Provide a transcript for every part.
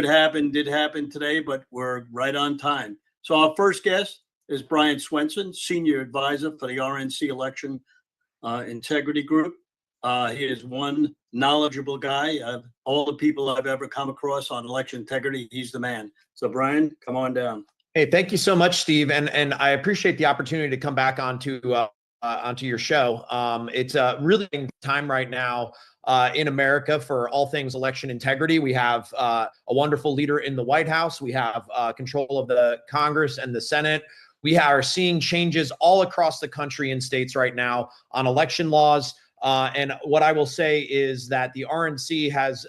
did happen today, but we're right on time. So our first guest is Brian Swenson, Senior Advisor for the RNC Election Integrity Group. He is one knowledgeable guy. All the people I've ever come across on election integrity, he's the man. So Brian, come on down. Hey, thank you so much, Steve. And I appreciate the opportunity to come back onto your show. It's a really time right now in America for all things election integrity. We have a wonderful leader in the White House. We have control of the Congress and the Senate. We are seeing changes all across the country and states right now on election laws. And what I will say is that the RNC has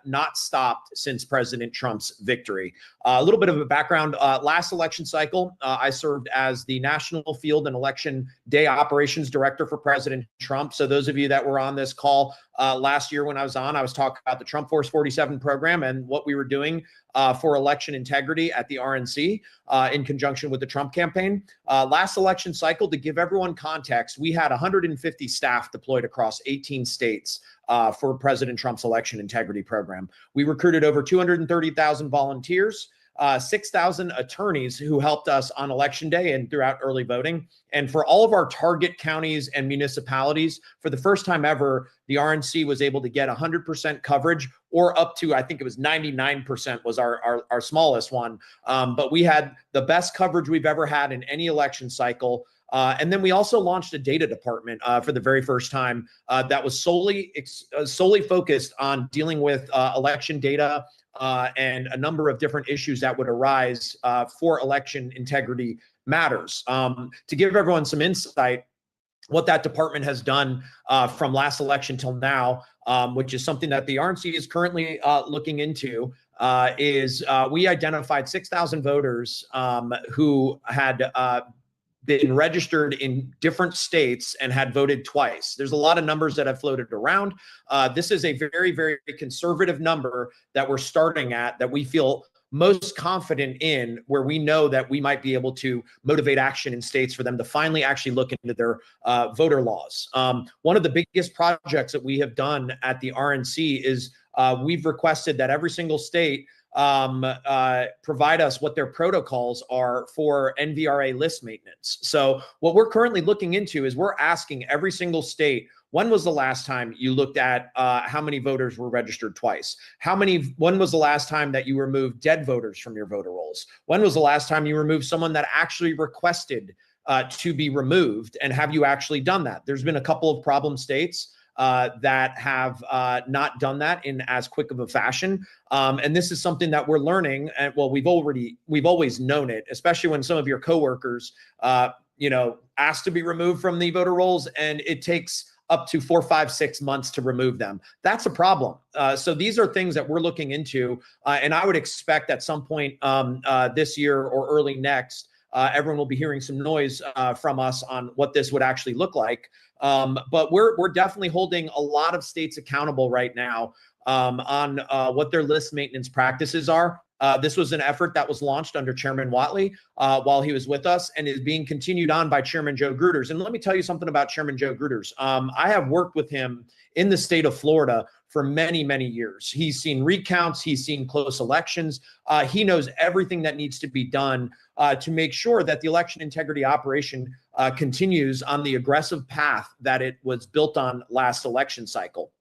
not stopped since President Trump's victory. A little bit of a background. Last election cycle, I served as the National Field and Election Day Operations Director for President Trump. So those of you that were on this call last year when I was talking about the Trump Force 47 program and what we were doing for election integrity at the RNC in conjunction with the Trump campaign. Last election cycle, to give everyone context, we had 150 staff deployed across 18 states for President Trump's election integrity program. We recruited over 230,000 volunteers, 6,000 attorneys who helped us on election day and throughout early voting. And for all of our target counties and municipalities, for the first time ever, the RNC was able to get 100% coverage, or up to, I think it was 99% was our smallest one. But we had the best coverage we've ever had in any election cycle. And then we also launched a data department for the very first time that was solely focused on dealing with election data and a number of different issues that would arise for election integrity matters. To give everyone some insight, what that department has done from last election till now, which is something that the RNC is currently looking into, is we identified 6,000 voters who had been registered in different states and had voted twice. There's a lot of numbers that have floated around. This is a very, very conservative number that we're starting at, that we feel most confident in, where we know that we might be able to motivate action in states for them to finally actually look into their voter laws. One of the biggest projects that we have done at the RNC is we've requested that every single state provide us what their protocols are for NVRA list maintenance. So what we're currently looking into is we're asking every single state, when was the last time you looked at how many voters were registered twice? When was the last time that you removed dead voters from your voter rolls? When was the last time you removed someone that actually requested to be removed? And have you actually done that? There's been a couple of problem states that have not done that in as quick of a fashion. And this is something that we're learning. And well, we've always known it, especially when some of your coworkers, ask to be removed from the voter rolls, and it takes up to 4, 5, 6 months to remove them. That's a problem. So these are things that we're looking into. And I would expect at some point this year or early next, everyone will be hearing some noise from us on what this would actually look like. But we're definitely holding a lot of states accountable right now on what their list maintenance practices are. This was an effort that was launched under Chairman Whatley while he was with us, and is being continued on by Chairman Joe Gruters. And let me tell you something about Chairman Joe Gruters. I have worked with him in the state of Florida for many, many years. He's seen recounts. He's seen close elections. He knows everything that needs to be done to make sure that the election integrity operation continues on the aggressive path that it was built on last election cycle.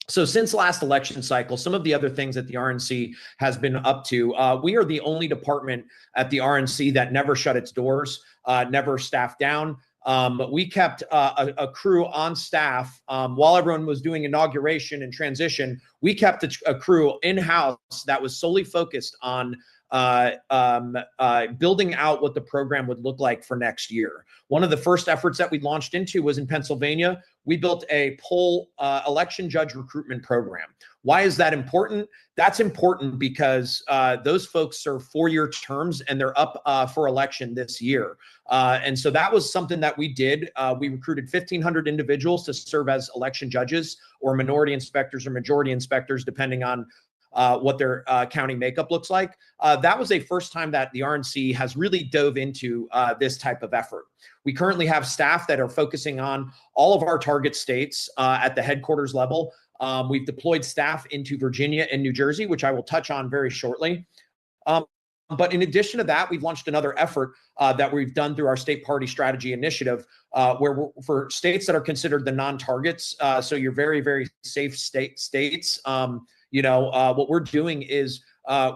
So since last election cycle, some of the other things that the RNC has been up to, we are the only department at the RNC that never shut its doors, never staffed down. We kept a crew on staff while everyone was doing inauguration and transition. We kept a crew in-house that was solely focused on building out what the program would look like for next year. One of the first efforts that we launched into was in Pennsylvania. We built a poll election judge recruitment program. Why is that important? That's important because those folks serve 4-year terms, and they're up for election this year. And so that was something that we did. We recruited 1,500 individuals to serve as election judges or minority inspectors or majority inspectors, depending on what their county makeup looks like. That was a first time that the RNC has really dove into this type of effort. We currently have staff that are focusing on all of our target states at the headquarters level. We've deployed staff into Virginia and New Jersey, which I will touch on very shortly. But in addition to that, we've launched another effort that we've done through our state party strategy initiative, where for states that are considered the non-targets, so you're very, very safe states, what we're doing is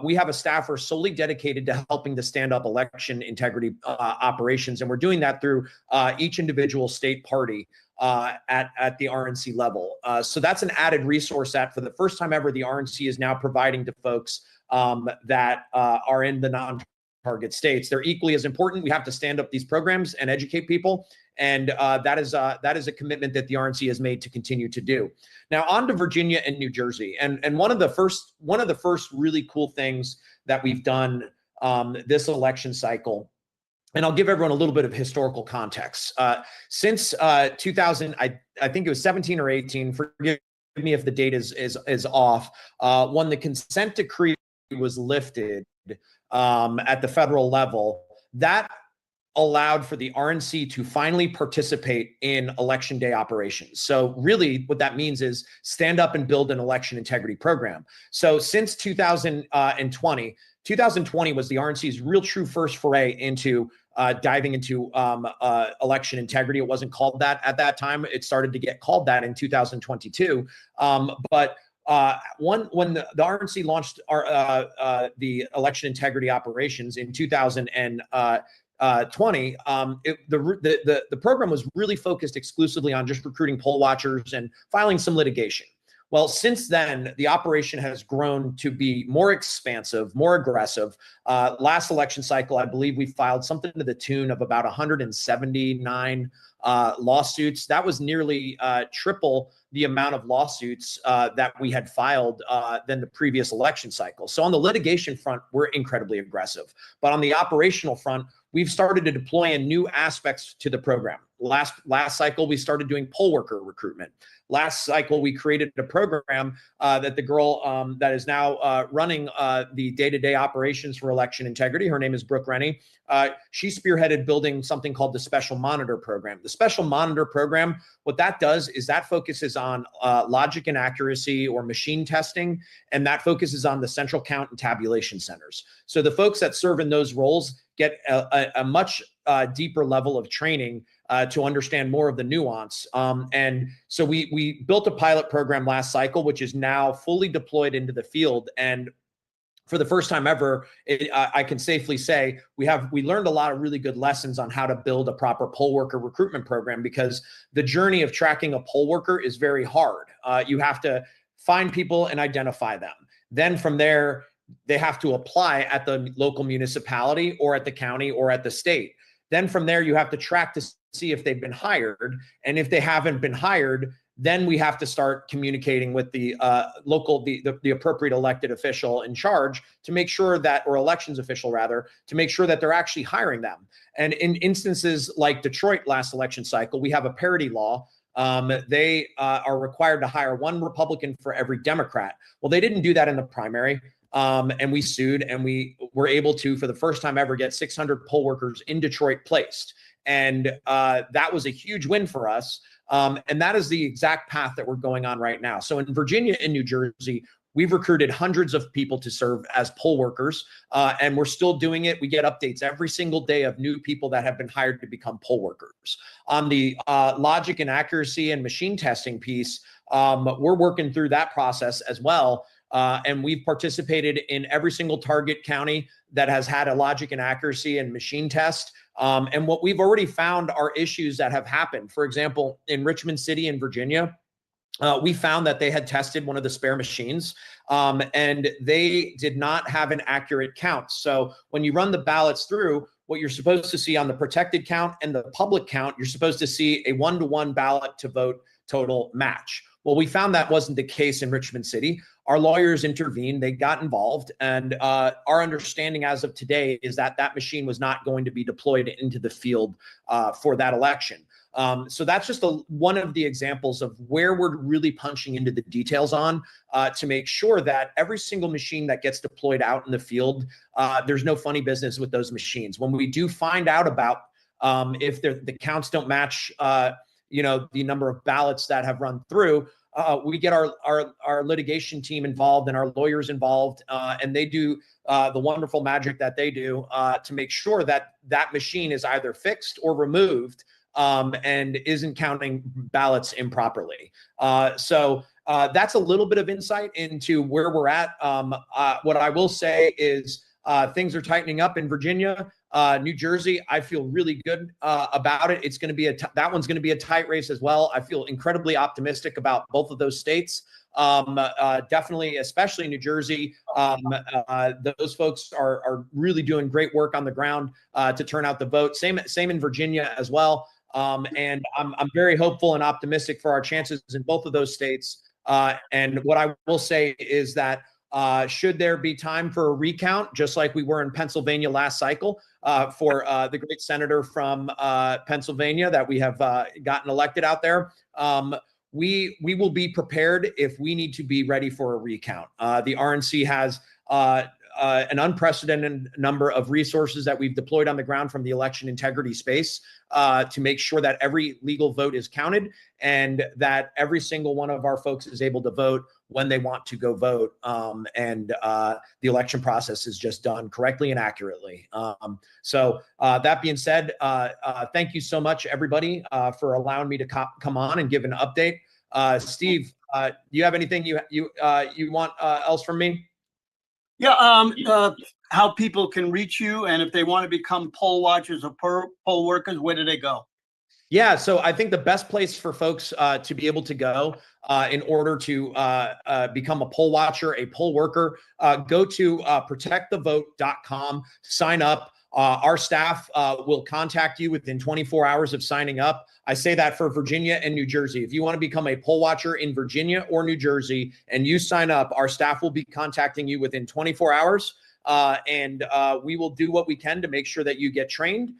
we have a staffer solely dedicated to helping to stand up election integrity operations, and we're doing that through each individual state party at the RNC level. So that's an added resource that for the first time ever, the RNC is now providing to folks that are in the non-target states. They're equally as important. We have to stand up these programs and educate people, and that is a commitment that the RNC has made to continue to do. Now on to Virginia and New Jersey, and one of the first really cool things that we've done this election cycle. And I'll give everyone a little bit of historical context. Since 2000, I think it was 17 or 18, forgive me if the date is off, when the consent decree was lifted at the federal level, that allowed for the RNC to finally participate in election day operations. So really what that means is stand up and build an election integrity program. So since 2020 was the RNC's real true first foray into diving into election integrity. It wasn't called that at that time. It started to get called that in 2022. But when the RNC launched the election integrity operations in 2020, the program was really focused exclusively on just recruiting poll watchers and filing some litigation. Well, since then, the operation has grown to be more expansive, more aggressive. Last election cycle, I believe we filed something to the tune of about 179 lawsuits. That was nearly triple the amount of lawsuits that we had filed than the previous election cycle. So on the litigation front, we're incredibly aggressive. But on the operational front, we've started to deploy in new aspects to the program. Last cycle, we started doing poll worker recruitment. Last cycle, we created a program that the girl that is now running the day-to-day operations for election integrity, her name is Brooke Rennie. She spearheaded building something called the Special Monitor Program. The Special Monitor Program, what that does is that focuses on logic and accuracy or machine testing, and that focuses on the central count and tabulation centers. So the folks that serve in those roles get a much deeper level of training to understand more of the nuance. And so we built a pilot program last cycle, which is now fully deployed into the field. And for the first time ever, I can safely say we learned a lot of really good lessons on how to build a proper poll worker recruitment program, because the journey of tracking a poll worker is very hard. You have to find people and identify them. Then from there, they have to apply at the local municipality or at the county or at the state. Then from there, you have to track to see if they've been hired. And if they haven't been hired, then we have to start communicating with the the appropriate elected official in charge to make sure that, or elections official rather, to make sure that they're actually hiring them. And in instances like Detroit last election cycle, we have a parity law. They are required to hire one Republican for every Democrat. Well, they didn't do that in the primary. And we sued, and we were able to, for the first time ever, get 600 poll workers in Detroit placed. And that was a huge win for us. And that is the exact path that we're going on right now. So in Virginia and New Jersey, we've recruited hundreds of people to serve as poll workers, and we're still doing it. We get updates every single day of new people that have been hired to become poll workers. On the logic and accuracy and machine testing piece, we're working through that process as well. And we've participated in every single target county that has had a logic and accuracy and machine test. And what we've already found are issues that have happened. For example, in Richmond City in Virginia, we found that they had tested one of the spare machines, and they did not have an accurate count. So when you run the ballots through, what you're supposed to see on the protected count and the public count, you're supposed to see a 1-to-1 ballot to vote total match. Well, we found that wasn't the case in Richmond City. Our lawyers intervened, they got involved, and our understanding as of today is that that machine was not going to be deployed into the field for that election. So that's just one of the examples of where we're really punching into the details on to make sure that every single machine that gets deployed out in the field, there's no funny business with those machines. When we do find out about if the counts don't match, the number of ballots that have run through, we get our litigation team involved and our lawyers involved, and they do the wonderful magic that they do to make sure that that machine is either fixed or removed and isn't counting ballots improperly. So that's a little bit of insight into where we're at. What I will say is things are tightening up in Virginia. New Jersey, I feel really good about it. It's going to be that one's going to be a tight race as well. I feel incredibly optimistic about both of those states. Definitely, especially New Jersey. Those folks are really doing great work on the ground to turn out the vote. Same in Virginia as well. And I'm very hopeful and optimistic for our chances in both of those states. And what I will say is that should there be time for a recount, just like we were in Pennsylvania last cycle for the great senator from Pennsylvania that we have gotten elected out there, we will be prepared if we need to be ready for a recount. The RNC has an unprecedented number of resources that we've deployed on the ground from the election integrity space to make sure that every legal vote is counted and that every single one of our folks is able to vote when they want to go vote. And the election process is just done correctly and accurately. So that being said, thank you so much, everybody, for allowing me to come on and give an update. Steve, do you have anything you want else from me? Yeah, how people can reach you, and if they want to become poll watchers or poll workers, where do they go? Yeah, so I think the best place for folks to be able to go in order to become a poll watcher, a poll worker, go to protectthevote.com, sign up. Our staff will contact you within 24 hours of signing up. I say that for Virginia and New Jersey. If you want to become a poll watcher in Virginia or New Jersey and you sign up, our staff will be contacting you within 24 hours. And we will do what we can to make sure that you get trained.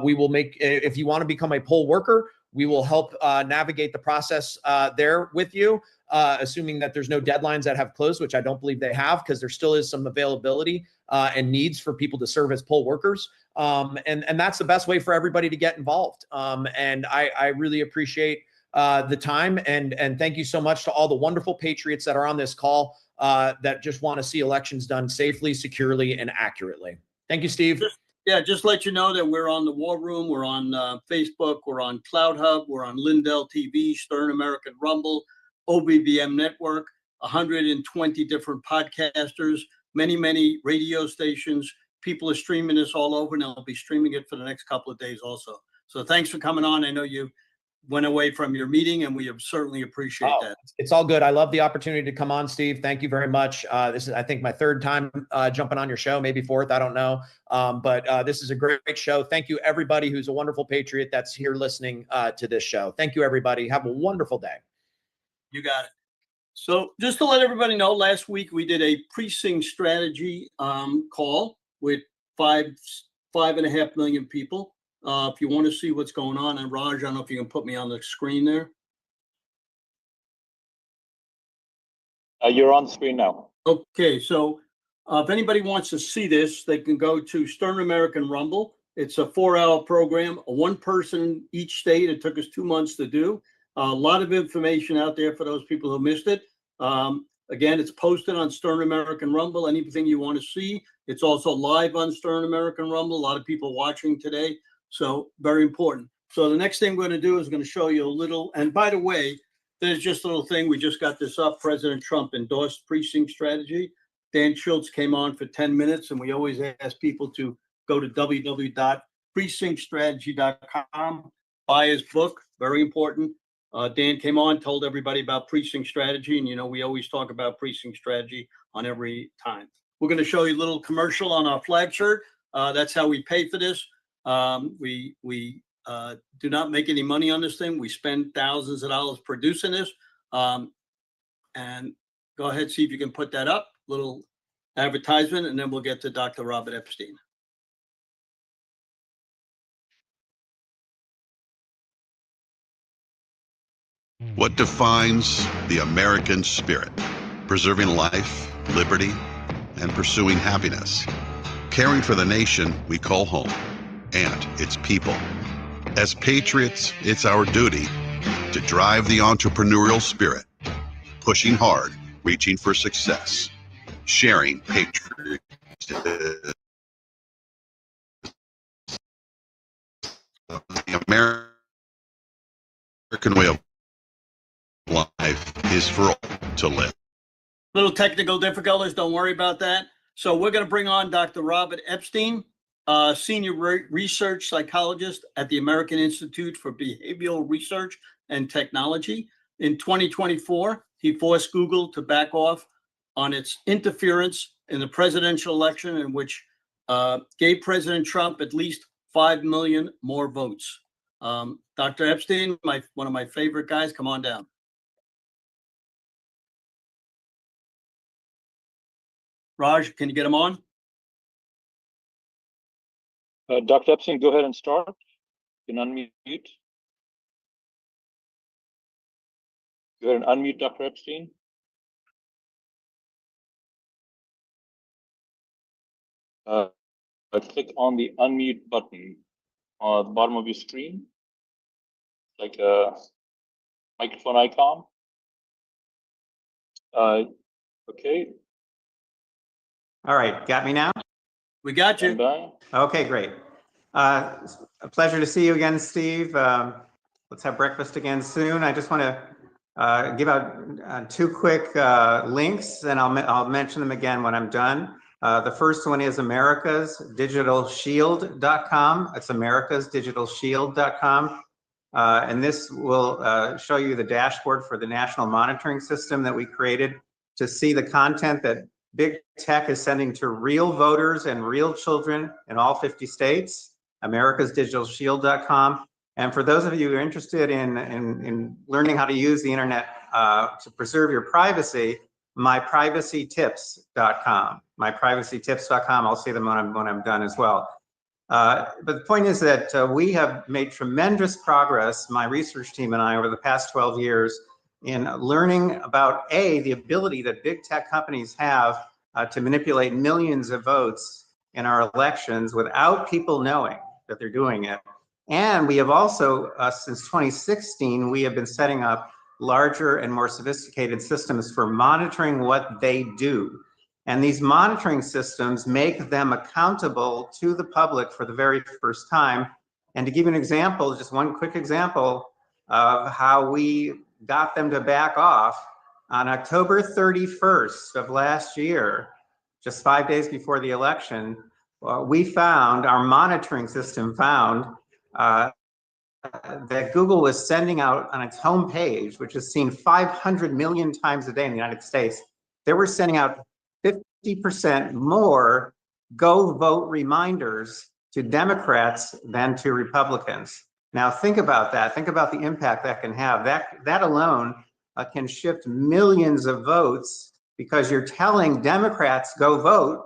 We will if you want to become a poll worker, we will help navigate the process there with you, assuming that there's no deadlines that have closed, which I don't believe they have, because there still is some availability and needs for people to serve as poll workers. And that's the best way for everybody to get involved. And I really appreciate the time. And thank you so much to all the wonderful patriots that are on this call that just want to see elections done safely, securely, and accurately. Thank you, Steve. Just let you know that we're on the War Room. We're on Facebook. We're on Cloud Hub. We're on Lindell TV, Stern American Rumble, OBBM Network, 120 different podcasters, many radio stations. People are streaming this all over, and they'll be streaming it for the next couple of days also. So thanks for coming on. I know you went away from your meeting, and we certainly appreciate that. It's all good. I love the opportunity to come on, Steve. Thank you very much. This is, I think, my third time jumping on your show, maybe fourth, I don't know. But this is a great show. Thank you, everybody who's a wonderful patriot that's here listening to this show. Thank you, everybody. Have a wonderful day. You got it. So just to let everybody know, last week we did a precinct strategy call with 5.5 million people. If you want to see what's going on, and Raj, I don't know if you can put me on the screen there. You're on screen now. Okay, so if anybody wants to see this, they can go to Stern American Rumble. It's a 4-hour program, one person each state. It took us 2 months to do. A lot of information out there for those people who missed it. Again, it's posted on Stern American Rumble. Anything you want to see. It's also live on Stern American Rumble. A lot of people watching today. So very important. So the next thing we're going to do is going to show you a little, and by the way, there's just a little thing. We just got this up. President Trump endorsed precinct strategy. Dan Schultz came on for 10 minutes, and we always ask people to go to www.precinctstrategy.com, buy his book. Very important. Dan came on, told everybody about precinct strategy, and we always talk about precinct strategy on every time. We're going to show you a little commercial on our flag shirt. That's how we pay for this. We do not make any money on this thing. We spend thousands of dollars producing this. And go ahead, see if you can put that up, little advertisement, and then we'll get to Dr. Robert Epstein. What defines the American spirit? Preserving life, liberty, and pursuing happiness. Caring for the nation we call home and its people. As patriots, it's our duty to drive the entrepreneurial spirit pushing hard, reaching for success, sharing patriotism. The American way of life is for all to live. Little technical difficulties, don't worry about that. So we're going to bring on Dr. Robert Epstein, senior research psychologist at the American Institute for Behavioral Research and Technology. In 2024, he forced Google to back off on its interference in the presidential election, in which gave President Trump at least 5 million more votes. Dr. Epstein, one of my favorite guys, come on down. Raj, can you get him on? Dr. Epstein, go ahead and start. You can unmute. Go ahead and unmute Dr. Epstein. Click on the unmute button on the bottom of your screen, like a microphone icon. Okay. All right, got me now? We got you. Okay, great. A pleasure to see you again, Steve. Let's have breakfast again soon. I just want to give out 2 quick links, and I'll mention them again when I'm done. The first one is americasdigitalshield.com. It's americasdigitalshield.com. And this will show you the dashboard for the national monitoring system that we created to see the content that Big Tech is sending to real voters and real children in all 50 states, americasdigitalshield.com. And for those of you who are interested in learning how to use the internet to preserve your privacy, myprivacytips.com. Myprivacytips.com. I'll see them when I'm done as well. But the point is that we have made tremendous progress, my research team and I, over the past 12 years in learning about the ability that big tech companies have to manipulate millions of votes in our elections without people knowing that they're doing it. And we have also, since 2016, we have been setting up larger and more sophisticated systems for monitoring what they do. And these monitoring systems make them accountable to the public for the very first time. And to give you an example, just one quick example of how we got them to back off, on October 31st of last year, just 5 days before the election, we found, our monitoring system found that Google was sending out on its homepage, which is seen 500 million times a day in the United States, they were sending out 50% more go vote reminders to Democrats than to Republicans. Now think about that. Think about the impact that can have. That alone can shift millions of votes because you're telling Democrats go vote,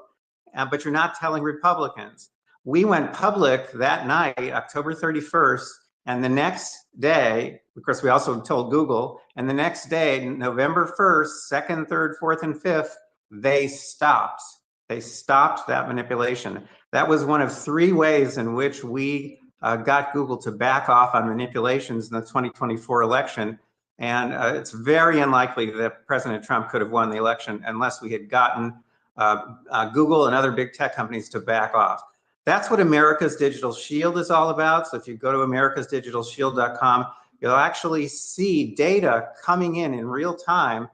but you're not telling Republicans. We went public that night, October 31st, and the next day, of course, we also told Google, and the next day, November 1st, 2nd, 3rd, 4th, and 5th, they stopped. They stopped that manipulation. That was one of 3 ways in which we got Google to back off on manipulations in the 2024 election. And it's very unlikely that President Trump could have won the election unless we had gotten Google and other big tech companies to back off. That's what America's Digital Shield is all about. So if you go to americasdigitalshield.com, you'll actually see data coming in real time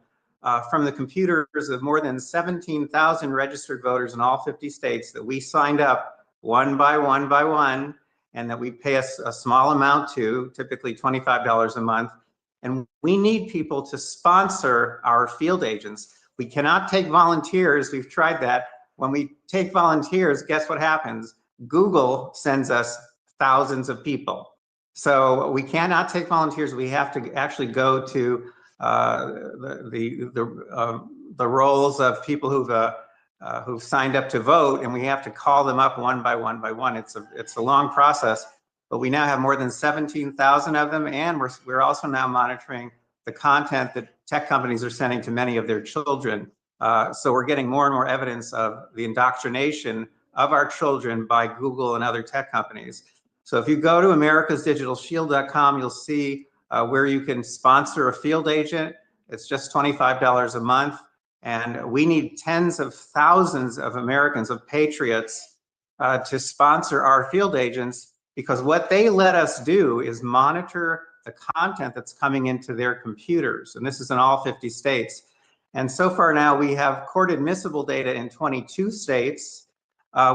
from the computers of more than 17,000 registered voters in all 50 states that we signed up one by one, and that we pay a small amount to, typically $25 a month. And we need people to sponsor our field agents. We cannot take volunteers. We've tried that. When we take volunteers, guess what happens? Google sends us thousands of people. So we cannot take volunteers. We have to actually go to the roles of people who've signed up to vote, and we have to call them up one by one. It's a long process, but we now have more than 17,000 of them, and we're also now monitoring the content that tech companies are sending to many of their children. So we're getting more and more evidence of the indoctrination of our children by Google and other tech companies. So if you go to americasdigitalshield.com, you'll see where you can sponsor a field agent. It's just $25 a month. And we need tens of thousands of Americans, of patriots, to sponsor our field agents, because what they let us do is monitor the content that's coming into their computers. And this is in all 50 states. And so far now we have court admissible data in 22 states.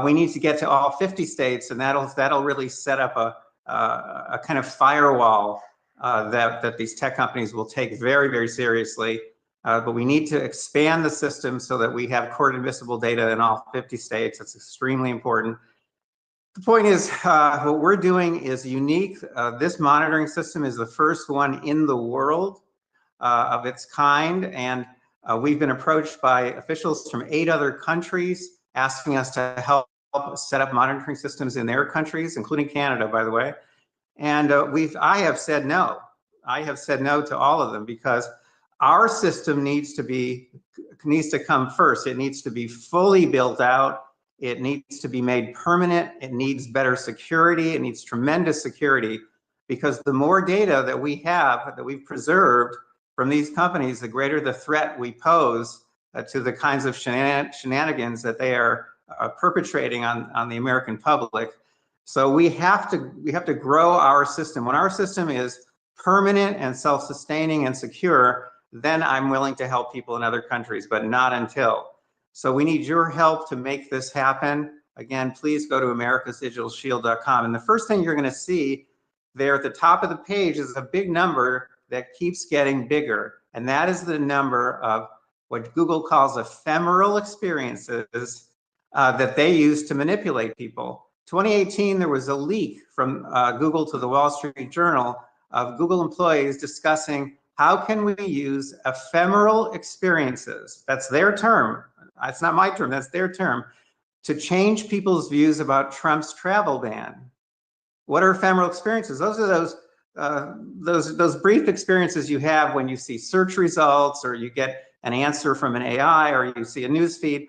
We need to get to all 50 states, and that'll really set up a kind of firewall that these tech companies will take very, very seriously. But we need to expand the system so that we have court admissible data in all 50 states. That's extremely important. The point is, what we're doing is unique. This monitoring system is the first one in the world of its kind. And we've been approached by officials from 8 other countries asking us to help set up monitoring systems in their countries, including Canada, by the way. And I have said no. I have said no to all of them, because our system needs to come first. It needs to be fully built out. It needs to be made permanent. It needs better security. It needs tremendous security, because the more data that we have, that we've preserved from these companies, the greater the threat we pose to the kinds of shenanigans that they are perpetrating on the American public. So we have to grow our system. When our system is permanent and self-sustaining and secure, then I'm willing to help people in other countries, but not until. So we need your help to make this happen. Again, please go to americasdigitalshield.com. And the first thing you're going to see there at the top of the page is a big number that keeps getting bigger. And that is the number of what Google calls ephemeral experiences that they use to manipulate people. 2018, there was a leak from Google to the Wall Street Journal of Google employees discussing how can we use ephemeral experiences, that's their term, it's not my term, that's their term, to change people's views about Trump's travel ban. What are ephemeral experiences? Those are those brief experiences you have when you see search results, or you get an answer from an AI, or you see a news feed.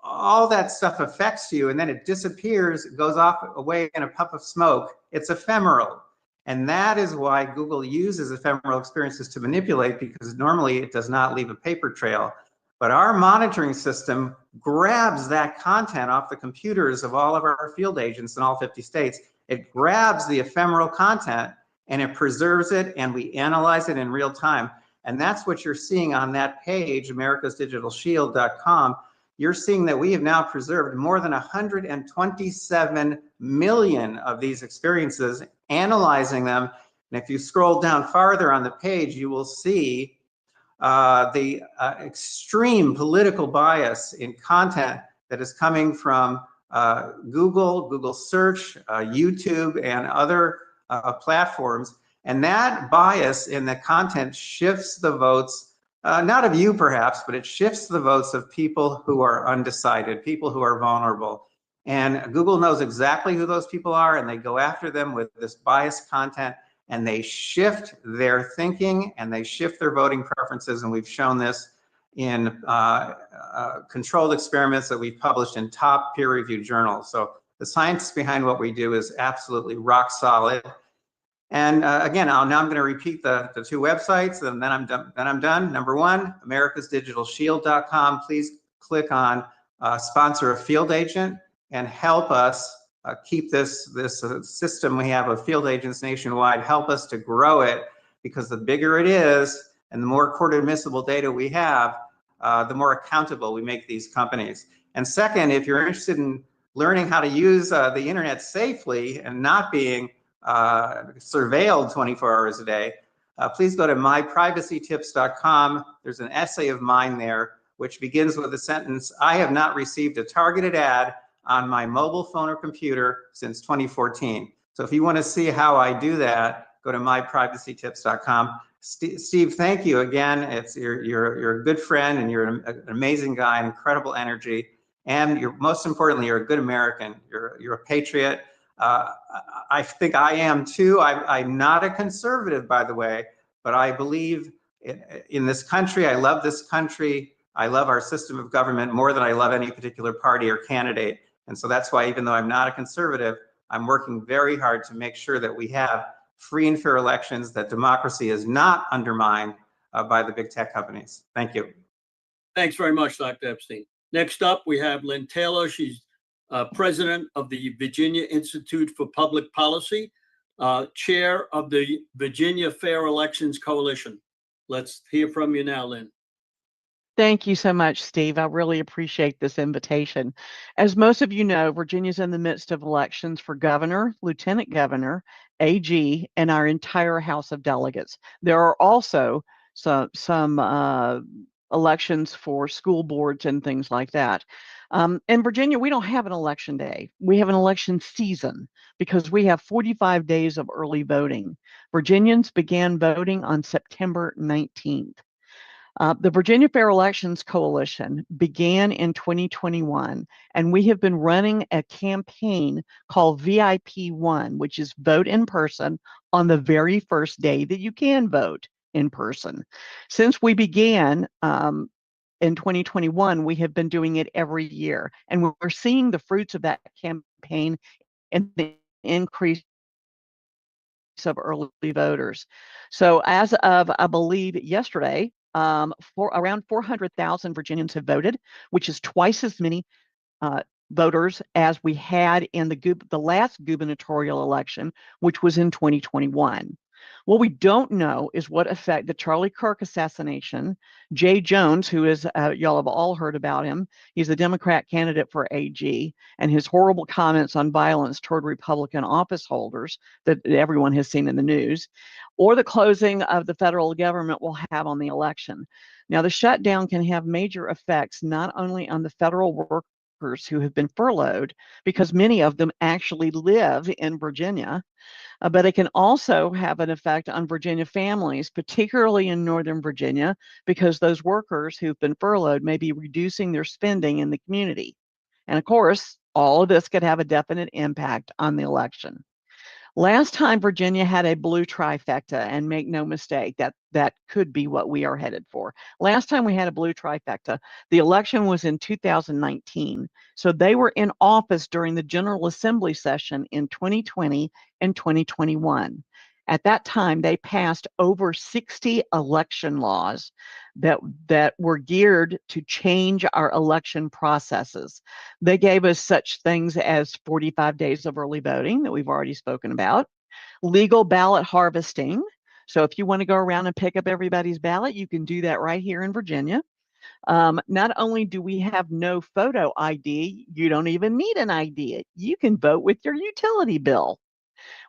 All that stuff affects you, and then it disappears, it goes off away in a puff of smoke. It's ephemeral. And that is why Google uses ephemeral experiences to manipulate, because normally it does not leave a paper trail. But our monitoring system grabs that content off the computers of all of our field agents in all 50 states. It grabs the ephemeral content and it preserves it, and we analyze it in real time. And that's what you're seeing on that page, americasdigitalshield.com. You're seeing that we have now preserved more than 127 million of these experiences, analyzing them. And if you scroll down farther on the page, you will see the extreme political bias in content that is coming from Google Search, YouTube, and other platforms. And that bias in the content shifts the votes, not of you perhaps, but it shifts the votes of people who are undecided, people who are vulnerable. And Google knows exactly who those people are, and they go after them with this biased content, and they shift their thinking and they shift their voting preferences. And we've shown this in controlled experiments that we've published in top peer-reviewed journals. So the science behind what we do is absolutely rock solid. And again, now I'm going to repeat the 2 websites, and then I'm done. Number 1, americasdigitalshield.com. Please click on sponsor a field agent and help us keep this system we have of field agents nationwide, help us to grow it, because the bigger it is and the more court admissible data we have, the more accountable we make these companies. And second, if you're interested in learning how to use the internet safely and not being surveilled 24 hours a day, please go to myprivacytips.com. There's an essay of mine there which begins with the sentence, "I have not received a targeted ad on my mobile phone or computer since 2014. So if you want to see how I do that, go to myprivacytips.com. Steve, thank you again. You're a good friend, and you're an amazing guy, incredible energy, and most importantly, you're a good American. You're a patriot. I think I am too. I'm not a conservative, by the way, but I believe in this country. I love this country. I love our system of government more than I love any particular party or candidate. And so that's why, even though I'm not a conservative, I'm working very hard to make sure that we have free and fair elections, that democracy is not undermined by the big tech companies. Thank you. Thanks very much, Dr. Epstein. Next up, we have Lynn Taylor. She's president of the Virginia Institute for Public Policy, chair of the Virginia Fair Elections Coalition. Let's hear from you now, Lynn. Thank you so much, Steve. I really appreciate this invitation. As most of you know, Virginia's in the midst of elections for governor, lieutenant governor, AG, and our entire House of Delegates. There are also some elections for school boards and things like that. In Virginia, we don't have an election day. We have an election season because we have 45 days of early voting. Virginians began voting on September 19th. The Virginia Fair Elections Coalition began in 2021, and we have been running a campaign called VIP1, which is vote in person on the very first day that you can vote in person. Since we began in 2021, we have been doing it every year, and we're seeing the fruits of that campaign and the increase of early voters. So as of, I believe, yesterday, for around 400,000 Virginians have voted, which is twice as many voters as we had in the last gubernatorial election, which was in 2021. What we don't know is what effect the Charlie Kirk assassination, Jay Jones, who is, y'all have all heard about him, he's the Democrat candidate for AG, and his horrible comments on violence toward Republican office holders that everyone has seen in the news, or the closing of the federal government will have on the election. Now, the shutdown can have major effects not only on the federal workers who have been furloughed, because many of them actually live in Virginia, but it can also have an effect on Virginia families, particularly in Northern Virginia, because those workers who've been furloughed may be reducing their spending in the community. And of course, all of this could have a definite impact on the election. Last time Virginia had a blue trifecta, and make no mistake, that could be what we are headed for. Last time we had a blue trifecta, the election was in 2019. So they were in office during the General Assembly session in 2020 and 2021. At that time, they passed over 60 election laws that were geared to change our election processes. They gave us such things as 45 days of early voting that we've already spoken about, legal ballot harvesting. So if you want to go around and pick up everybody's ballot, you can do that right here in Virginia. Not only do we have no photo ID, you don't even need an ID. You can vote with your utility bill.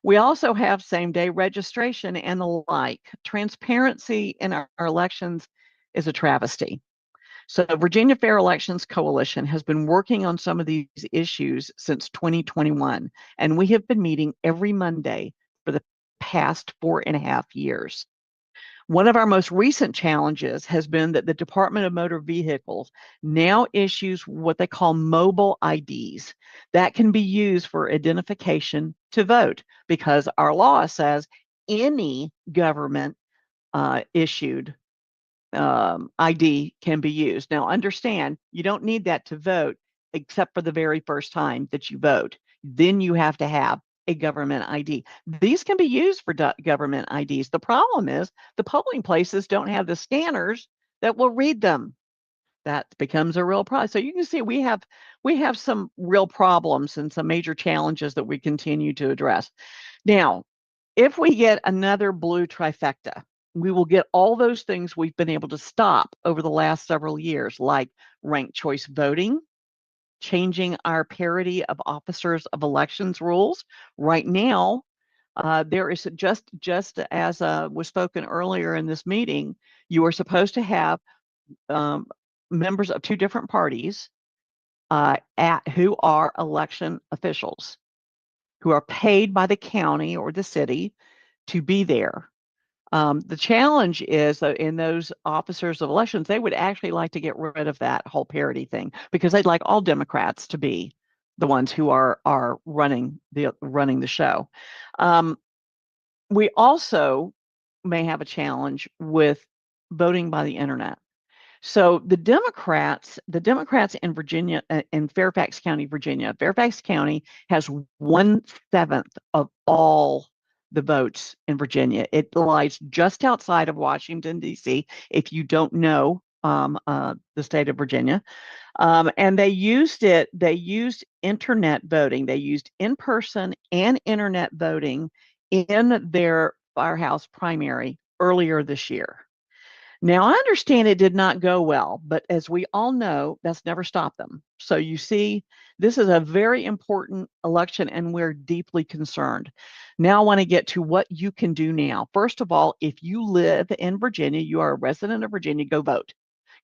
We also have same-day registration and the like. Transparency in our elections is a travesty. So Virginia Fair Elections Coalition has been working on some of these issues since 2021, and we have been meeting every Monday for the past 4.5 years. One of our most recent challenges has been that the Department of Motor Vehicles now issues what they call mobile IDs that can be used for identification to vote, because our law says any government issued ID can be used. Now, understand, you don't need that to vote except for the very first time that you vote. Then you have to have a government ID. These can be used for government IDs. The problem is the polling places don't have the scanners that will read them. That becomes a real problem. So you can see we have some real problems and some major challenges that we continue to address. Now, if we get another blue trifecta, we will get all those things we've been able to stop over the last several years, like ranked choice voting, changing our parity of officers of elections rules. Right now, there is just as was spoken earlier in this meeting, you are supposed to have members of two different parties who are election officials, who are paid by the county or the city to be there. The challenge is that in those officers of elections, they would actually like to get rid of that whole parity thing, because they'd like all Democrats to be the ones who are running the show. We also may have a challenge with voting by the internet. So the Democrats in Virginia, in Fairfax County, Virginia, Fairfax County has 1/7 of all the votes in Virginia. It lies just outside of Washington, D.C., if you don't know the state of Virginia. And they used internet voting. They used in-person and internet voting in their firehouse primary earlier this year. Now, I understand it did not go well, but as we all know, that's never stopped them. So you see, this is a very important election and we're deeply concerned. Now I want to get to what you can do now. First of all, if you live in Virginia, you are a resident of Virginia, go vote.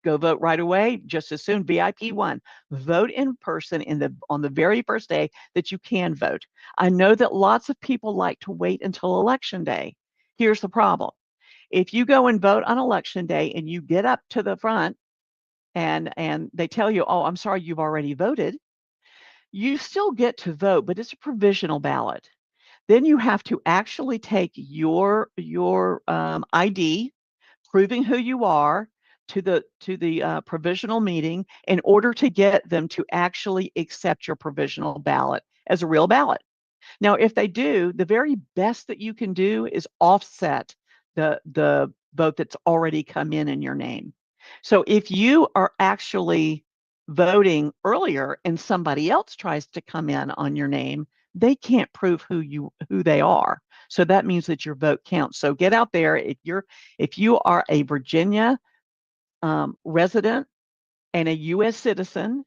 Go vote right away, just as soon. VIP 1, vote in person on the very first day that you can vote. I know that lots of people like to wait until election day. Here's the problem. If you go and vote on election day and you get up to the front and they tell you, oh, I'm sorry, you've already voted, you still get to vote, but it's a provisional ballot. Then you have to actually take your ID, proving who you are, to the provisional meeting in order to get them to actually accept your provisional ballot as a real ballot. Now, if they do, the very best that you can do is offset the vote that's already come in your name. So if you are actually voting earlier and somebody else tries to come in on your name, they can't prove who they are. So that means that your vote counts. So get out there. If you are a Virginia resident and a U.S. citizen,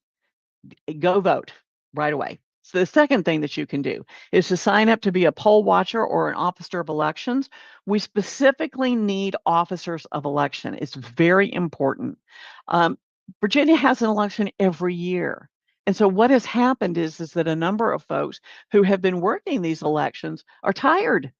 go vote right away. So the second thing that you can do is to sign up to be a poll watcher or an officer of elections. We specifically need officers of election. It's very important. Virginia has an election every year. And so what has happened is that a number of folks who have been working these elections are tired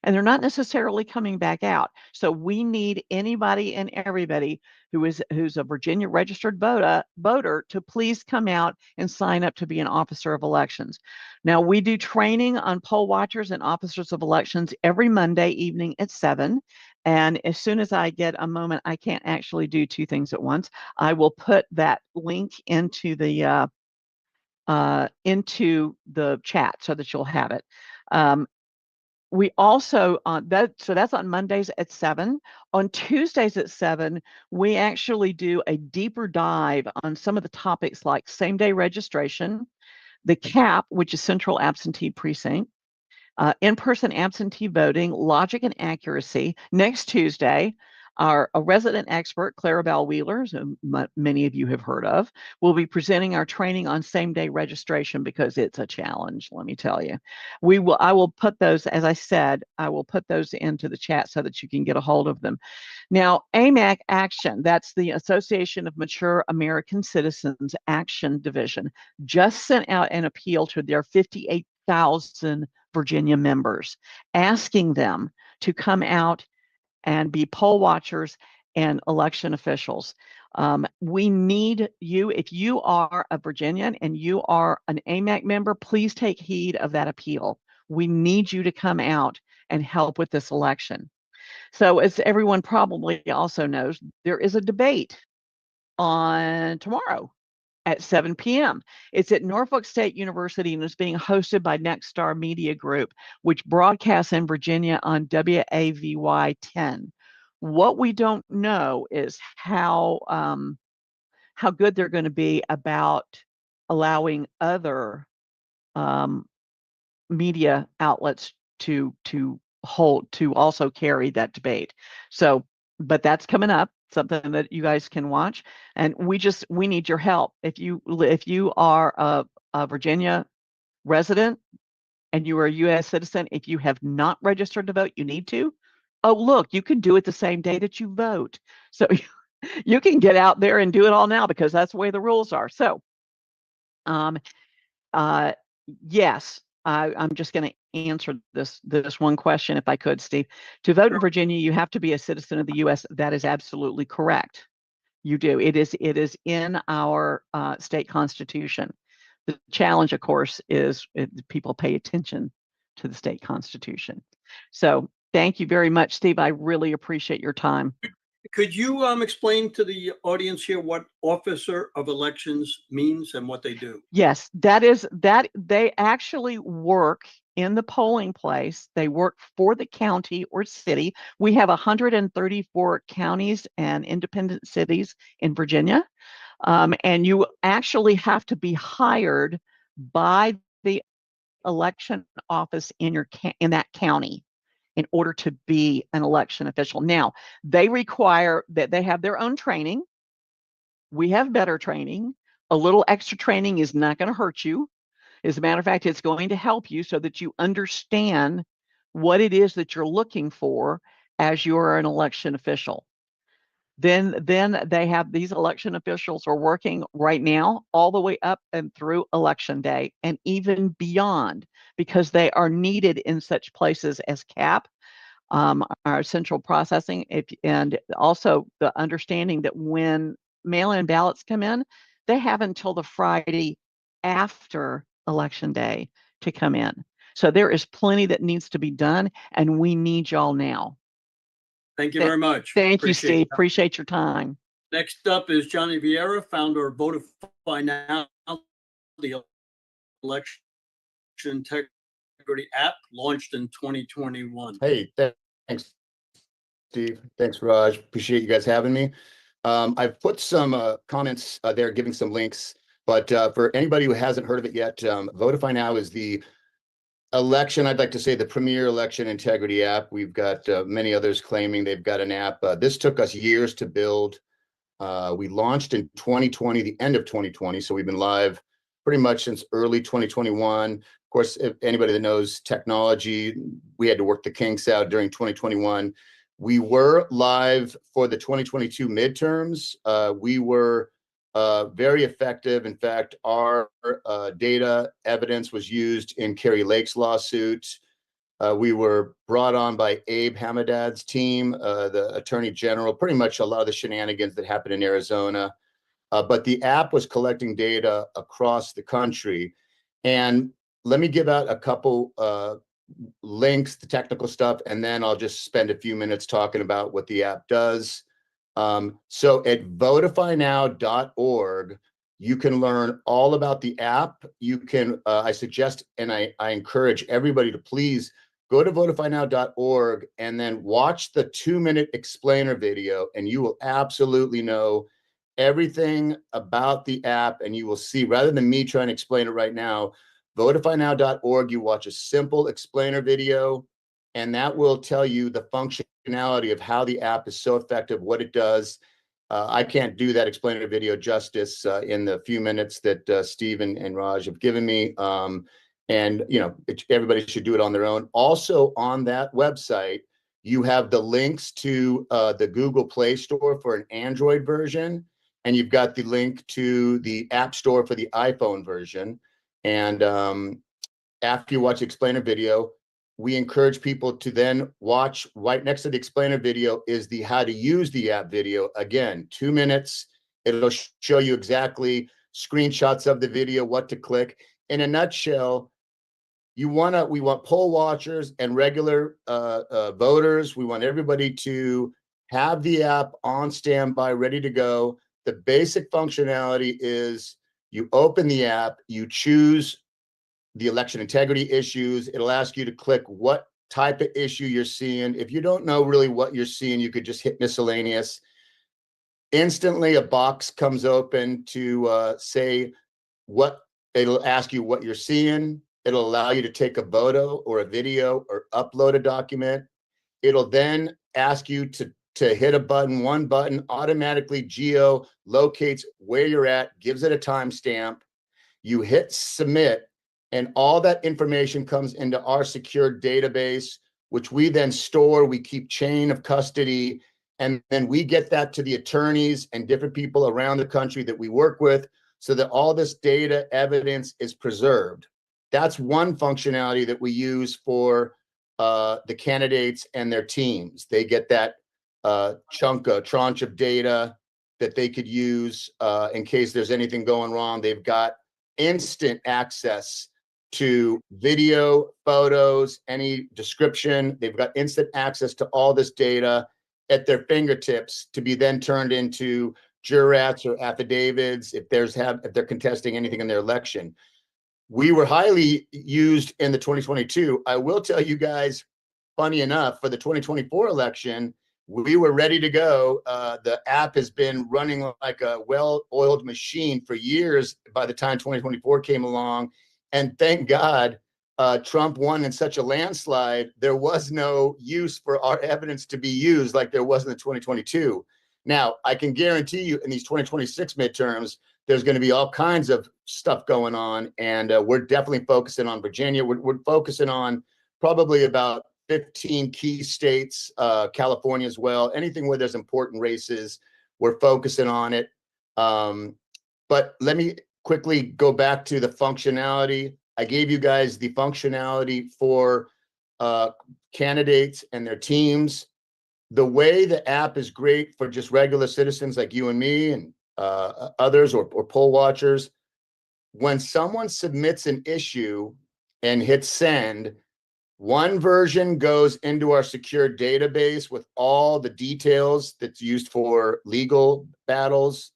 and they're not necessarily coming back out. So we need anybody and everybody who's a Virginia registered voter to please come out and sign up to be an officer of elections. Now, we do training on poll watchers and officers of elections every Monday evening at 7. And as soon as I get a moment, I can't actually do two things at once. I will put that link into the chat so that you'll have it. We also that's on Mondays at 7. On Tuesdays at 7, we actually do a deeper dive on some of the topics like same-day registration, the CAP, which is Central Absentee Precinct, in-person absentee voting, logic and accuracy. Next Tuesday, a resident expert, Clarabelle Wheeler, who many of you have heard of, will be presenting our training on same-day registration because it's a challenge, let me tell you. I will put those, as I said, I will put those into the chat so that you can get a hold of them. Now, AMAC Action, that's the Association of Mature American Citizens Action Division, just sent out an appeal to their 58,000 Virginia members, asking them to come out and be poll watchers and election officials. We need you. If you are a Virginian and you are an AMAC member, please take heed of that appeal. We need you to come out and help with this election. So as everyone probably also knows, there is a debate on tomorrow at 7 p.m. It's at Norfolk State University and it's being hosted by Nexstar Media Group, which broadcasts in Virginia on WAVY 10. What we don't know is how good they're going to be about allowing other media outlets to also carry that debate. So, but that's coming up, something that you guys can watch, and we need your help. If you are a Virginia resident and you are a U.S. citizen, if you have not registered to vote, you need to. Oh, look, you can do it the same day that you vote. So you can get out there and do it all now because that's the way the rules are. So, yes, I'm just going to answer this one question if I could, Steve. To vote in Virginia, you have to be a citizen of the U.S. That is absolutely correct. You do. It is in our state constitution. The challenge, of course, is people pay attention to the state constitution. So thank you very much, Steve. I really appreciate your time. Could you explain to the audience here what officer of elections means and what they do? Yes, that they actually work in the polling place. They work for the county or city. We have 134 counties and independent cities in Virginia. And you actually have to be hired by the election office in that county in order to be an election official. Now, they require that they have their own training. We have better training. A little extra training is not going to hurt you. As a matter of fact, it's going to help you so that you understand what it is that you're looking for as you're an election official. Then they have these election officials are working right now all the way up and through election day and even beyond, because they are needed in such places as CAP, our central processing, and also the understanding that when mail-in ballots come in, they have until the Friday after election day to come in. So there is plenty that needs to be done, and we need y'all now. Thank you very much. Thank you, Appreciate Steve. it. Appreciate your time. Next up is Johnny Vieira, founder of Votify Now, the election integrity app launched in 2021. Hey, thanks, Steve. Thanks, Raj. Appreciate you guys having me. I've put some comments there, giving some links, but for anybody who hasn't heard of it yet, Votify Now is the I'd like to say the premier election integrity app. We've got many others claiming they've got an app. This took us years to build. We launched in 2020, the end of 2020. So we've been live pretty much since early 2021. Of course, if anybody that knows technology, we had to work the kinks out during 2021. We were live for the 2022 midterms. We were very effective. In fact, our data evidence was used in Kari Lake's lawsuit. We were brought on by Abe Hamadad's team, the Attorney General, pretty much a lot of the shenanigans that happened in Arizona. But the app was collecting data across the country. And let me give out a couple links, the technical stuff, and then I'll just spend a few minutes talking about what the app does. So at votifynow.org, you can learn all about the app. You can, I suggest, and I encourage everybody to please go to votifynow.org and then watch the 2-minute explainer video, and you will absolutely know everything about the app. And you will see, rather than me trying to explain it right now, votifynow.org, you watch a simple explainer video, and that will tell you the functionality of how the app is so effective, what it does. I can't do that explainer video justice in the few minutes that Steve and Raj have given me. And you know, everybody should do it on their own. Also on that website, you have the links to the Google Play Store for an Android version, and you've got the link to the App Store for the iPhone version. And after you watch the explainer video, we encourage people to then watch right next to the explainer video is the how to use the app video. Again, 2 minutes. It'll show you exactly screenshots of the video, what to click. In a nutshell, we want poll watchers and regular voters. We want everybody to have the app on standby, ready to go. The basic functionality is you open the app, you choose the election integrity issues. It'll ask you to click what type of issue you're seeing. If you don't know really what you're seeing, you could just hit miscellaneous. Instantly, a box comes open to say what, it'll ask you what you're seeing. It'll allow you to take a photo or a video or upload a document. It'll then ask you to hit a button. One button automatically geo-locates where you're at, gives it a timestamp. You hit submit, and all that information comes into our secure database, which we then store. We keep chain of custody, and then we get that to the attorneys and different people around the country that we work with so that all this data evidence is preserved. That's one functionality that we use for the candidates and their teams. They get that tranche of data that they could use in case there's anything going wrong. They've got instant access to video, photos, any description. They've got instant access to all this data at their fingertips to be then turned into jurats or affidavits if they're contesting anything in their election. We were highly used in the 2022. I will tell you guys, funny enough, for the 2024 election, we were ready to go. The app has been running like a well-oiled machine for years by the time 2024 came along. And thank God Trump won in such a landslide, there was no use for our evidence to be used like there was in the 2022. Now, I can guarantee you in these 2026 midterms, there's going to be all kinds of stuff going on. And we're definitely focusing on Virginia. We're focusing on probably about 15 key states, California as well. Anything where there's important races, we're focusing on it. But let me quickly go back to the functionality. I gave you guys the functionality for candidates and their teams. The way the app is great for just regular citizens like you and me and others or poll watchers, when someone submits an issue and hits send, one version goes into our secure database with all the details that's used for legal battles.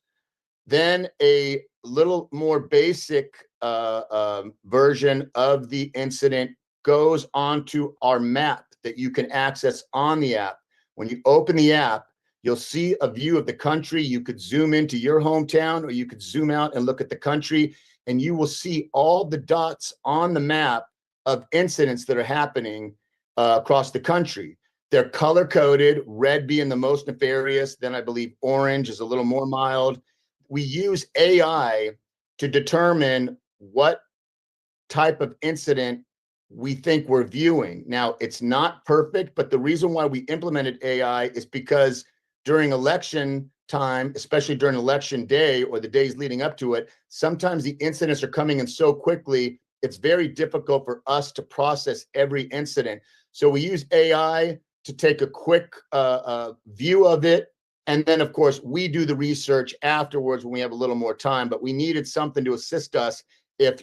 Then a little more basic version of the incident goes onto our map that you can access on the app. When you open the app, you'll see a view of the country. You could zoom into your hometown, or you could zoom out and look at the country, and you will see all the dots on the map of incidents that are happening across the country. They're color coded, red being the most nefarious. Then I believe orange is a little more mild. We use AI to determine what type of incident we think we're viewing. Now, it's not perfect, but the reason why we implemented AI is because during election time, especially during election day or the days leading up to it, sometimes the incidents are coming in so quickly, it's very difficult for us to process every incident. So we use AI to take a quick view of it. And then, of course, we do the research afterwards when we have a little more time. But we needed something to assist us if,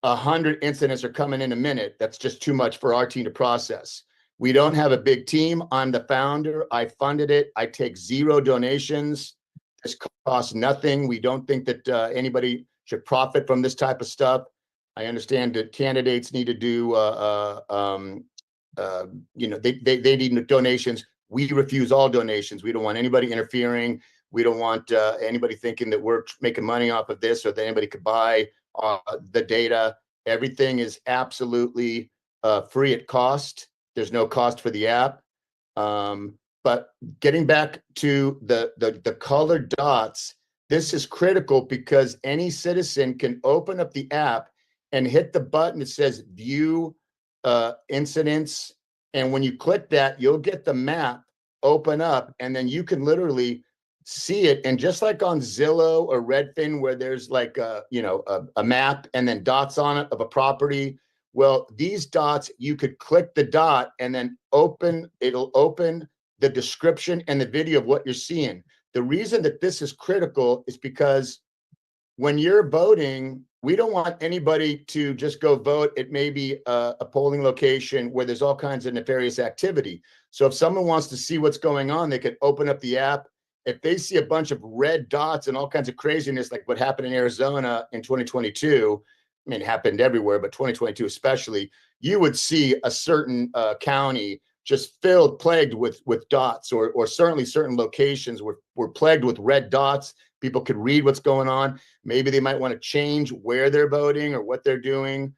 100 incidents are coming in a minute. That's just too much for our team to process. We don't have a big team. I'm the founder. I funded it. I take 0 donations. This costs nothing. We don't think that anybody should profit from this type of stuff. I understand that candidates need to do, they need donations. We refuse all donations. We don't want anybody interfering. We don't want anybody thinking that we're making money off of this or that anybody could buy the data. Everything is absolutely free at cost. There's no cost for the app. But getting back to the colored dots, this is critical because any citizen can open up the app and hit the button that says view incidents. And when you click that, you'll get the map open up, and then you can literally see it. And just like on Zillow or Redfin, where there's like a map and then dots on it of a property, well, these dots, you could click the dot and then it'll open the description and the video of what you're seeing. The reason that this is critical is because when you're voting, we don't want anybody to just go vote at maybe a polling location where there's all kinds of nefarious activity. So if someone wants to see what's going on, they could open up the app. If they see a bunch of red dots and all kinds of craziness, like what happened in Arizona in 2022, I mean, it happened everywhere, but 2022 especially, you would see a certain county just plagued with dots, or certainly certain locations were plagued with red dots. People could read what's going on. Maybe they might want to change where they're voting or what they're doing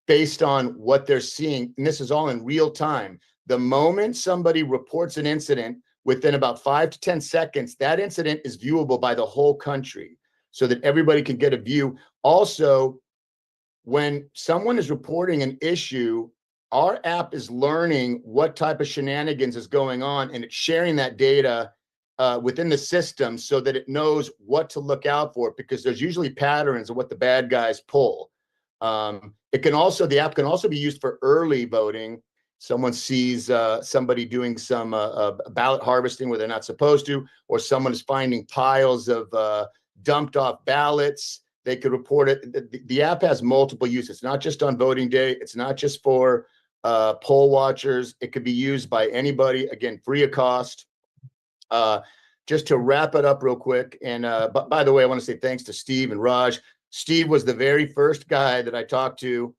based on what they're seeing. And this is all in real time. The moment somebody reports an incident, within about 5 to 10 seconds, that incident is viewable by the whole country so that everybody can get a view. Also, when someone is reporting an issue, our app is learning what type of shenanigans is going on, and it's sharing that data within the system so that it knows what to look out for, because there's usually patterns of what the bad guys pull. The app can also be used for early voting. Someone sees somebody doing some ballot harvesting where they're not supposed to, or someone is finding piles of dumped off ballots. They could report it. The app has multiple uses. It's not just on voting day. It's not just for poll watchers. It could be used by anybody, again, free of cost. Just to wrap it up real quick. And by the way, I want to say thanks to Steve and Raj. Steve was the very first guy that I talked to.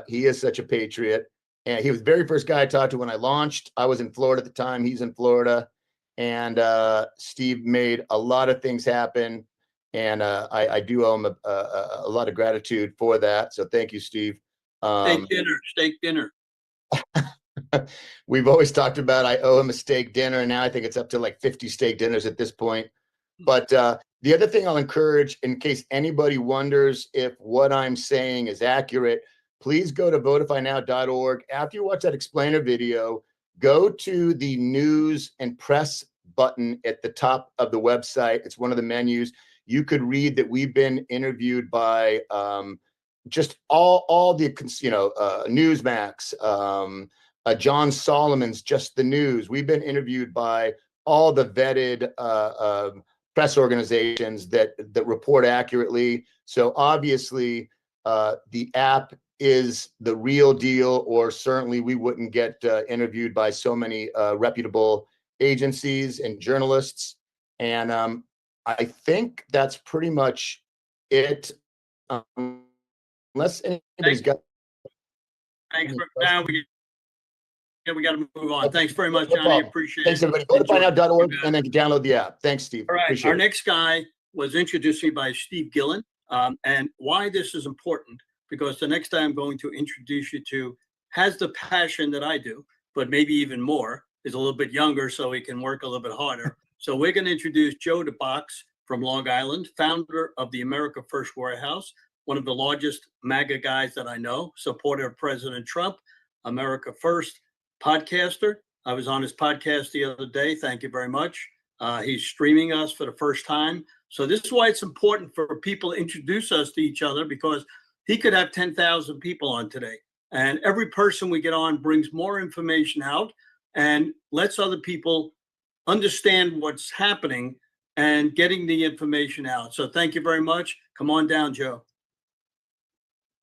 He is such a patriot. And he was the very first guy I talked to when I launched. I was in Florida at the time. He's in Florida. And Steve made a lot of things happen. And I do owe him a lot of gratitude for that. So thank you, Steve. Steak dinner. We've always talked about I owe him a steak dinner. And now I think it's up to like 50 steak dinners at this point. But the other thing I'll encourage, in case anybody wonders if what I'm saying is accurate, please go to votifynow.org. After you watch that explainer video, go to the news and press button at the top of the website. It's one of the menus. You could read that we've been interviewed by just all the, Newsmax, John Solomon's Just the News. We've been interviewed by all the vetted press organizations that report accurately. So obviously, the app is the real deal, or certainly we wouldn't get interviewed by so many reputable agencies and journalists. And I think that's pretty much it. Unless anybody's got. Thanks. Now we got to move on. Thanks very much, No Johnny. problem. Appreciate Thanks, it. everybody. Go to fineout.org and then download the app. Thanks, Steve. All right. Appreciate Our it. next guy was introduced to me by Steve Gillen. And why this is important, because the next guy I'm going to introduce you to has the passion that I do, but maybe even more, is a little bit younger, so he can work a little bit harder. So we're going to introduce Joe DeBox from Long Island, founder of the America First Warehouse, one of the largest MAGA guys that I know, supporter of President Trump, America First podcaster. I was on his podcast the other day. Thank you very much. He's streaming us for the first time. So this is why it's important for people to introduce us to each other, because he could have 10,000 people on today. And every person we get on brings more information out and lets other people understand what's happening and getting the information out. So thank you very much. Come on down, Joe.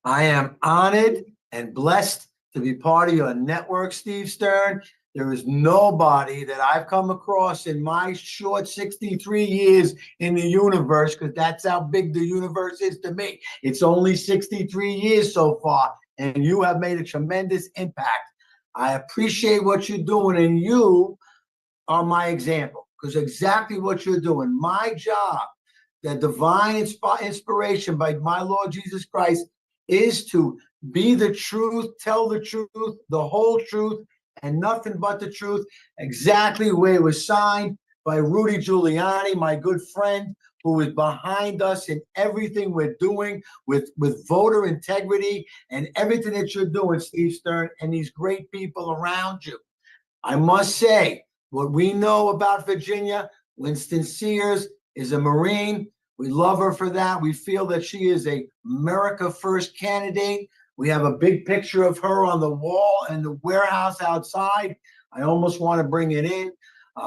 I am honored and blessed to be part of your network, Steve Stern. There is nobody that I've come across in my short 63 years in the universe, because that's how big the universe is to me. It's only 63 years so far, and you have made a tremendous impact. I appreciate what you're doing, and you are my example, because exactly what you're doing. My job, the divine inspiration by my Lord Jesus Christ, is to be the truth, tell the truth, the whole truth, and nothing but the truth, exactly the way it was signed by Rudy Giuliani, my good friend, who is behind us in everything we're doing with voter integrity and everything that you're doing, Steve Stern, and these great people around you. I must say, what we know about Virginia, Winston Sears is a Marine. We love her for that. We feel that she is a America First candidate. We have a big picture of her on the wall and the warehouse outside. I almost want to bring it in.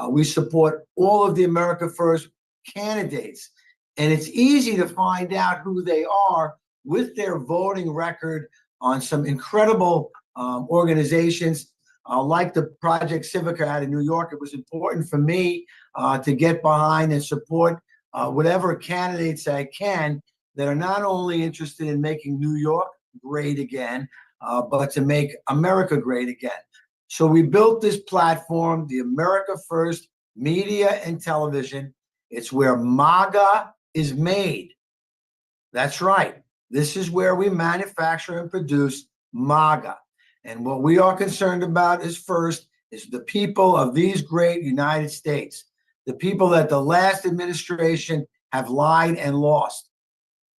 We support all of the America First candidates. And it's easy to find out who they are with their voting record on some incredible organizations like the Project Civica out of New York. It was important for me to get behind and support whatever candidates I can that are not only interested in making New York great again, but to make America great again. So we built this platform, the America First Media and Television. It's where MAGA is made. That's right. This is where we manufacture and produce MAGA. And what we are concerned about is the people of these great United States, the people that the last administration have lied and lost.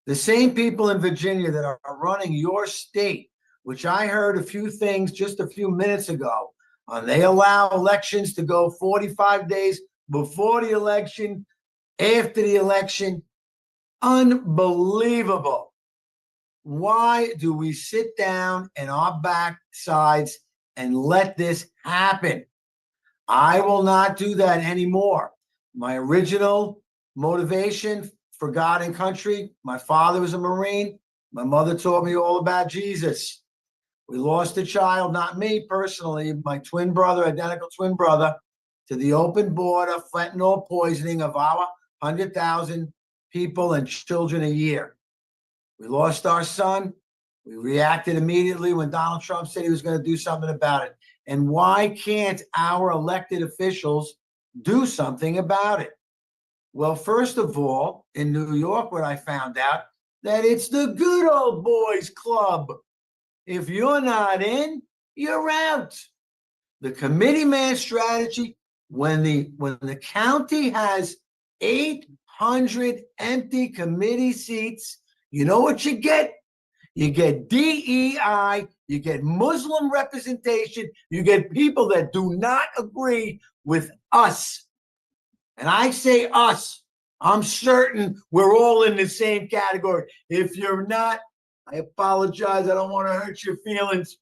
The same people in Virginia that are running your state, which I heard a few things just a few minutes ago. They allow elections to go 45 days before the election, after the election. Unbelievable. Why do we sit down in our backsides and let this happen? I will not do that anymore. My original motivation for God and country, my father was a Marine. My mother taught me all about Jesus. We lost a child, not me personally, my twin brother, identical twin brother, to the open border fentanyl poisoning of our 100,000 people and children a year. We lost our son. We reacted immediately when Donald Trump said he was going to do something about it. And why can't our elected officials do something about it? Well, first of all, in New York, what I found out, that it's the good old boys club. If you're not in, you're out. The committee man strategy, when the county has 800 empty committee seats, you know what you get? You get DEI, you get Muslim representation, you get people that do not agree with us. And I say us. I'm certain we're all in the same category. If you're not, I apologize. I don't want to hurt your feelings,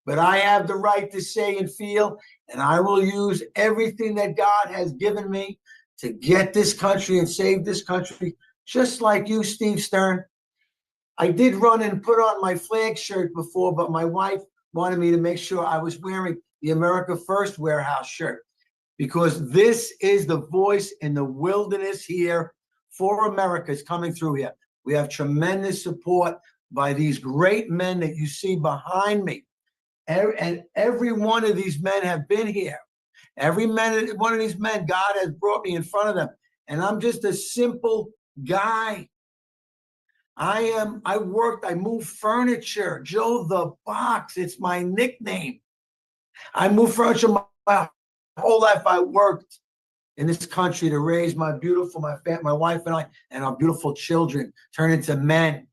but I have the right to say and feel, and I will use everything that God has given me to get this country and save this country, just like you, Steve Stern. I did run and put on my flag shirt before, but my wife wanted me to make sure I was wearing the America First warehouse shirt, because this is the voice in the wilderness here for America is coming through here. We have tremendous support by these great men that you see behind me. And every one of these men have been here. Every one of these men, God has brought me in front of them. And I'm just a simple guy. I moved furniture. Joe the Box, it's my nickname. I moved furniture my whole life. I worked in this country to raise my wife and I, and our beautiful children turn into men.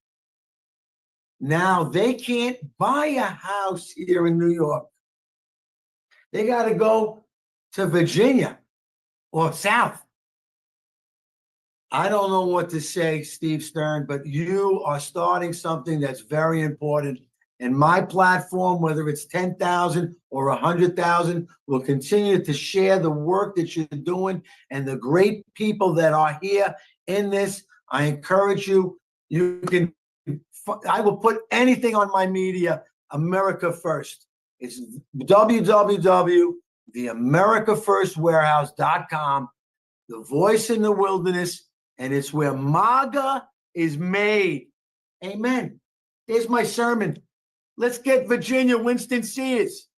Now they can't buy a house here in New York. They got to go to Virginia or South. I don't know what to say, Steve Stern, but you are starting something that's very important. And my platform, whether it's 10,000 or 100,000, will continue to share the work that you're doing and the great people that are here in this. I encourage you. I will put anything on my media, America First. It's www.theamericafirstwarehouse.com, the voice in the wilderness, and it's where MAGA is made. Amen. Here's my sermon. Let's get Virginia Winston Sears.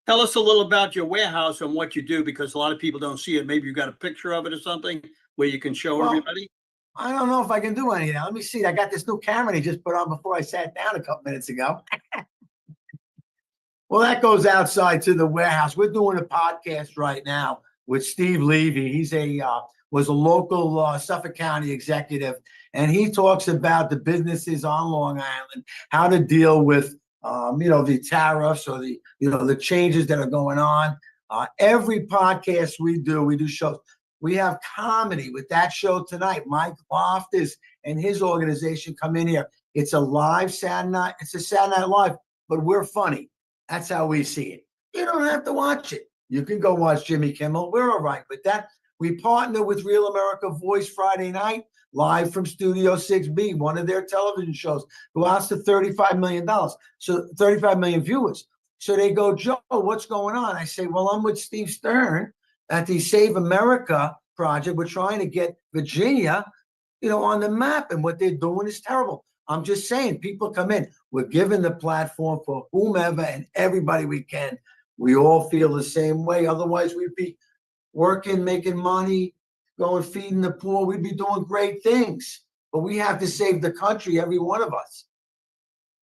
Tell us a little about your warehouse and what you do, because a lot of people don't see it. Maybe you got a picture of it or something where you can show everybody. I don't know if I can do anything. Let me see. I got this new camera they just put on before I sat down a couple minutes ago. Well, that goes outside to the warehouse. We're doing a podcast right now with Steve Levy. He's was a local Suffolk County executive, and he talks about the businesses on Long Island, how to deal with the tariffs or the changes that are going on. Every podcast we do shows. We have comedy with that show tonight. Mike Loftus and his organization come in here. It's a live Saturday night. It's a Saturday Night Live, but we're funny. That's how we see it. You don't have to watch it. You can go watch Jimmy Kimmel. We're all right with that. We partner with Real America Voice Friday night, live from Studio 6B, one of their television shows. Go out to $35 million. So 35 million viewers. So they go, Joe, what's going on? I say, well, I'm with Steve Stern at the Save America project. We're trying to get Virginia, on the map, and what they're doing is terrible. I'm just saying, people come in. We're giving the platform for whomever and everybody we can. We all feel the same way. Otherwise, we'd be working, making money, going feeding the poor. We'd be doing great things. But we have to save the country, every one of us.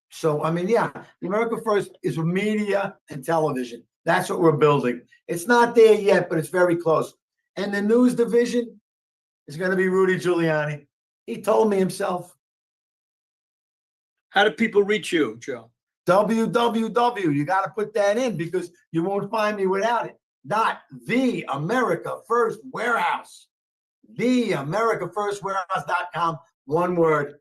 So, the America First is media and television. That's what we're building. It's not there yet, but it's very close. And the news division is going to be Rudy Giuliani. He told me himself. How do people reach you, Joe? www. You got to put that in because you won't find me without it. The America First Warehouse. TheAmericaFirstWarehouse.com. One word.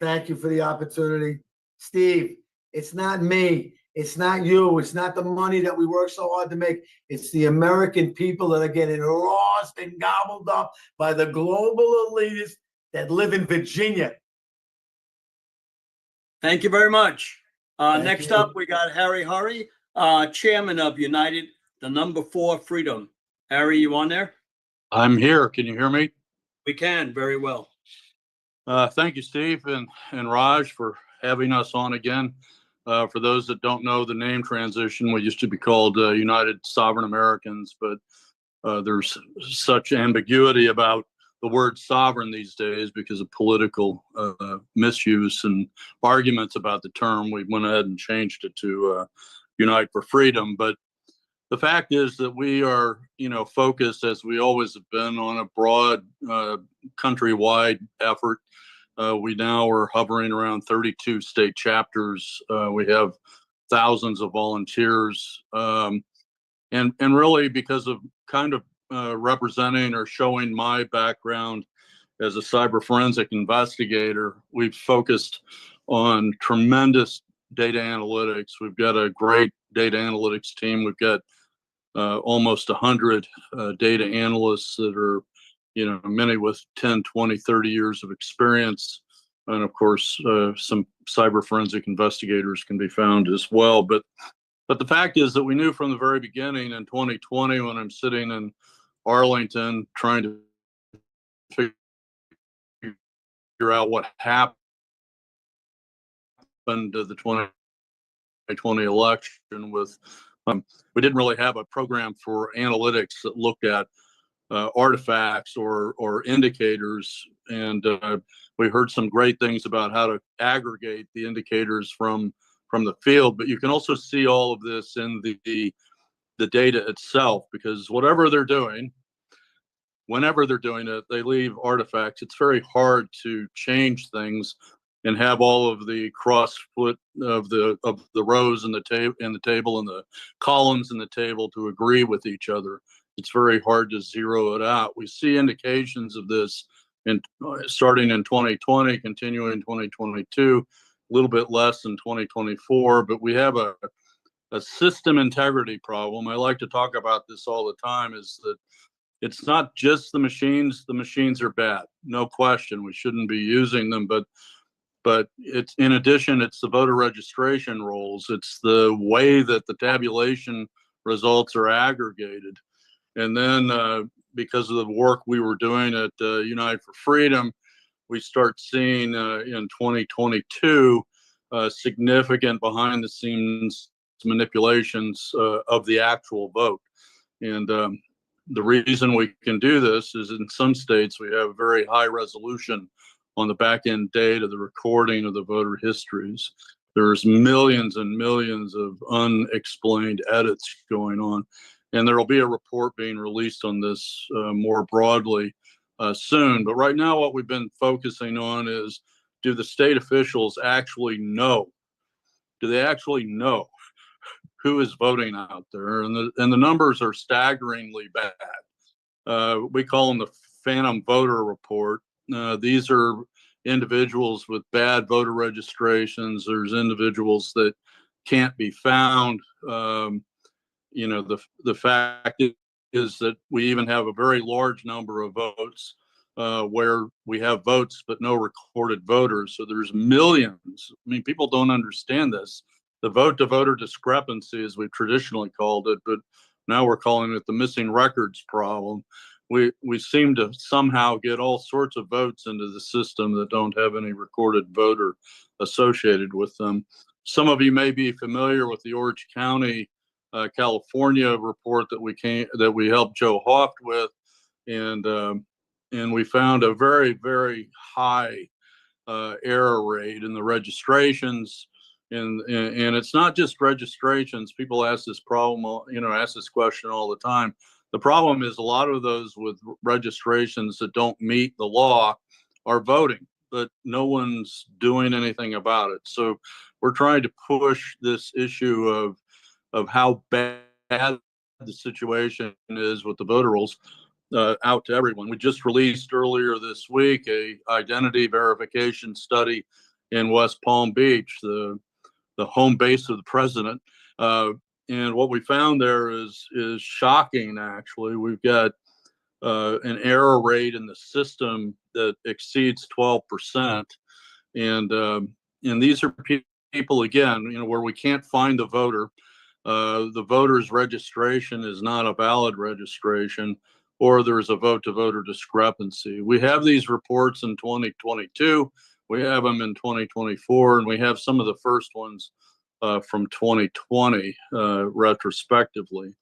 Thank you for the opportunity. Steve, it's not me. It's not you. It's not the money that we work so hard to make. It's the American people that are getting lost and gobbled up by the global elitists that live in Virginia. Thank you very much. Thank Next you. up, we got Harry Hurry, chairman of United, the number 4 Freedom. Harry, you on there? I'm here. Can you hear me? We can very well. Thank you, Steve and Raj, for having us on again. For those that don't know the name transition, we used to be called United Sovereign Americans, but there's such ambiguity about the word sovereign these days because of political misuse and arguments about the term. We went ahead and changed it to Unite for Freedom. But the fact is that we are, focused, as we always have been, on a broad countrywide effort. We now are hovering around 32 state chapters. We have thousands of volunteers. And really because of kind of representing or showing my background as a cyber forensic investigator, we've focused on tremendous data analytics. We've got a great data analytics team. We've got almost 100 data analysts that are, many with 10, 20, 30 years of experience. And of course, some cyber forensic investigators can be found as well. But the fact is that we knew from the very beginning in 2020, when I'm sitting in Arlington trying to figure out what happened to the 2020 election with, we didn't really have a program for analytics that looked at artifacts or indicators. And we heard some great things about how to aggregate the indicators from the field, but you can also see all of this in the data itself, because whatever they're doing, whenever they're doing it, they leave artifacts. It's very hard to change things and have all of the cross-foot of the rows in the table and the columns in the table to agree with each other. It's very hard to zero it out. We see indications of this starting in 2020, continuing in 2022, a little bit less in 2024, but we have a system integrity problem. I like to talk about this all the time, is that it's not just the machines. The machines are bad, no question. We shouldn't be using them, but it's, in addition, it's the voter registration rolls. It's the way that the tabulation results are aggregated. And then because of the work we were doing at Unite for Freedom, we start seeing in 2022 significant behind the scenes manipulations of the actual vote. And the reason we can do this is in some states we have very high resolution on the back end data, the recording of the voter histories. There's millions and millions of unexplained edits going on. And there will be a report being released on this more broadly soon. But right now, what we've been focusing on is, do the state officials actually know? Do they actually know who is voting out there? And the numbers are staggeringly bad. We call them the phantom voter report. These are individuals with bad voter registrations. There's individuals that can't be found. The fact is that we even have a very large number of votes where we have votes but no recorded voters. So there's millions. I mean, people don't understand this. The vote to voter discrepancy, as we've traditionally called it, but now we're calling it the missing records problem. We seem to somehow get all sorts of votes into the system that don't have any recorded voter associated with them. Some of you may be familiar with the Orange County, California report that we helped Joe Hoft with, and we found a very, very high error rate in the registrations. And it's not just registrations. People ask this question all the time. The problem is a lot of those with registrations that don't meet the law are voting, but no one's doing anything about it. So we're trying to push this issue of how bad the situation is with the voter rolls out to everyone. We just released earlier this week a identity verification study in West Palm Beach, the home base of the president. And what we found there is shocking, actually. We've got an error rate in the system that exceeds 12%. And these are people, again, where we can't find the voter. The voter's registration is not a valid registration, or there's a vote to voter discrepancy. We have these reports in 2022, we have them in 2024, and we have some of the first ones from 2020 retrospectively.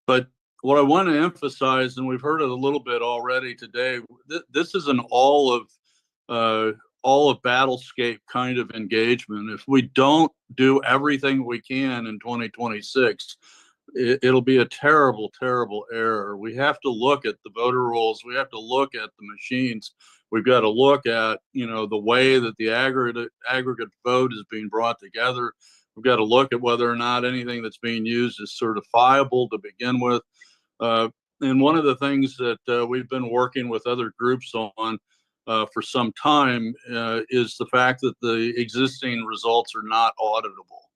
But what I want to emphasize, and we've heard it a little bit already today, this is an all of battlescape kind of engagement. If we don't do everything we can in 2026, it'll be a terrible, terrible error. We have to look at the voter rolls. We have to look at the machines. We've got to look at, the way that the aggregate vote is being brought together. We've got to look at whether or not anything that's being used is certifiable to begin with. And one of the things that we've been working with other groups on for some time is the fact that the existing results are not auditable.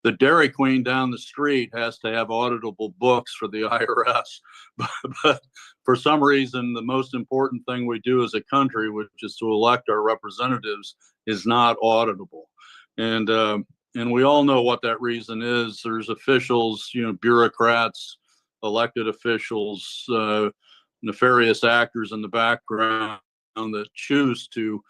The Dairy Queen down the street has to have auditable books for the IRS, but for some reason, the most important thing we do as a country, which is to elect our representatives, is not auditable. And we all know what that reason is. There's officials, bureaucrats, elected officials, nefarious actors in the background that choose to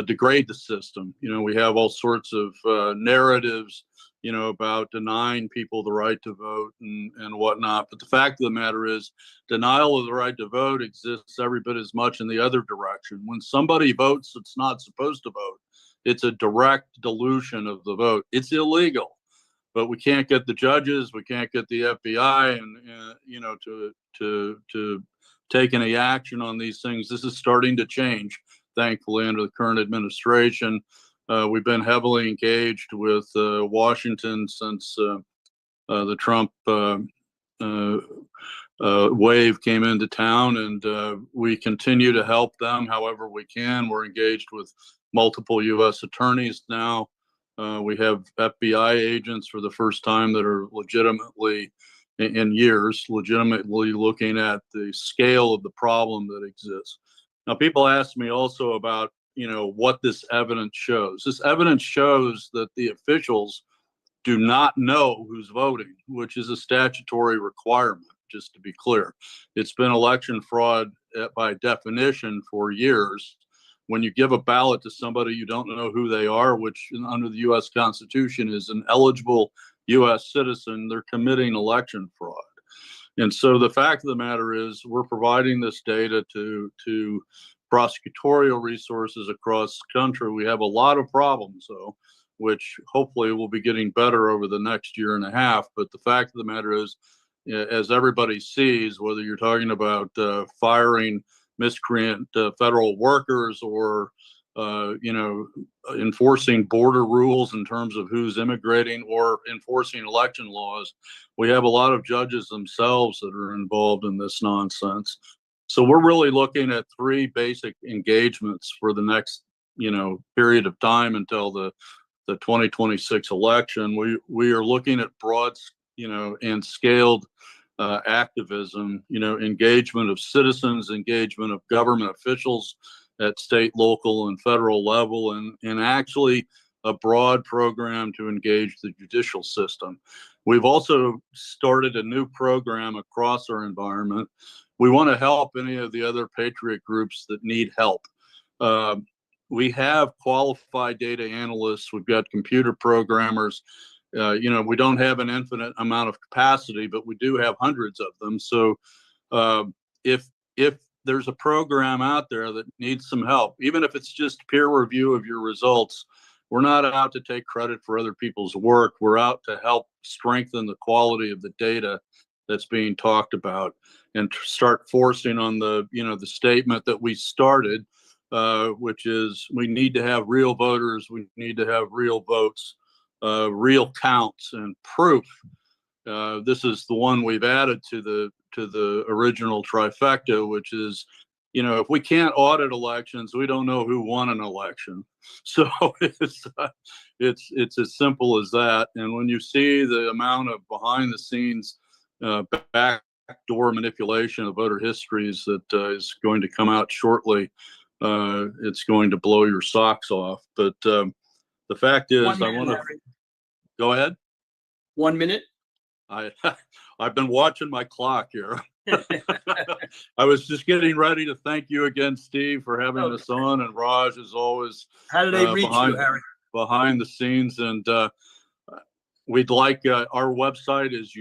degrade the system. We have all sorts of narratives, about denying people the right to vote and whatnot. But the fact of the matter is, denial of the right to vote exists every bit as much in the other direction. When somebody votes that's not supposed to vote, it's a direct dilution of the vote. It's illegal, but we can't get the judges, we can't get the FBI, and to take any action on these things. This is starting to change, thankfully, under the current administration. We've been heavily engaged with Washington since the Trump wave came into town, and we continue to help them however we can. We're engaged with multiple U.S. attorneys now. We have FBI agents for the first time that are legitimately, in years, legitimately looking at the scale of the problem that exists. Now, people ask me also about, what this evidence shows. This evidence shows that the officials do not know who's voting, which is a statutory requirement, just to be clear. It's been election fraud by definition for years. When you give a ballot to somebody you don't know who they are, which under the U.S. Constitution is an eligible U.S. citizen, they're committing election fraud. And so the fact of the matter is we're providing this data to prosecutorial resources across the country. We have a lot of problems, though, which hopefully will be getting better over the next year and a half. But the fact of the matter is, as everybody sees, whether you're talking about firing miscreant federal workers or enforcing border rules in terms of who's immigrating or enforcing election laws, we have a lot of judges themselves that are involved in this nonsense. So we're really looking at three basic engagements for the next, period of time until the 2026 election. We are looking at broad, and scaled activism, engagement of citizens, engagement of government officials at state, local, and federal level, and actually a broad program to engage the judicial system. We've also started a new program across our environment. We want to help any of the other patriot groups that need help. We have qualified data analysts. We've got computer programmers. We don't have an infinite amount of capacity, but we do have hundreds of them. So if there's a program out there that needs some help, even if it's just peer review of your results, we're not out to take credit for other people's work. We're out to help strengthen the quality of the data that's being talked about and start forcing on the statement that we started, which is we need to have real voters. We need to have real votes, real counts and proof. This is the one we've added to the original trifecta, which is, if we can't audit elections, we don't know who won an election. So it's as simple as that. And when you see the amount of behind the scenes backdoor manipulation of voter histories that is going to come out shortly, it's going to blow your socks off. But the fact is, I want to go ahead. 1 minute. I've been watching my clock here. I was just getting ready to thank you again, Steve, for having us on, and Raj, as always, How do they reach behind, you, Harry? behind the scenes. And we'd like, our website is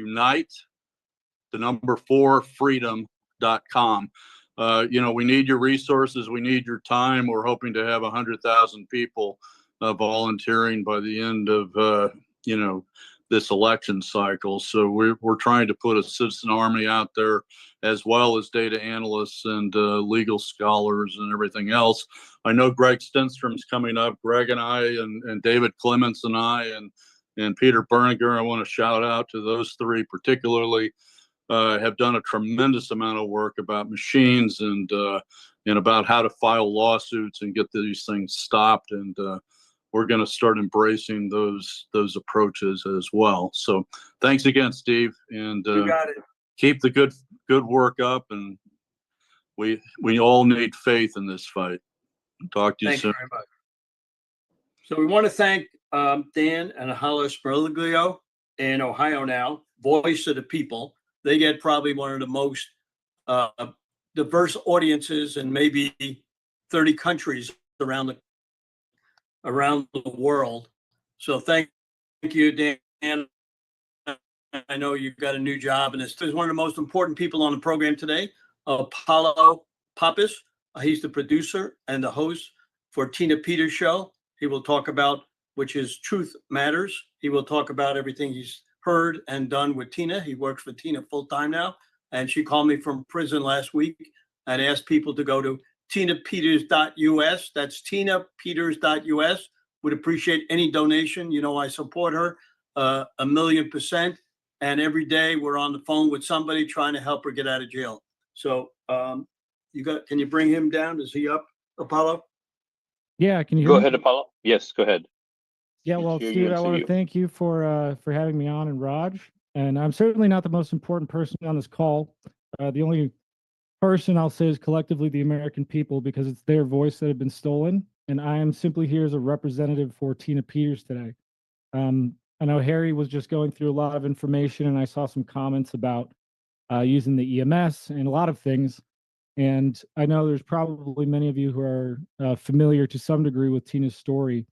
unite4freedom.com. We need your resources. We need your time. We're hoping to have 100,000 people volunteering by the end of, this election cycle. So we're trying to put a citizen army out there, as well as data analysts and legal scholars and everything else. I know Greg Stenstrom's coming up. Greg and I and David Clements and I and Peter Berniger, I want to shout out to those three particularly, have done a tremendous amount of work about machines and about how to file lawsuits and get these things stopped. And we're going to start embracing those approaches as well. So thanks again, Steve, and You got it. keep the good work up. And we all need faith in this fight. Talk to you Thank soon. you very much. So we want to thank Dan and Hala Sperliglio in Ohio now, Voice of the People. They get probably one of the most diverse audiences in maybe 30 countries around the world. So thank you, Dan. I know you've got a new job, and this is one of the most important people on the program today, Apollo Pappas. He's the producer and the host for Tina Peters' show. He will talk about, which is Truth Matters. He will talk about everything he's heard and done with Tina. He works for Tina full time now. And she called me from prison last week and asked people to go to tinapeters.us. That's tinapeters.us. Would appreciate any donation. I support her 1,000,000%. And every day we're on the phone with somebody trying to help her get out of jail. So can you bring him down? Is he up, Apollo? Yeah, can you hear Go me? ahead, Apollo. Yes, go ahead. Yeah, Yes, well, hear you Steve, and I see want to you. thank you for having me on, and Raj. And I'm certainly not the most important person on this call. The only person I'll say is collectively the American people, because it's their voice that have been stolen. And I am simply here as a representative for Tina Peters today. I know Harry was just going through a lot of information, and I saw some comments about using the EMS and a lot of things. And I know there's probably many of you who are familiar to some degree with Tina's story.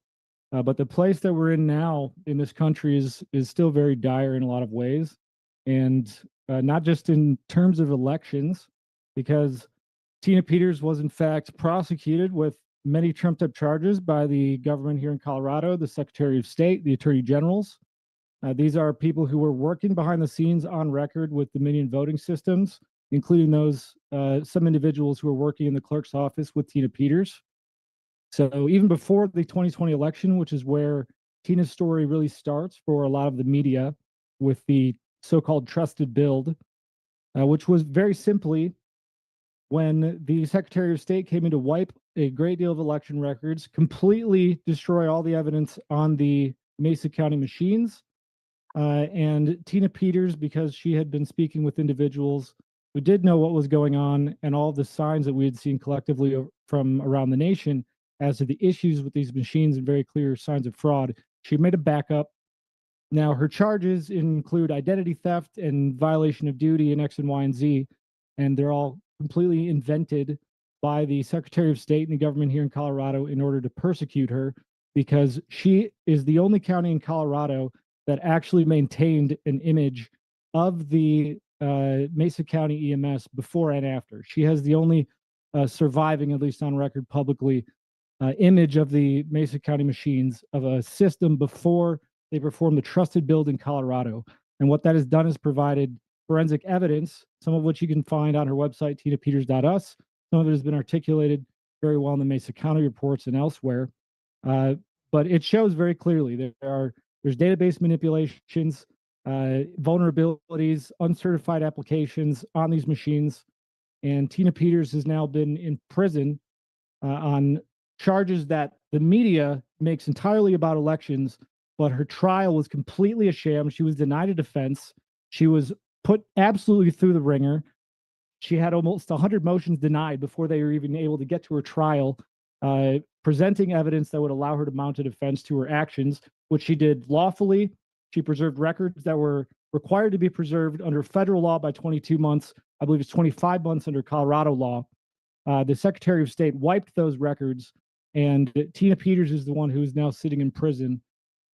But the place that we're in now in this country is still very dire in a lot of ways. And not just in terms of elections, because Tina Peters was in fact prosecuted with many trumped up charges by the government here in Colorado, the Secretary of State, the Attorney Generals. These are people who were working behind the scenes on record with Dominion voting systems, including those some individuals who were working in the clerk's office with Tina Peters. So even before the 2020 election, which is where Tina's story really starts for a lot of the media, with the so-called trusted build, which was very simply when the Secretary of State came in to wipe a great deal of election records, completely destroy all the evidence on the Mesa County machines. And Tina Peters, because she had been speaking with individuals who did know what was going on and all the signs that we had seen collectively from around the nation as to the issues with these machines and very clear signs of fraud, she made a backup. Now, her charges include identity theft and violation of duty in X and Y and Z, and they're all completely invented by the Secretary of State and the government here in Colorado in order to persecute her, because she is the only county in Colorado that actually maintained an image of the Mesa County EMS before and after. She has the only surviving, at least on record publicly, image of the Mesa County machines of a system before they performed the trusted build in Colorado. And what that has done is provided forensic evidence, some of which you can find on her website, tinapeters.us. Some of it has been articulated very well in the Mesa County reports and elsewhere. But it shows very clearly there's database manipulations, vulnerabilities, uncertified applications on these machines. And Tina Peters has now been in prison on charges that the media makes entirely about elections, but her trial was completely a sham. She was denied a defense. She was put absolutely through the ringer. She had almost 100 motions denied before they were even able to get to her trial, presenting evidence that would allow her to mount a defense to her actions, which she did lawfully. She preserved records that were required to be preserved under federal law by 22 months. I believe it's 25 months under Colorado law. The Secretary of State wiped those records, and Tina Peters is the one who is now sitting in prison.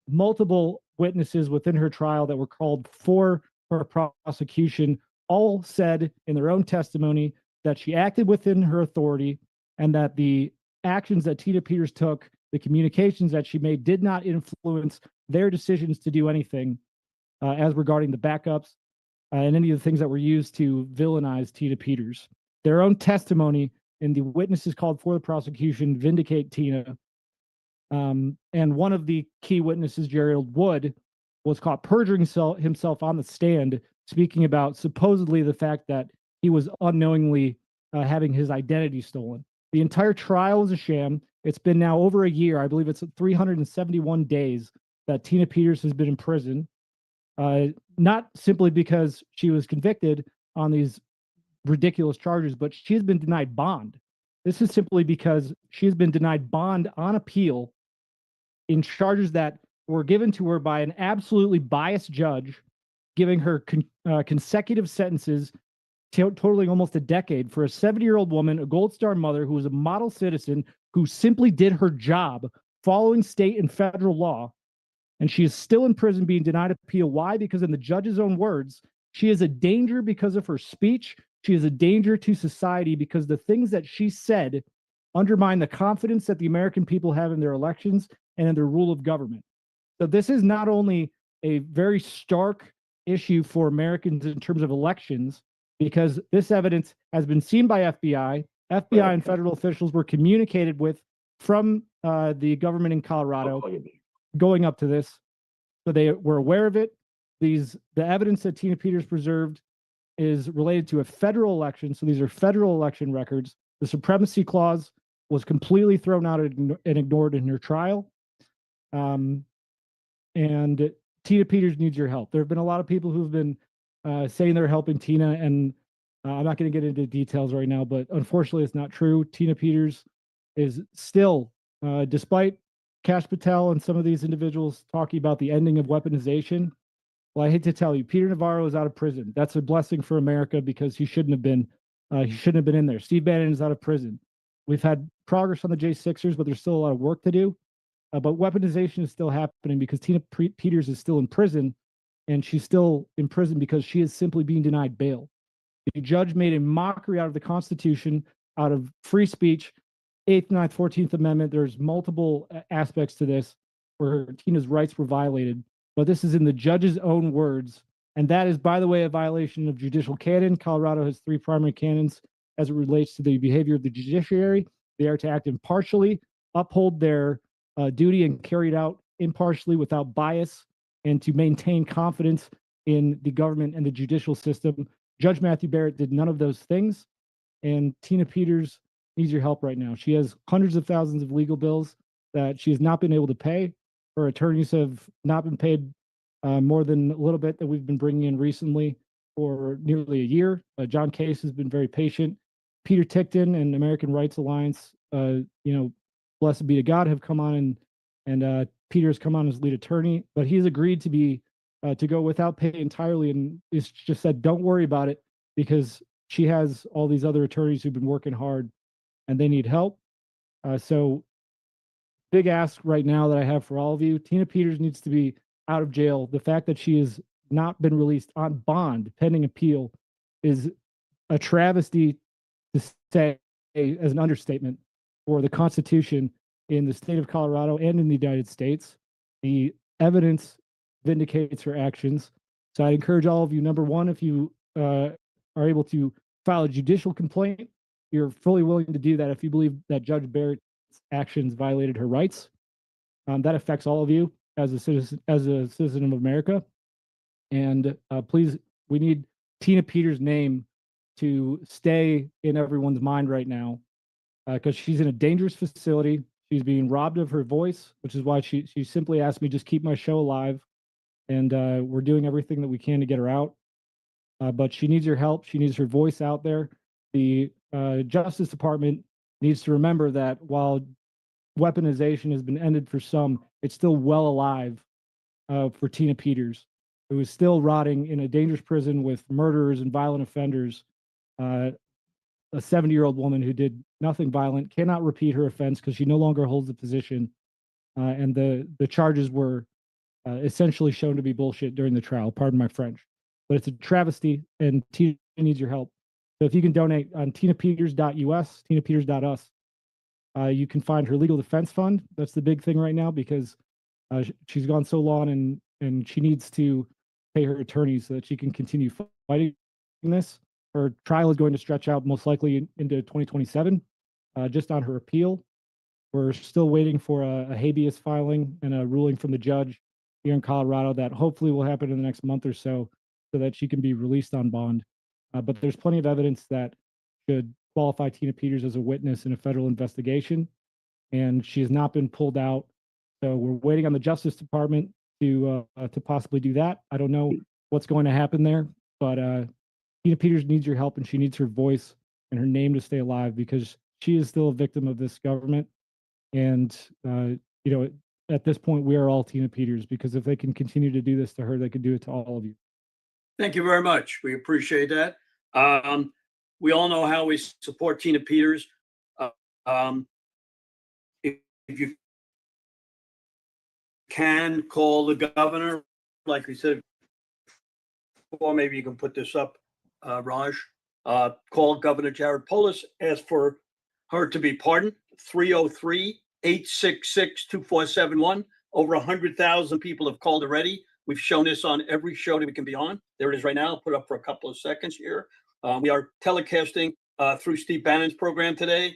Multiple witnesses within her trial that were called for her prosecution all said in their own testimony that she acted within her authority and that the actions that Tina Peters took, the communications that she made, did not influence their decisions to do anything as regarding the backups and any of the things that were used to villainize Tina Peters. Their own testimony and the witnesses called for the prosecution vindicate Tina. And one of the key witnesses, Gerald Wood, was caught perjuring himself on the stand, speaking about supposedly the fact that he was unknowingly having his identity stolen. The entire trial is a sham. It's been now over a year. I believe it's 371 days that Tina Peters has been in prison, not simply because she was convicted on these ridiculous charges, but she has been denied bond. This is simply because she has been denied bond on appeal in charges that were given to her by an absolutely biased judge, giving her consecutive sentences totaling almost a decade for a 70-year-old woman, a Gold Star mother who was a model citizen who simply did her job following state and federal law. And she is still in prison being denied appeal. Why? Because in the judge's own words, she is a danger because of her speech. She is a danger to society because the things that she said undermine the confidence that the American people have in their elections and in their rule of government. So this is not only a very stark issue for Americans in terms of elections, because this evidence has been seen by FBI. FBI and federal officials were communicated with from the government in Colorado going up to this. So they were aware of it. The evidence that Tina Peters preserved is related to a federal election. So these are federal election records. The supremacy clause was completely thrown out and ignored in her trial. And Tina Peters needs your help. There have been a lot of people who've been saying they're helping Tina, and I'm not going to get into details right now, but unfortunately it's not true. Tina Peters is still, despite Kash Patel and some of these individuals talking about the ending of weaponization, well, I hate to tell you, Peter Navarro is out of prison. That's a blessing for America because he shouldn't have been in there. Steve Bannon is out of prison. We've had progress on the J6ers, but there's still a lot of work to do. But weaponization is still happening because Tina Peters is still in prison, and she's still in prison because she is simply being denied bail. The judge made a mockery out of the Constitution, out of free speech, 8th, 9th, 14th Amendment. There's multiple aspects to this where Tina's rights were violated, but this is in the judge's own words. And that is, by the way, a violation of judicial canon. Colorado has 3 primary canons as it relates to the behavior of the judiciary. They are to act impartially, uphold their duty, and carry it out impartially without bias, and to maintain confidence in the government and the judicial system. Judge Matthew Barrett did none of those things, and Tina Peters needs your help right now. She has hundreds of thousands of legal bills that she has not been able to pay. Her attorneys have not been paid more than a little bit that we've been bringing in recently for nearly a year. John Case has been very patient. Peter Tickton and American Rights Alliance, blessed be to God, have come on, and Peter's come on as lead attorney, but he's agreed to go without pay entirely, and it's just said, don't worry about it, because she has all these other attorneys who've been working hard and they need help. So big ask right now that I have for all of you: Tina Peters needs to be out of jail. The fact that she has not been released on bond pending appeal is a travesty, to say as an understatement, for the Constitution in the state of Colorado and in the United States. The evidence vindicates her actions. So I encourage all of you, number one, if you are able to file a judicial complaint, you're fully willing to do that if you believe that Judge Barrett's actions violated her rights. That affects all of you as a citizen of America. And please, we need Tina Peters' name to stay in everyone's mind right now, because she's in a dangerous facility. She's being robbed of her voice, which is why she simply asked me, just keep my show alive. And we're doing everything that we can to get her out. But she needs your help. She needs her voice out there. The Justice Department needs to remember that while weaponization has been ended for some, it's still well alive for Tina Peters. who is still rotting in a dangerous prison with murderers and violent offenders. A 70-year-old woman who did nothing violent cannot repeat her offense because she no longer holds the position. And the charges were essentially shown to be bullshit during the trial. Pardon my French, but it's a travesty, and Tina needs your help. So if you can donate on tinapeters.us, tinapeters.us, you can find her legal defense fund. That's the big thing right now because she's gone so long, and she needs to pay her attorneys so that she can continue fighting this. Her trial is going to stretch out most likely into 2027, just on her appeal. We're still waiting for a habeas filing and a ruling from the judge here in Colorado that hopefully will happen in the next month or so that she can be released on bond. But there's plenty of evidence that should qualify Tina Peters as a witness in a federal investigation, and she has not been pulled out. So we're waiting on the Justice Department to possibly do that. I don't know what's going to happen there, but Tina Peters needs your help, and she needs her voice and her name to stay alive because she is still a victim of this government. And at this point, we are all Tina Peters, because if they can continue to do this to her, they could do it to all of you. Thank you very much. We appreciate that. We all know how we support Tina Peters. If you can call the governor, like we said before, maybe you can put this up, Raj. Call Governor Jared Polis, ask for her to be pardoned. 303-866-2471. Over 100,000 people have called already. We've shown this on every show that we can be on. There it is right now. I'll put it up for a couple of seconds here. We are telecasting through Steve Bannon's program today.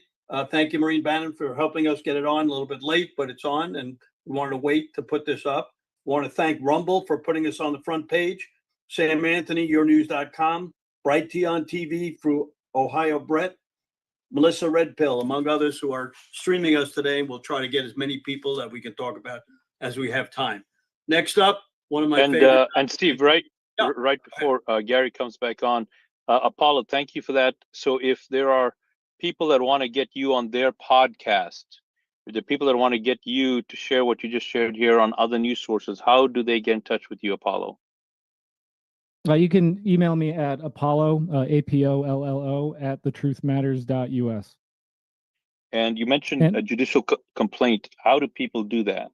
Thank you, Maureen Bannon, for helping us get it on. A little bit late, but it's on, and we wanted to wait to put this up. We want to thank Rumble for putting us on the front page. Sam Anthony, yournews.com, Bright T on TV through Ohio Brett, Melissa Red Pill, among others who are streaming us today. We'll try to get as many people that we can talk about as we have time. Next up, one of my favorite. And Steve, right before Gary comes back on, Apollo, thank you for that. So if there are people that want to get you on their podcast, the people that want to get you to share what you just shared here on other news sources, how do they get in touch with you, Apollo? You can email me at Apollo, APOLLO, at thetruthmatters.us. And you mentioned a judicial complaint. How do people do that?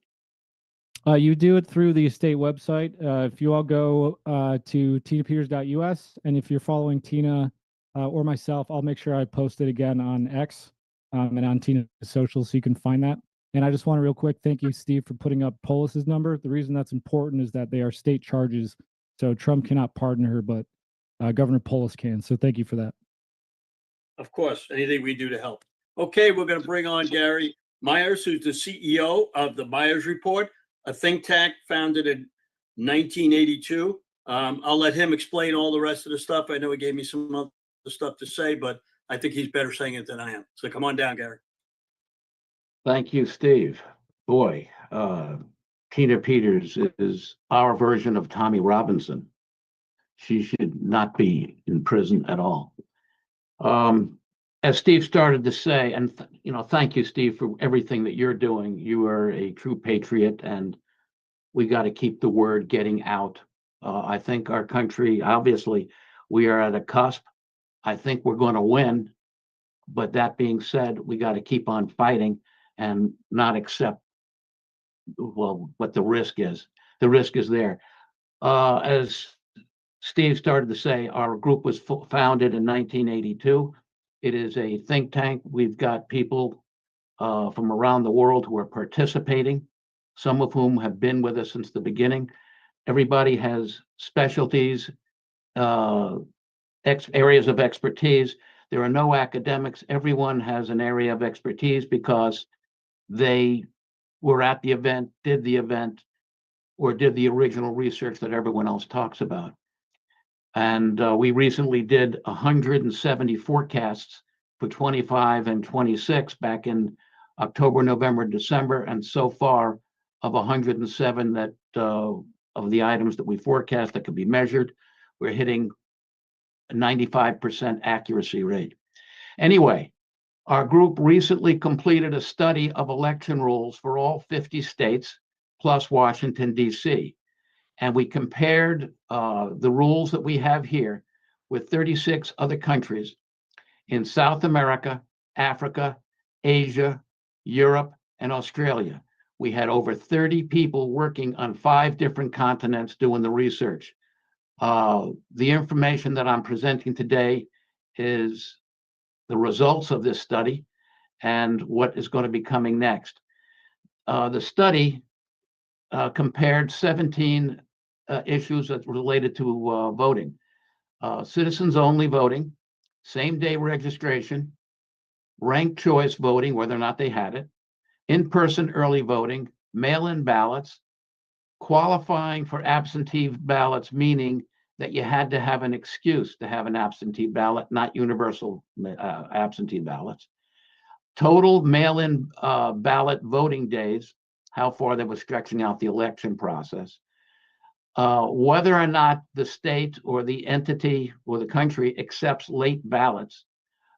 You do it through the state website. If you all go to tinapeters.us, and if you're following Tina or myself, I'll make sure I post it again on X and on Tina's social so you can find that. And I just want to real quick thank you, Steve, for putting up Polis's number. The reason that's important is that they are state charges. So Trump cannot pardon her, but Governor Polis can. So thank you for that. Of course, anything we do to help. Okay, we're going to bring on Gary Myers, who's the CEO of the Myers Report, a think tank founded in 1982. I'll let him explain all the rest of the stuff. I know he gave me some other stuff to say, but I think he's better saying it than I am. So come on down, Gary. Thank you, Steve. Boy, Tina Peters is our version of Tommy Robinson. She should not be in prison at all. As Steve started to say, and thank you, Steve, for everything that you're doing. You are a true patriot, and we got to keep the word getting out. I think our country, obviously, we are at a cusp. I think we're going to win. But that being said, we got to keep on fighting and not accept, what the risk is. The risk is there. As Steve started to say, our group was founded in 1982. It is a think tank. We've got people from around the world who are participating, some of whom have been with us since the beginning. Everybody has specialties, areas of expertise. There are no academics. Everyone has an area of expertise because they were at the event, did the event, or did the original research that everyone else talks about. And we recently did 170 forecasts for 25 and 26 back in October, November, December. And so far, of 107 that of the items that we forecast that could be measured, we're hitting a 95% accuracy rate. Anyway, our group recently completed a study of election rules for all 50 states, plus Washington, D.C. and we compared the rules that we have here with 36 other countries in South America, Africa, Asia, Europe, and Australia. We had over 30 people working on 5 different continents doing the research. The information that I'm presenting today is the results of this study and what is going to be coming next. The study compared 17 issues that related to voting. Citizens only voting, same day registration, ranked choice voting, whether or not they had it, in-person early voting, mail-in ballots, qualifying for absentee ballots, meaning that you had to have an excuse to have an absentee ballot, not universal absentee ballots, total mail-in ballot voting days, how far they were stretching out the election process, whether or not the state or the entity or the country accepts late ballots,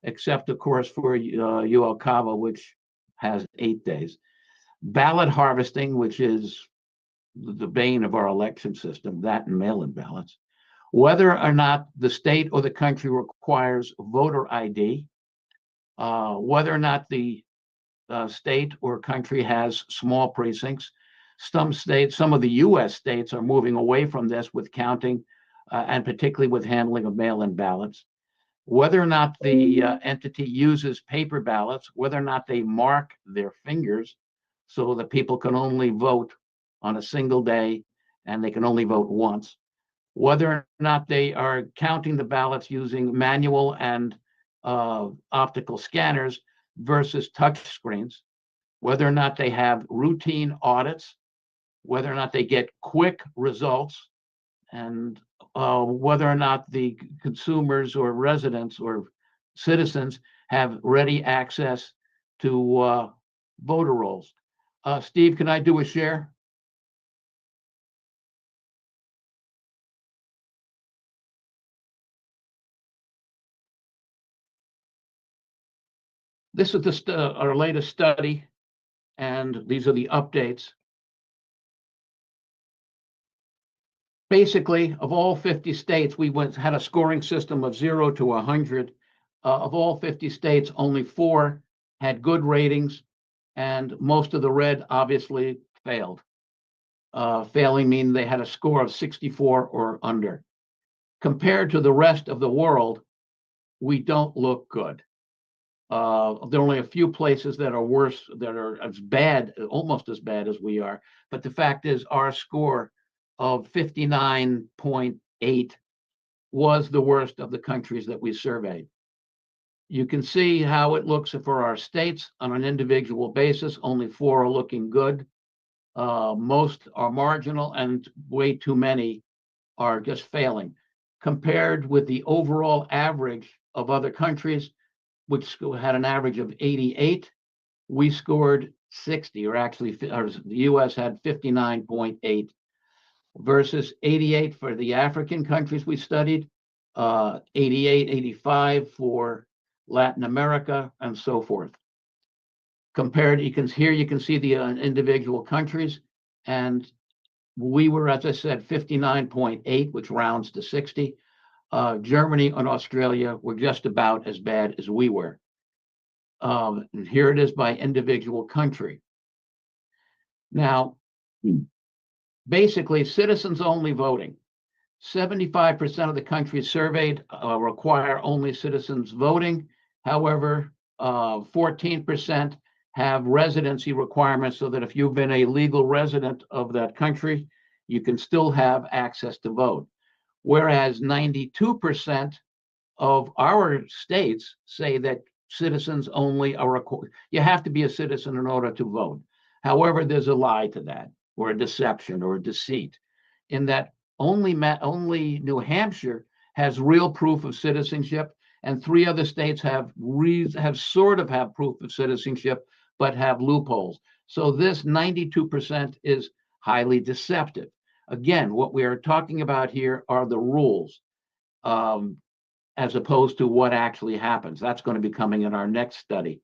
except of course for UL Cabo, which has 8 days. Ballot harvesting, which is the bane of our election system, that and mail-in ballots. Whether or not the state or the country requires voter ID, whether or not the state or country has small precincts. Some states, some of the US states are moving away from this with counting and particularly with handling of mail-in ballots. Whether or not the entity uses paper ballots, whether or not they mark their fingers so that people can only vote on a single day and they can only vote once. Whether or not they are counting the ballots using manual and optical scanners versus touch screens, whether or not they have routine audits, whether or not they get quick results, and whether or not the consumers or residents or citizens have ready access to voter rolls. Steve, can I do a share? This is our latest study, and these are the updates. Basically, of all 50 states, we had a scoring system of 0 to 100. Of all 50 states, only 4 had good ratings, and most of the red obviously failed. Failing means they had a score of 64 or under. Compared to the rest of the world, we don't look good. There are only a few places that are worse, that are as bad, almost as bad as we are. But the fact is, our score of 59.8 was the worst of the countries that we surveyed. You can see how it looks for our states on an individual basis. Only 4 are looking good. Most are marginal, and way too many are just failing. Compared with the overall average of other countries, which had an average of 88, we scored 60, or actually the US had 59.8 versus 88 for the African countries we studied, 88, 85 for Latin America, and so forth. Compared, you can see the individual countries, and we were, as I said, 59.8, which rounds to 60. Germany and Australia were just about as bad as we were. And here it is by individual country. Now, basically, citizens only voting. 75% of the countries surveyed require only citizens voting. However, 14% have residency requirements so that if you've been a legal resident of that country, you can still have access to vote. Whereas 92% of our states say that citizens only are required. You have to be a citizen in order to vote. However, there's a lie to that, or a deception, or a deceit, in that only New Hampshire has real proof of citizenship, and 3 other states have sort of have proof of citizenship, but have loopholes. So this 92% is highly deceptive. Again, what we are talking about here are the rules, as opposed to what actually happens. That's going to be coming in our next study.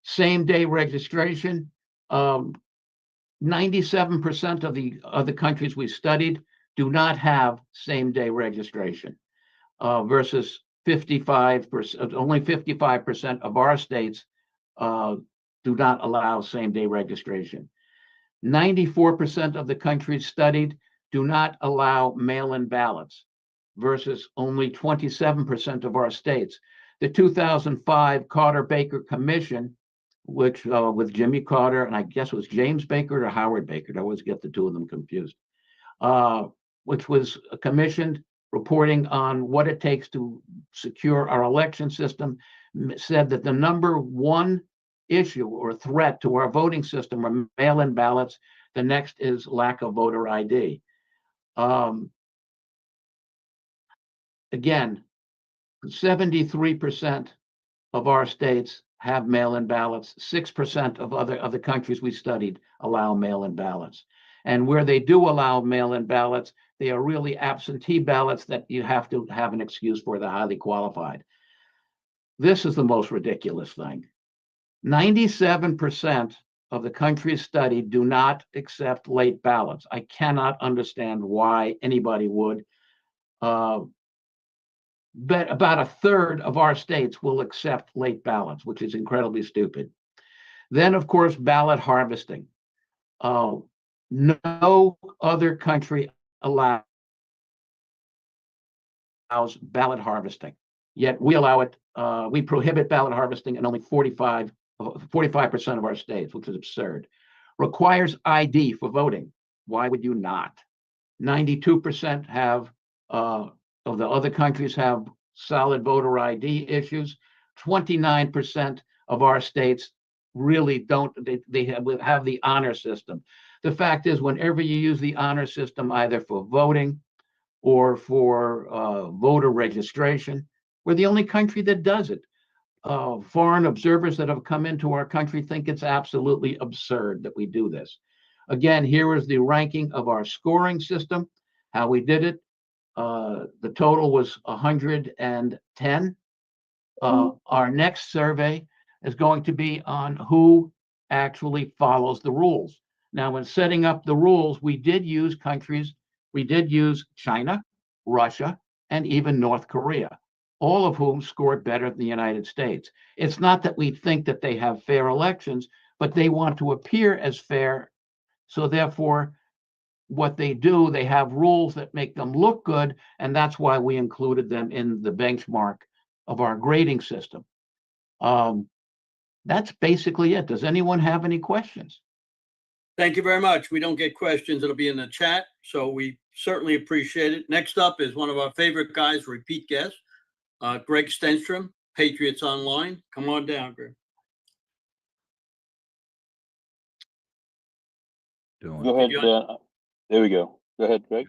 Same day registration. 97% of the other countries we studied do not have same-day registration, versus 55%. Only 55% of our states do not allow same-day registration. 94% of the countries studied do not allow mail-in ballots, versus only 27% of our states. The 2005 Carter-Baker Commission, which with Jimmy Carter, and I guess it was James Baker or Howard Baker, I always get the two of them confused, which was commissioned reporting on what it takes to secure our election system, said that the number one issue or threat to our voting system are mail-in ballots. The next is lack of voter ID. Again, 73% of our states have mail-in ballots. 6% of other countries we studied allow mail-in ballots. And where they do allow mail-in ballots, they are really absentee ballots that you have to have an excuse for. They're highly qualified. This is the most ridiculous thing. 97% of the countries studied do not accept late ballots. I cannot understand why anybody would. But about a third of our states will accept late ballots, which is incredibly stupid. Then, of course, ballot harvesting. No other country allows ballot harvesting, yet we allow it. We prohibit ballot harvesting in only 45% of our states, which is absurd. Requires ID for voting. Why would you not? 92% have of the other countries have solid voter ID issues. 29% of our states really don't. They have the honor system. The fact is, whenever you use the honor system, either for voting or for voter registration, we're the only country that does it. Foreign observers that have come into our country think it's absolutely absurd that we do this. Again, here is the ranking of our scoring system, how we did it. The total was 110. Our next survey is going to be on who actually follows the rules. Now, when setting up the rules, we did use countries, we did use China, Russia, and even North Korea, all of whom scored better than the United States. It's not that we think that they have fair elections, but they want to appear as fair. So therefore, what they do, they have rules that make them look good, and that's why we included them in the benchmark of our grading system. That's basically it. Does anyone have any questions? Thank you very much. We don't get questions. It'll be in the chat, so we certainly appreciate it. Next up is one of our favorite guys, repeat guest, Greg Stenstrom, Patriots Online. Come on down, Greg. Go ahead. There we go. Go ahead, Greg.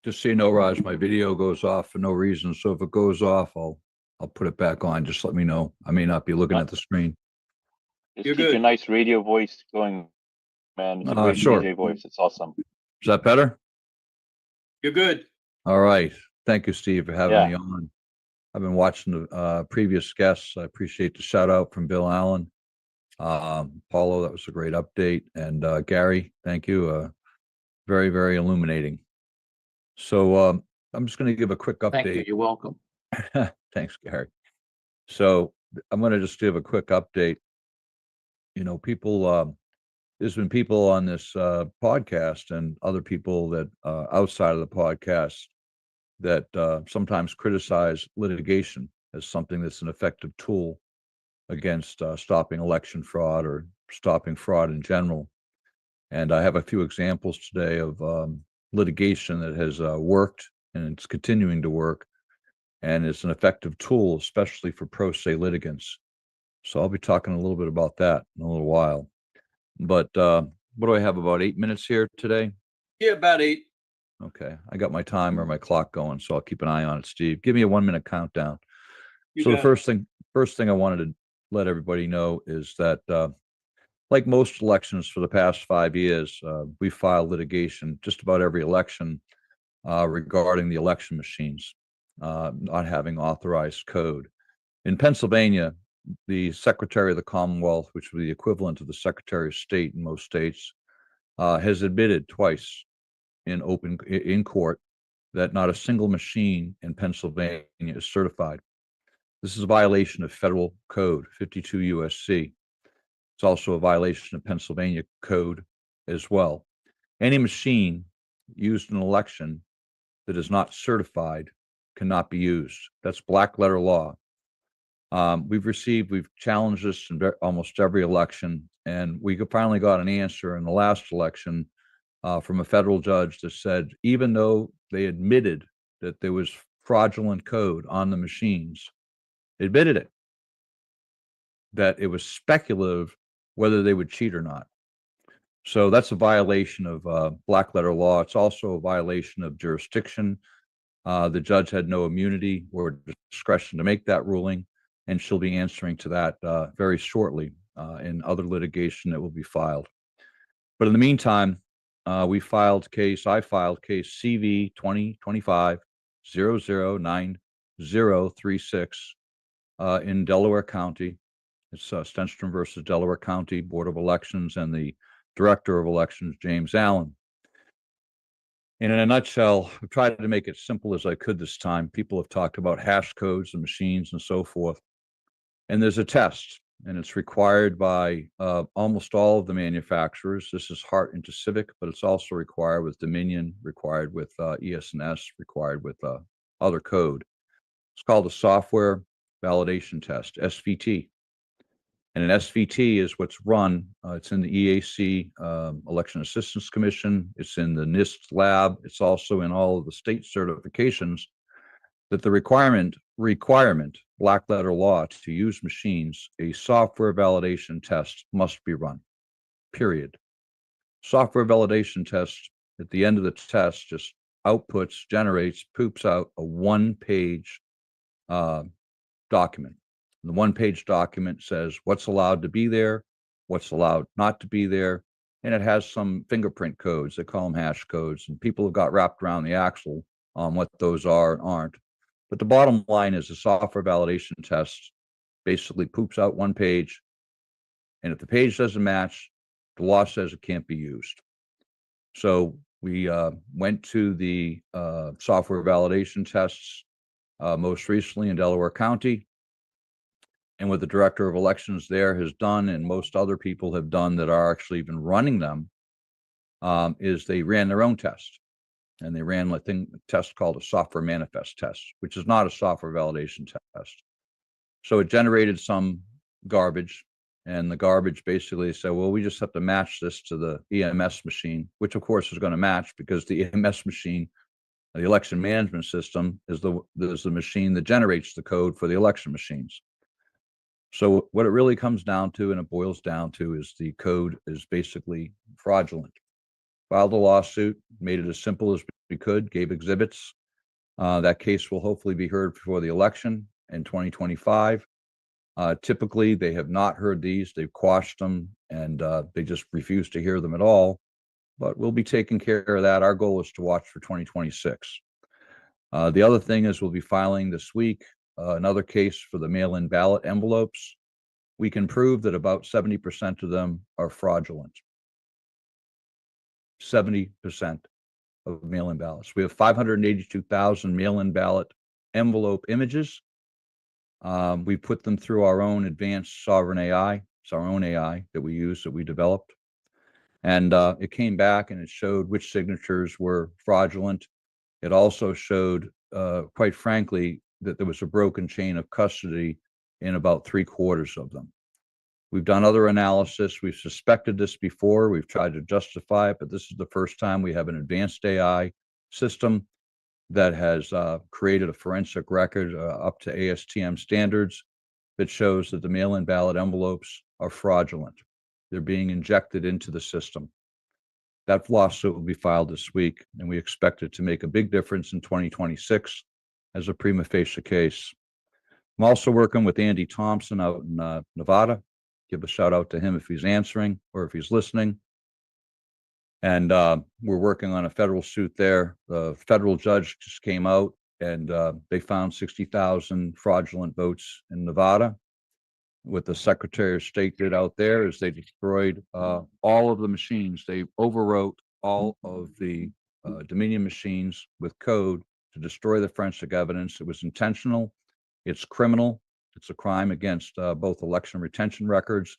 Just so you know, Raj, my video goes off for no reason. So if it goes off, I'll put it back on. Just let me know. I may not be looking at the screen. Just keep your nice radio voice going, man. It's a great sure. DJ voice. It's awesome. Is that better? You're good. All right. Thank you, Steve, for having me on. I've been watching the previous guests. I appreciate the shout out from Bill Allen. Paulo, that was a great update. And Gary, thank you. Very, very illuminating. So I'm just going to give a quick update. Thank you. You're welcome. Thanks, Gary. So I'm going to just give a quick update. You know, people, there's been people on this podcast and other people that outside of the podcast that sometimes criticize litigation as something that's an effective tool against stopping election fraud or stopping fraud in general. And I have a few examples today of litigation that has worked and it's continuing to work. And it's an effective tool, especially for pro se litigants. So I'll be talking a little bit about that in a little while. But what do I have, about 8 minutes here today? Yeah, about 8. Okay. I got my timer, my clock going, so I'll keep an eye on it, Steve. Give me a 1 minute countdown. So the first thing I wanted to let everybody know is that like most elections for the past 5 years, we filed litigation just about every election regarding the election machines not having authorized code. In Pennsylvania, the Secretary of the Commonwealth, which would be the equivalent of the Secretary of State in most states, has admitted twice in court that not a single machine in Pennsylvania is certified. This is a violation of federal code 52 USC. It's also a violation of Pennsylvania code as well. Any machine used in an election that is not certified cannot be used. That's black letter law. We've challenged this in almost every election, and we finally got an answer in the last election from a federal judge that said, even though they admitted that there was fraudulent code on the machines, admitted it, that it was speculative whether they would cheat or not. So that's a violation of black letter law. It's also a violation of jurisdiction. The judge had no immunity or discretion to make that ruling, and she'll be answering to that very shortly in other litigation that will be filed. But in the meantime, I filed case CV 2025-009036 in Delaware County. It's Stenstrom versus Delaware County Board of Elections and the Director of Elections, James Allen. And in a nutshell, I've tried to make it simple as I could this time. People have talked about hash codes and machines and so forth. And there's a test, and it's required by almost all of the manufacturers. This is Hart Intercivic, but it's also required with Dominion, required with ES&S, required with other code. It's called a Software Validation Test, SVT. And an SVT is what's run. It's in the EAC, Election Assistance Commission. It's in the NIST lab. It's also in all of the state certifications that the requirement, black letter law, to use machines, a software validation test must be run, period. Software validation test, at the end of the test, just generates, poops out a one-page document. The one-page document says what's allowed to be there, what's allowed not to be there, and it has some fingerprint codes. They call them hash codes, and people have got wrapped around the axle on what those are and aren't. But the bottom line is the software validation test basically poops out one page, and if the page doesn't match, the law says it can't be used. So we went to the software validation tests most recently in Delaware County. And what the Director of Elections there has done, and most other people have done that are actually even running them, is they ran their own test. And they ran a test called a software manifest test, which is not a software validation test. So it generated some garbage, and the garbage basically said, well, we just have to match this to the EMS machine, which of course is going to match because the EMS machine, the election management system, is the machine that generates the code for the election machines. So what it really comes down to, and it boils down to, is the code is basically fraudulent. Filed a lawsuit, made it as simple as we could, gave exhibits. That case will hopefully be heard before the election in 2025. Typically, they have not heard these. They've quashed them, and they just refuse to hear them at all. But we'll be taking care of that. Our goal is to watch for 2026. The other thing is we'll be filing this week another case for the mail-in ballot envelopes. We can prove that about 70% of them are fraudulent. 70% of mail-in ballots. We have 582,000 mail-in ballot envelope images. We put them through our own advanced sovereign AI. It's our own AI that we use, that we developed. And it came back and it showed which signatures were fraudulent. It also showed, quite frankly, that there was a broken chain of custody in about 3/4 of them. We've done other analysis. We've suspected this before. We've tried to justify it, but this is the first time we have an advanced AI system that has created a forensic record up to ASTM standards that shows that the mail-in ballot envelopes are fraudulent. They're being injected into the system. That lawsuit will be filed this week, and we expect it to make a big difference in 2026 as a prima facie case. I'm also working with Andy Thompson out in Nevada. Give a shout out to him if he's answering or if he's listening. And we're working on a federal suit there. The federal judge just came out and they found 60,000 fraudulent votes in Nevada. what the Secretary of State did out there is they destroyed all of the machines. They overwrote all of the Dominion machines with code to destroy the forensic evidence. It was intentional. It's criminal. It's a crime against both election retention records,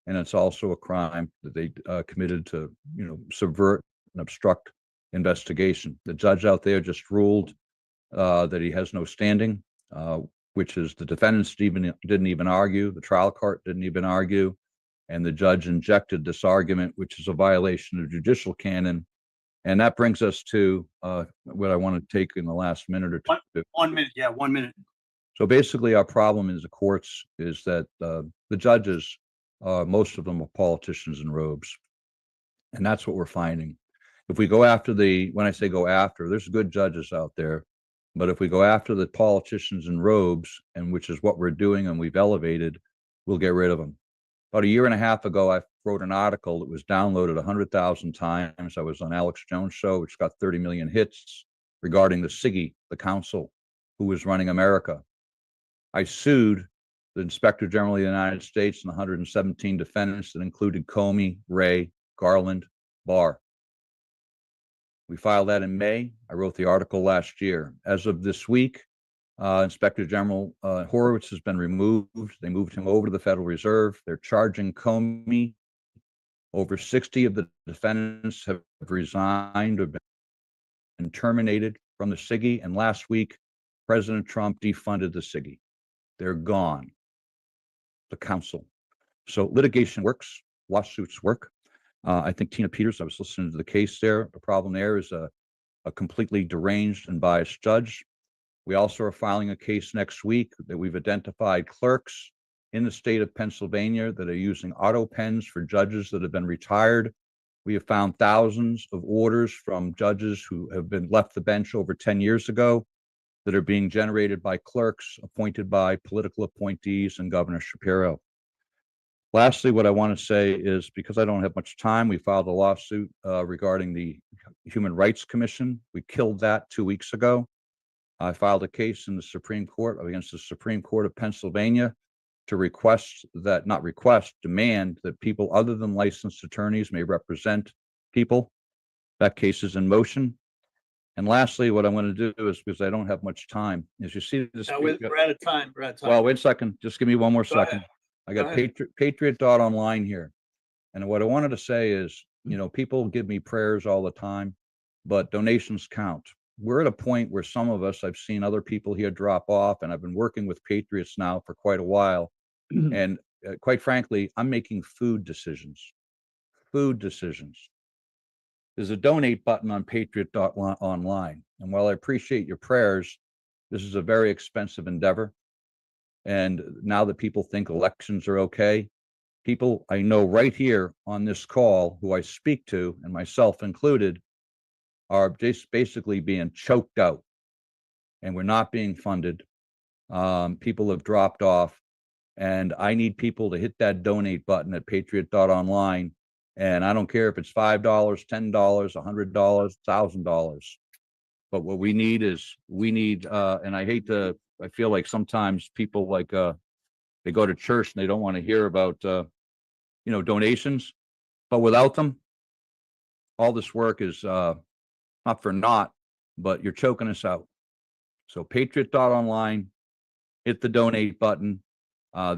and it's also a crime that they committed to, subvert and obstruct investigation. The judge out there just ruled that he has no standing, which is the defendants didn't even argue, the trial court didn't even argue, and the judge injected this argument, which is a violation of judicial canon. And that brings us to what I want to take in the last minute or two. 1 minute, yeah, 1 minute. So basically, our problem in the courts is that the judges, most of them are politicians in robes, and that's what we're finding. If we go after when I say go after, there's good judges out there, but if we go after the politicians in robes, and which is what we're doing, and we've elevated, we'll get rid of them. About a year and a half ago, I wrote an article that was downloaded 100,000 times. I was on Alex Jones' show, which got 30 million hits, regarding the CIGI, the council who was running America. I sued the Inspector General of the United States and 117 defendants that included Comey, Wray, Garland, Barr. We filed that in May. I wrote the article last year. As of this week, Inspector General Horowitz has been removed. They moved him over to the Federal Reserve. They're charging Comey. Over 60 of the defendants have resigned or been terminated from the CIGI. And last week, President Trump defunded the CIGI. They're gone. The council. So litigation works. Lawsuits work. I think Tina Peters, I was listening to the case there. The problem there is a completely deranged and biased judge. We also are filing a case next week that we've identified clerks in the state of Pennsylvania that are using auto pens for judges that have been retired. We have found thousands of orders from judges who have been left the bench over 10 years ago that are being generated by clerks appointed by political appointees and Governor Shapiro. Lastly, what I want to say is, because I don't have much time, we filed a lawsuit regarding the Human Rights Commission. We killed that 2 weeks ago. I filed a case in the Supreme Court against the Supreme Court of Pennsylvania to demand that people other than licensed attorneys may represent people. That case is in motion. And lastly, what I'm going to do is, because I don't have much time, is you see this. We're out of time. We're out of time. Well, wait a second. Just give me one more second. Ahead. I got Go Patriot.online here. And what I wanted to say is, people give me prayers all the time, but donations count. We're at a point where some of us, I've seen other people here drop off, and I've been working with Patriots now for quite a while. And quite frankly, I'm making food decisions. There's a donate button on Patriot.online. And while I appreciate your prayers, this is a very expensive endeavor. And now that people think elections are okay, people I know right here on this call who I speak to, and myself included, are just basically being choked out, and we're not being funded. People have dropped off, and I need people to hit that donate button at Patriot.online. And I don't care if it's $5, $10, $100, $1,000. But what we need, and I feel like sometimes people they go to church and they don't want to hear about, donations, but without them, all this work is not for naught, but you're choking us out. So Patriot.online, hit the donate button.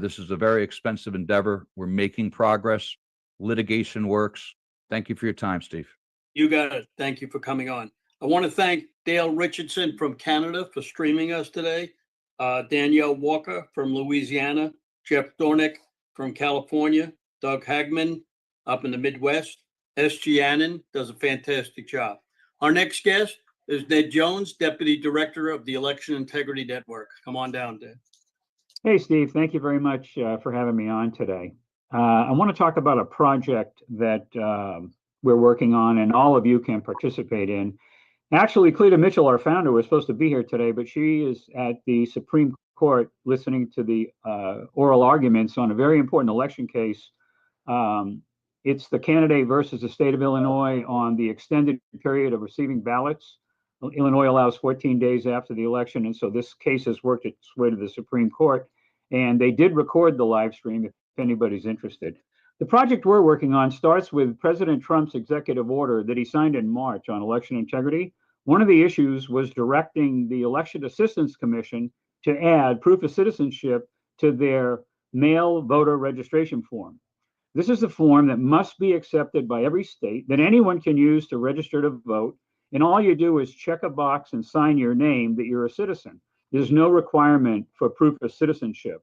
This is a very expensive endeavor. We're making progress. Litigation works. Thank you for your time, Steve. You got it. Thank you for coming on. I want to thank Dale Richardson from Canada for streaming us today. Danielle Walker from Louisiana, Jeff Dornick from California, Doug Hagman up in the Midwest. S.G. Annan does a fantastic job. Our next guest is Ned Jones, Deputy Director of the Election Integrity Network. Come on down, Ned. Hey, Steve. Thank you very much for having me on today. I want to talk about a project that we're working on and all of you can participate in. Actually, Cleta Mitchell, our founder, was supposed to be here today, but she is at the Supreme Court listening to the oral arguments on a very important election case. It's the candidate versus the state of Illinois on the extended period of receiving ballots. Illinois allows 14 days after the election, and so this case has worked its way to the Supreme Court. And they did record the live stream if anybody's interested. The project we're working on starts with President Trump's executive order that he signed in March on election integrity. One of the issues was directing the Election Assistance Commission to add proof of citizenship to their mail voter registration form. This is a form that must be accepted by every state that anyone can use to register to vote. And all you do is check a box and sign your name that you're a citizen. There's no requirement for proof of citizenship.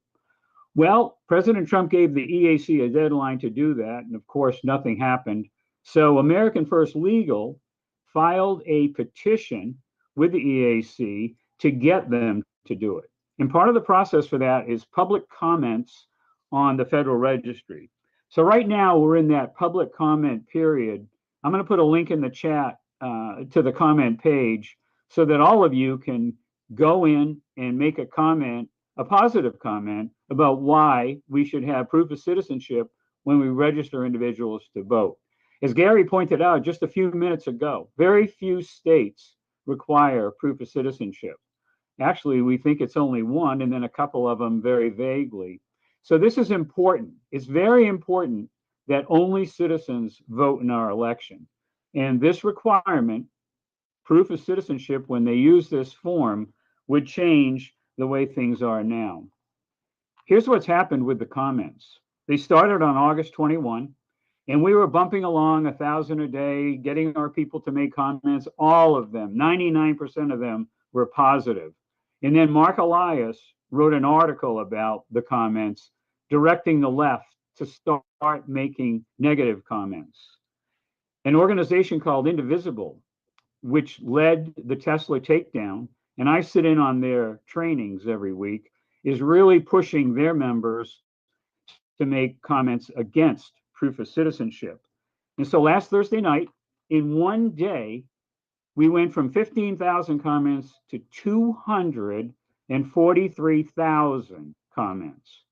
Well, President Trump gave the EAC a deadline to do that, and of course, nothing happened. So American First Legal filed a petition with the EAC to get them to do it. And part of the process for that is public comments on the Federal Registry. So right now, we're in that public comment period. I'm going to put a link in the chat to the comment page so that all of you can go in and make a comment, a positive comment about why we should have proof of citizenship when we register individuals to vote. As Gary pointed out just a few minutes ago, very few states require proof of citizenship. Actually, we think it's only one, and then a couple of them very vaguely. So this is important. It's very important that only citizens vote in our election. And this requirement, proof of citizenship, when they use this form, would change the way things are now. Here's what's happened with the comments. They started on August 21, and we were bumping along 1,000 a day, getting our people to make comments. All of them, 99% of them, were positive. And then Mark Elias wrote an article about the comments, directing the left to start making negative comments. An organization called Indivisible, which led the Tesla takedown, and I sit in on their trainings every week, is really pushing their members to make comments against proof of citizenship. And so last Thursday night, in one day, we went from 15,000 comments to 243,000 comments.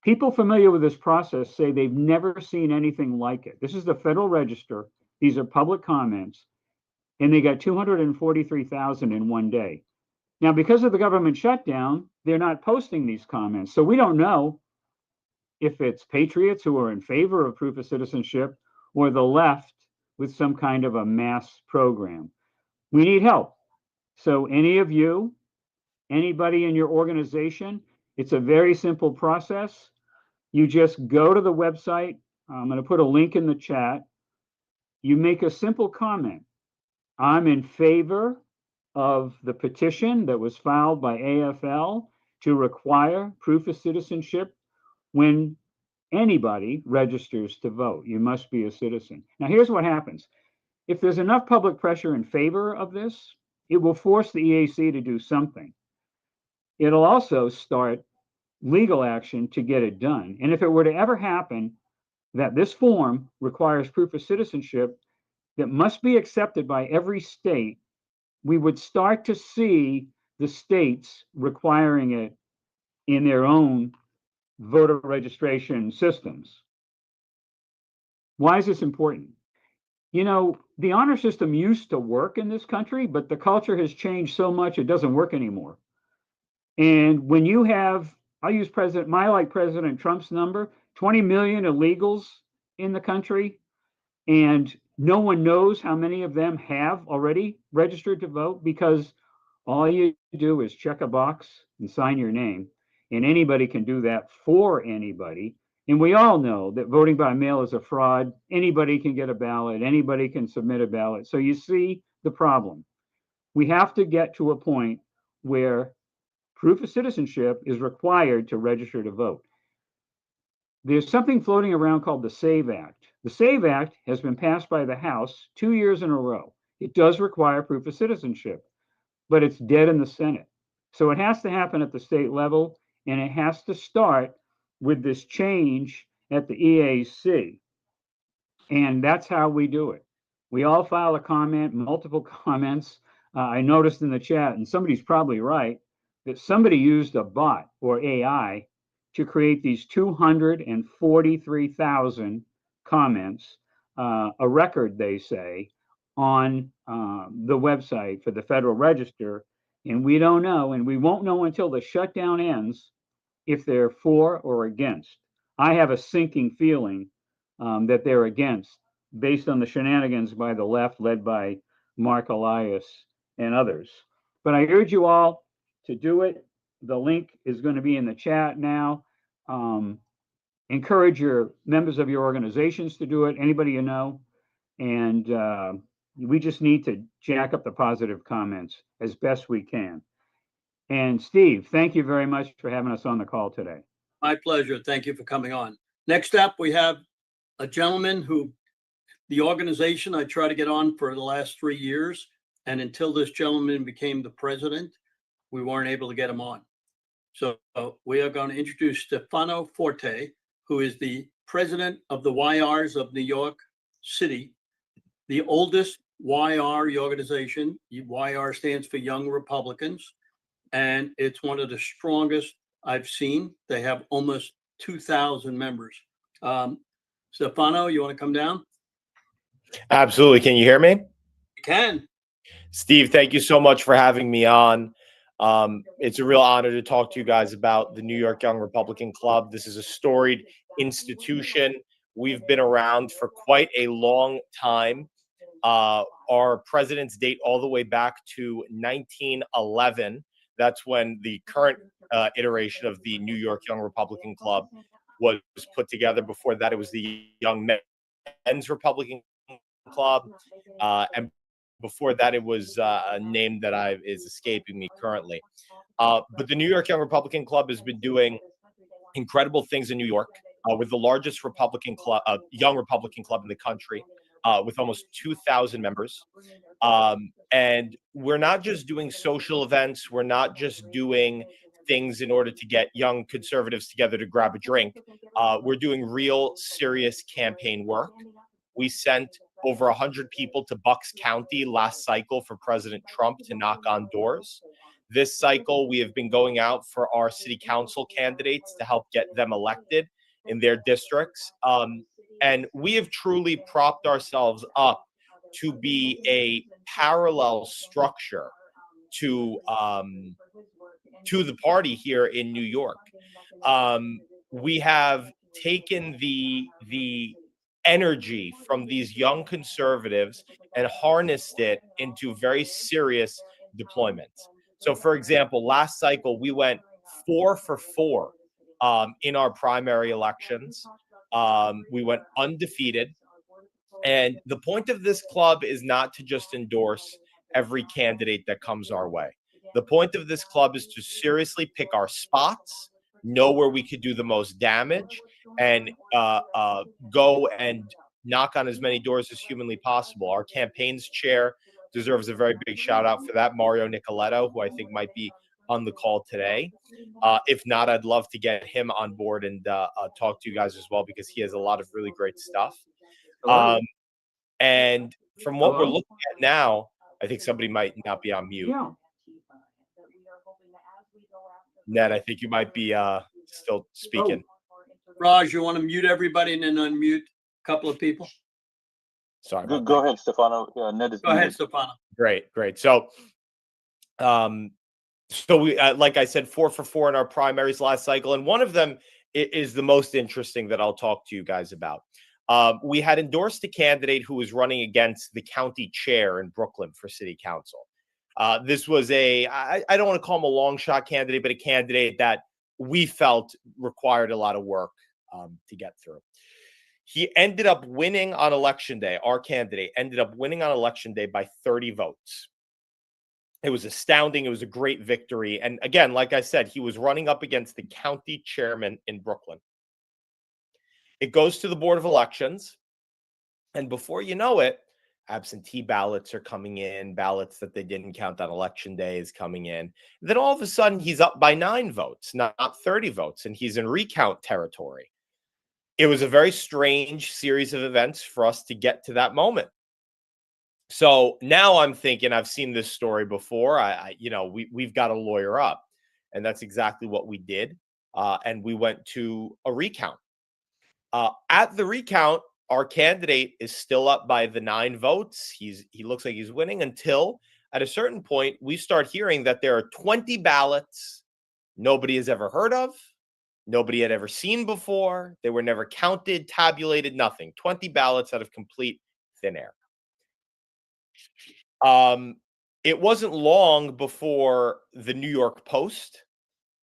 People familiar with this process say they've never seen anything like it. This is the Federal Register. These are public comments, and they got 243,000 in one day. Now, because of the government shutdown, they're not posting these comments. So we don't know if it's patriots who are in favor of proof of citizenship or the left with some kind of a mass program. We need help. So any of you, anybody in your organization, it's a very simple process. You just go to the website. I'm going to put a link in the chat. You make a simple comment. I'm in favor of the petition that was filed by AFL to require proof of citizenship when anybody registers to vote. You must be a citizen. Now, here's what happens. If there's enough public pressure in favor of this, it will force the EAC to do something. It'll also start legal action to get it done. And if it were to ever happen that this form requires proof of citizenship that must be accepted by every state, we would start to see the states requiring it in their own voter registration systems. Why is this important? You know, the honor system used to work in this country, but the culture has changed so much it doesn't work anymore. And when you have, I'll use President Trump's number, 20 million illegals in the country, and no one knows how many of them have already registered to vote, because all you do is check a box and sign your name, and anybody can do that for anybody. And we all know that voting by mail is a fraud. Anybody can get a ballot. Anybody can submit a ballot. So you see the problem. We have to get to a point where proof of citizenship is required to register to vote. There's something floating around called the SAVE Act. The SAVE Act has been passed by the House 2 years in a row. It does require proof of citizenship, but it's dead in the Senate. So it has to happen at the state level, and it has to start with this change at the EAC. And that's how we do it. We all file a comment, multiple comments. I noticed in the chat, and somebody's probably right, that somebody used a bot or AI to create these 243,000 comments, a record, they say, on the website for the Federal Register. And we don't know, and we won't know until the shutdown ends, if they're for or against. I have a sinking feeling that they're against, based on the shenanigans by the left, led by Mark Elias and others. But I urge you all to do it. The link is going to be in the chat now. Encourage your members of your organizations to do it, anybody you know. And we just need to jack up the positive comments as best we can. And Steve, thank you very much for having us on the call today. My pleasure. Thank you for coming on. Next up, we have a gentleman who the organization I try to get on for the last 3 years. And until this gentleman became the president, we weren't able to get him on. So we are going to introduce Stefano Forte, who is the president of the YRs of New York City, the oldest YR organization. YR stands for Young Republicans, and it's one of the strongest I've seen. They have almost 2,000 members. Stefano, you want to come down? Absolutely. Can you hear me? You can. Steve, thank you so much for having me on. It's a real honor to talk to you guys about the New York Young Republican Club. This is a storied institution. We've been around for quite a long time. Our presidents date all the way back to 1911. That's when the current iteration of the New York Young Republican Club was put together. Before that, it was the Young Men's Republican Club. And before that, it was a name that is escaping me currently. But the New York Young Republican Club has been doing incredible things in New York. With the largest Republican club, young Republican club in the country, with almost 2,000 members. And we're not just doing social events. We're not just doing things in order to get young conservatives together to grab a drink. We're doing real serious campaign work. We sent over 100 people to Bucks County last cycle for President Trump to knock on doors. This cycle, we have been going out for our city council candidates to help get them elected in their districts. And we have truly propped ourselves up to be a parallel structure to the party here in New York. We have taken the energy from these young conservatives and harnessed it into very serious deployments. So, for example, last cycle, we went 4 for 4 in our primary elections. We went undefeated. And the point of this club is not to just endorse every candidate that comes our way. The point of this club is to seriously pick our spots, know where we could do the most damage, and go and knock on as many doors as humanly possible. Our campaigns chair deserves a very big shout out for that, Mario Nicoletto, who I think might be on the call today. If not, I'd love to get him on board and talk to you guys as well, because he has a lot of really great stuff. And from what we're looking at now, I think somebody might not be on mute. Yeah. Ned, I think you might be still speaking. Raj, you want to mute everybody and then unmute a couple of people? Sorry. Go ahead, Stefano. Ned is Go ahead, Stefano. Great. So, we, like I said, 4 for 4 in our primaries last cycle. And one of them is the most interesting that I'll talk to you guys about. We had endorsed a candidate who was running against the county chair in Brooklyn for city council. This was I don't want to call him a long shot candidate, but a candidate that we felt required a lot of work to get through. He ended up winning on election day. Our candidate ended up winning on election day by 30 votes. It was astounding. It was a great victory. And again, like I said, he was running up against the county chairman in Brooklyn. It goes to the Board of Elections. And before you know it, absentee ballots are coming in, ballots that they didn't count on election day is coming in. Then all of a sudden, he's up by 9 votes, not 30 votes, and he's in recount territory. It was a very strange series of events for us to get to that moment. So now I'm thinking, I've seen this story before. We've got to lawyer up, and that's exactly what we did. And we went to a recount. At the recount, our candidate is still up by the 9 votes. He looks like he's winning until at a certain point, we start hearing that there are 20 ballots nobody has ever heard of. nobody had ever seen before. They were never counted, tabulated, nothing. 20 ballots out of complete thin air. It wasn't long before the New York Post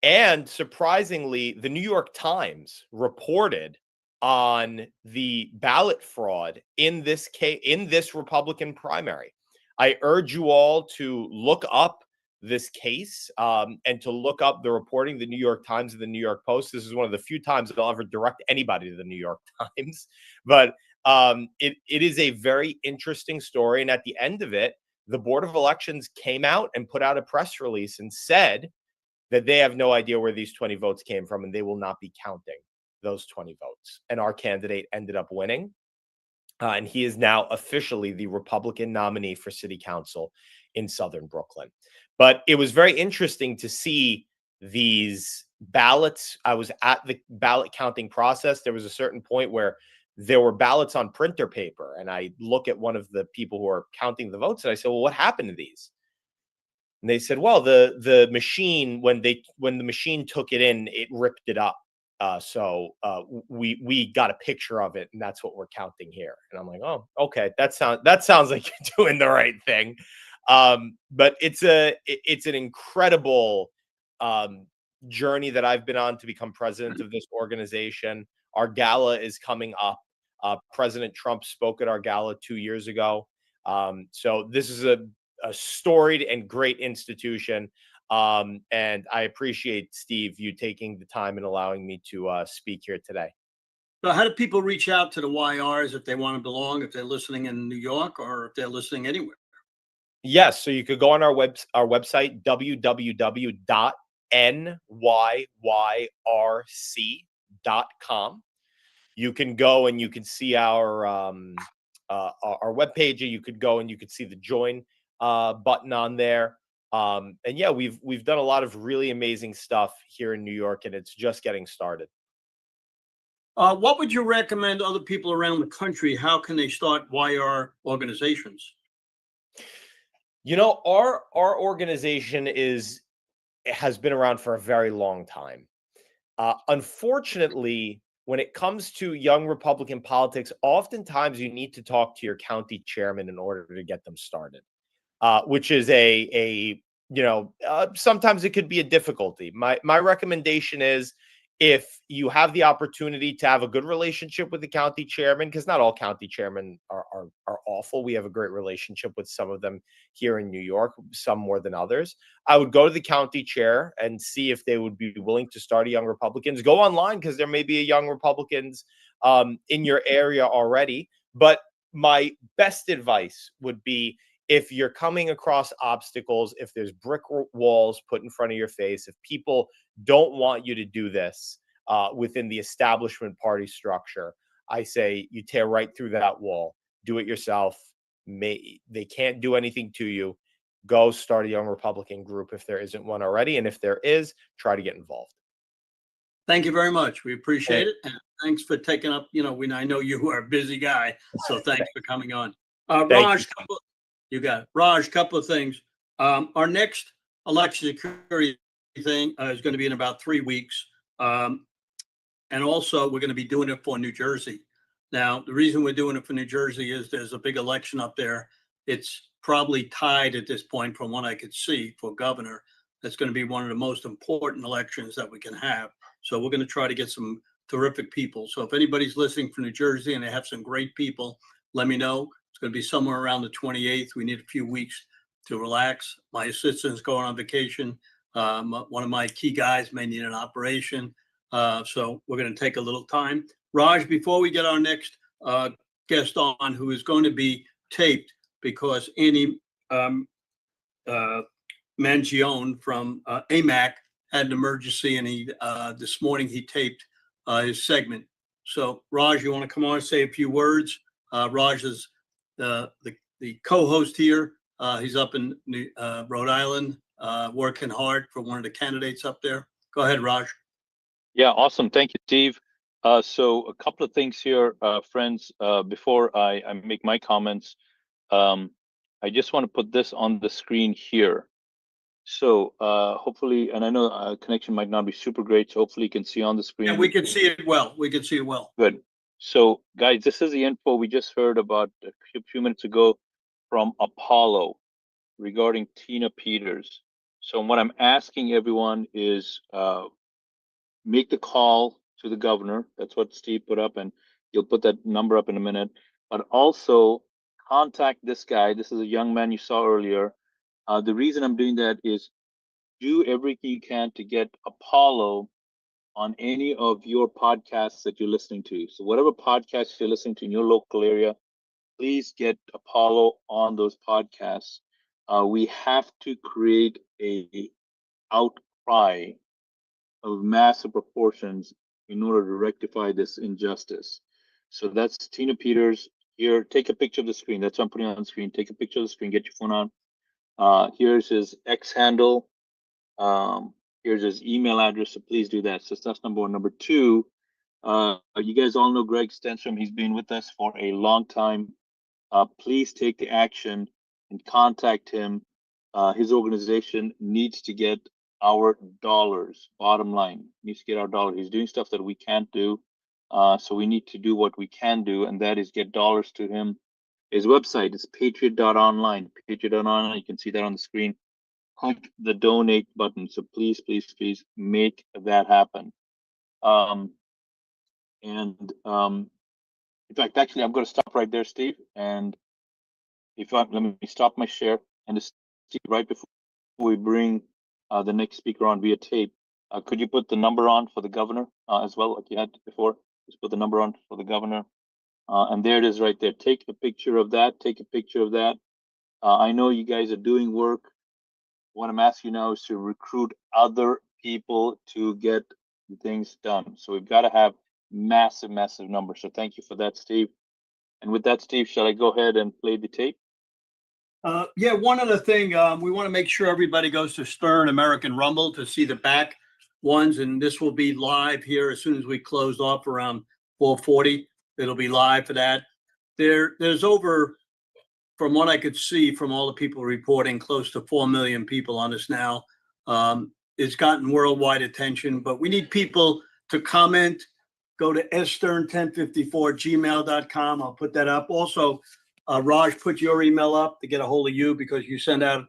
and, surprisingly, the New York Times reported on the ballot fraud in this case, in this Republican primary. I urge you all to look up this case and to look up the reporting, the New York Times and the New York Post. This is one of the few times that I'll ever direct anybody to the New York Times, but it is a very interesting story. And at the end of it, the Board of Elections came out and put out a press release and said that they have no idea where these 20 votes came from and they will not be counting those 20 votes. And our candidate ended up winning. And he is now officially the Republican nominee for city council in Southern Brooklyn. But it was very interesting to see these ballots. I was at the ballot counting process. There was a certain point where there were ballots on printer paper. And I look at one of the people who are counting the votes and I said, well, what happened to these? And they said, well, the machine, when the machine took it in, it ripped it up. So we got a picture of it, and that's what we're counting here. And I'm like, oh, okay, that sounds like you're doing the right thing. But it's an incredible journey that I've been on to become president of this organization. Our gala is coming up. President Trump spoke at our gala 2 years ago. So this is a storied and great institution. And I appreciate, Steve, you taking the time and allowing me to speak here today. So how do people reach out to the YRs if they want to belong, if they're listening in New York or if they're listening anywhere? Yes, so you could go on our website, www.nyyrc.com. You can go and you can see our webpage, or you could go and you could see the join button on there. And yeah, we've done a lot of really amazing stuff here in New York, and it's just getting started. What would you recommend other people around the country? How can they start YR organizations? You know, our organization has been around for a very long time. Unfortunately, when it comes to young Republican politics, oftentimes you need to talk to your county chairman in order to get them started, which is sometimes it could be a difficulty. My recommendation is, if you have the opportunity to have a good relationship with the county chairman, because not all county chairmen are awful. We have a great relationship with some of them here in New York, some more than others. I would go to the county chair and see if they would be willing to start a Young Republicans. Go online, because there may be a Young Republicans in your area already. But my best advice would be, if you're coming across obstacles, if there's brick walls put in front of your face, if people don't want you to do this within the establishment party structure, I say you tear right through that wall. Do it yourself. They can't do anything to you. Go start a Young Republican group if there isn't one already. And if there is, try to get involved. Thank you very much. We appreciate it. And thanks for taking up, I know you are a busy guy, so thanks for coming on. Raj, you got it. Raj, couple of things. Our next election security thing is going to be in about 3 weeks. And also, we're going to be doing it for New Jersey. Now, the reason we're doing it for New Jersey is there's a big election up there. It's probably tied at this point, from what I could see, for governor. That's going to be one of the most important elections that we can have. So we're going to try to get some terrific people. So if anybody's listening from New Jersey and they have some great people, let me know. It's going to be somewhere around the 28th. We need a few weeks to relax. My assistant's going on vacation. One of my key guys may need an operation. So we're going to take a little time. Raj, before we get our next guest on, who is going to be taped, because Andy Mangione from AMAC had an emergency, and this morning he taped his segment. So Raj, you want to come on and say a few words? Raj is the co-host here. He's up in Rhode Island, working hard for one of the candidates up there. Go ahead, Raj. Yeah, awesome. Thank you, Steve. So a couple of things here, friends, before I make my comments. I just want to put this on the screen here. So hopefully, and I know connection might not be super great, so hopefully you can see on the screen. Yeah, we can see it well. We can see it well. Good. So guys, this is the info we just heard about a few minutes ago from Apollo regarding Tina Peters. So what I'm asking everyone is make the call to the governor. That's what Steve put up, and you'll put that number up in a minute. But also contact this guy. This is a young man you saw earlier. The reason I'm doing that is do everything you can to get Apollo on any of your podcasts that you're listening to. So whatever podcasts you're listening to in your local area, please get Apollo on those podcasts. We have to create a outcry of massive proportions in order to rectify this injustice. So that's Tina Peters. Here, take a picture of the screen. That's what I'm putting on the screen. Take a picture of the screen. Get your phone on. Here's his X handle. Here's his email address. So please do that. So that's number one. Number two, you guys all know Greg Stenstrom. He's been with us for a long time. Please take the action and contact him. His organization needs to get our dollars. Bottom line, needs to get our dollars. He's doing stuff that we can't do. So we need to do what we can do, and that is get dollars to him. His website is patriot.online. Patriot.online. You can see that on the screen. Click the donate button. So please, please, please make that happen. In fact, actually, I'm going to stop right there, Steve. And let me stop my share and just right before we bring the next speaker on via tape. Could you put the number on for the governor as well, like you had before? Just put the number on for the governor. And there it is right there. Take a picture of that. Take a picture of that. I know you guys are doing work. What I'm asking you now is to recruit other people to get things done. So we've got to have massive, massive numbers. So thank you for that, Steve. And with that, Steve, shall I go ahead and play the tape? Yeah, one other thing, we want to make sure everybody goes to Stern American Rumble to see the back ones, and this will be live here as soon as we close off around 4:40. It'll be live for that. There's over, from what I could see from all the people reporting, close to 4 million people on this now. It's gotten worldwide attention, but we need people to comment. Go to stern1054gmail.com. I'll put that up. Also, Raj, put your email up to get a hold of you because you send out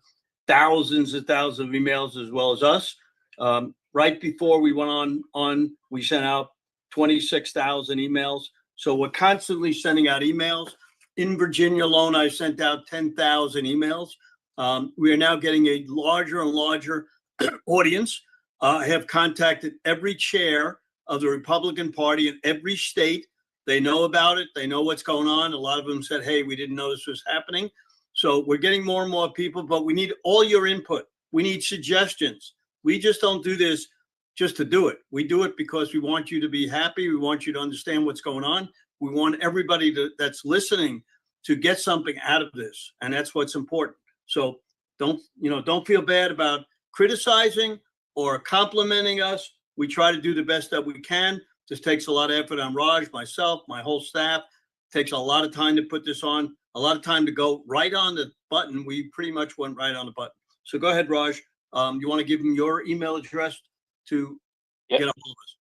thousands and thousands of emails as well as us. Right before we went on, we sent out 26,000 emails. So we're constantly sending out emails. In Virginia alone, I sent out 10,000 emails. We are now getting a larger and larger audience. I have contacted every chair of the Republican Party in every state. They know about it. They know what's going on. A lot of them said, hey, we didn't know this was happening. So we're getting more and more people, but we need all your input. We need suggestions. We just don't do this just to do it. We do it because we want you to be happy. We want you to understand what's going on. We want everybody that's listening to get something out of this. And that's what's important. So don't feel bad about criticizing or complimenting us. We try to do the best that we can. This takes a lot of effort on Raj, myself, my whole staff. It takes a lot of time to put this on, a lot of time to go right on the button. We pretty much went right on the button. So go ahead, Raj. You want to give them your email address to get a hold of us?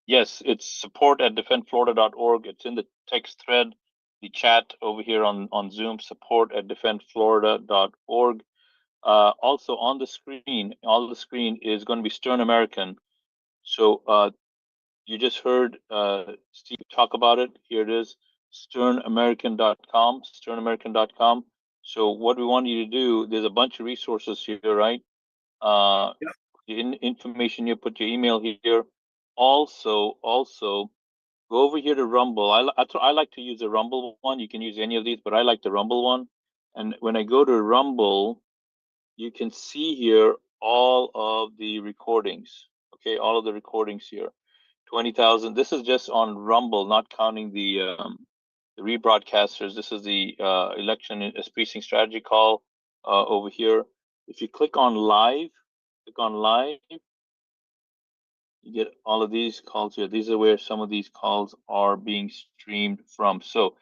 Yes, it's support@defendflorida.org. It's in the text thread, the chat over here on Zoom, support@defendflorida.org. Also on the screen is going to be Stern American. So you just heard Steve talk about it. Here it is, sternamerican.com, sternamerican.com. So what we want you to do, there's a bunch of resources here, right? Information here, put your email here. Also, go over here to Rumble. I like to use the Rumble one. You can use any of these, but I like the Rumble one. And when I go to Rumble, you can see here all of the recordings. Okay, all of the recordings here. 20,000. This is just on Rumble, not counting the rebroadcasters. This is the election precinct strategy call over here. If you click on live, you get all of these calls here. These are where some of these calls are being streamed from. So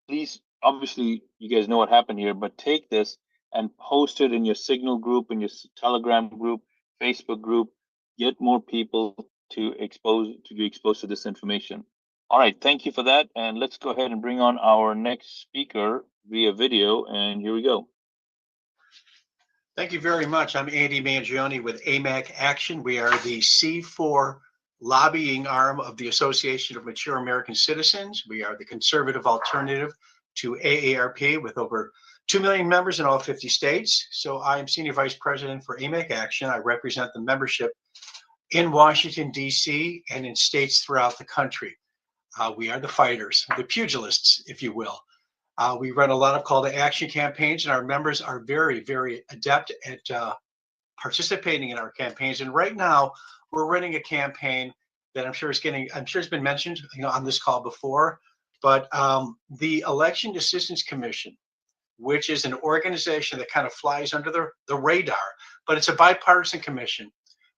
please, obviously, you guys know what happened here, but take this and post it in your Signal group, in your Telegram group, Facebook group. Get more people to be exposed to this information. All right, thank you for that. And let's go ahead and bring on our next speaker via video. And here we go. Thank you very much. I'm Andy Mangione with AMAC Action. We are the C4 lobbying arm of the Association of Mature American Citizens. We are the conservative alternative to AARP with over 2 million members in all 50 states. So I am Senior Vice President for AMAC Action. I represent the membership in Washington, D.C. and in states throughout the country. We are the fighters, the pugilists, if you will. We run a lot of call to action campaigns, and our members are very, very adept at participating in our campaigns. And right now, we're running a campaign that I'm sure it's been mentioned, on this call before. But the Election Assistance Commission, which is an organization that kind of flies under the radar, but it's a bipartisan commission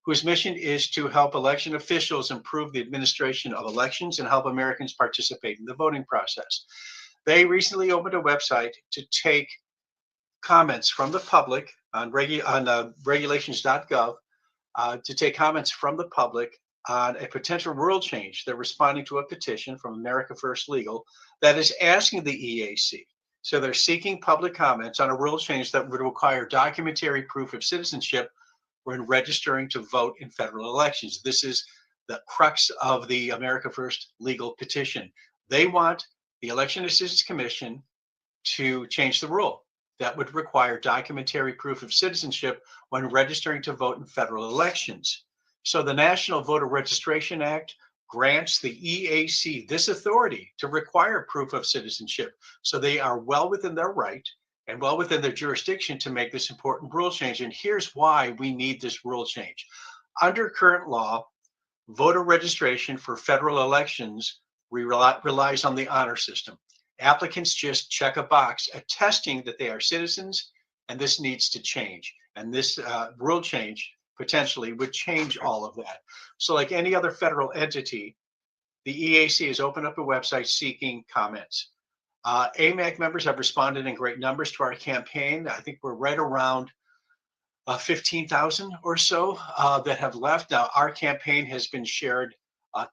whose mission is to help election officials improve the administration of elections and help Americans participate in the voting process. They recently opened a website to take comments from the public on regulations.gov, to take comments from the public on a potential rule change. They're responding to a petition from America First Legal that is asking the EAC. So they're seeking public comments on a rule change that would require documentary proof of citizenship when registering to vote in federal elections. This is the crux of the America First Legal petition. They want the Election Assistance Commission to change the rule that would require documentary proof of citizenship when registering to vote in federal elections. So the National Voter Registration Act grants the EAC this authority to require proof of citizenship. So they are well within their right and well within their jurisdiction to make this important rule change. And here's why we need this rule change. Under current law, voter registration for federal elections relies on the honor system. Applicants just check a box attesting that they are citizens, and this needs to change. And this rule change potentially would change all of that. So like any other federal entity, the EAC has opened up a website seeking comments. AMAC members have responded in great numbers to our campaign. I think we're right around 15,000 or so that have left. Now, our campaign has been shared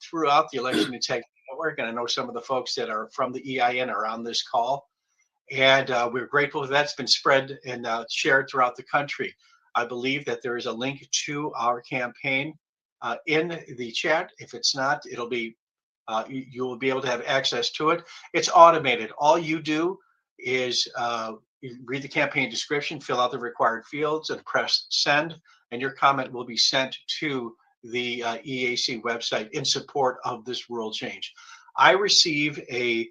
throughout the Election Integrity Network, and I know some of the folks that are from the EIN are on this call. And we're grateful that's been spread and shared throughout the country. I believe that there is a link to our campaign in the chat. If it's not, it'll be you will be able to have access to it. It's automated. All you do is you read the campaign description, fill out the required fields, and press send, and your comment will be sent to the EAC website in support of this rule change. I receive a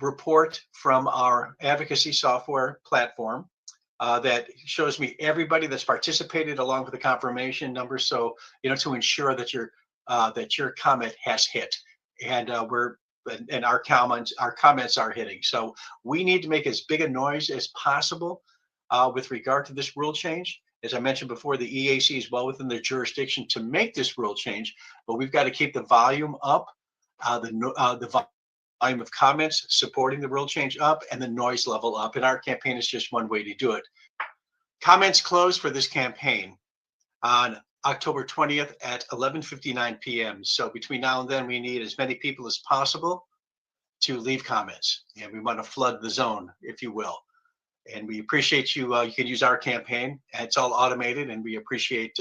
report from our advocacy software platform that shows me everybody that's participated along with the confirmation number. So, to ensure that your comment has hit, and our comments are hitting. So we need to make as big a noise as possible with regard to this rule change. As I mentioned before, the EAC is well within their jurisdiction to make this rule change, but we've got to keep the volume up, the volume of comments supporting the rule change up, and the noise level up. And our campaign is just one way to do it. Comments close for this campaign on October 20th at 11:59 p.m. So between now and then, we need as many people as possible to leave comments, and we want to flood the zone, if you will. And we appreciate you. You can use our campaign. It's all automated, and we appreciate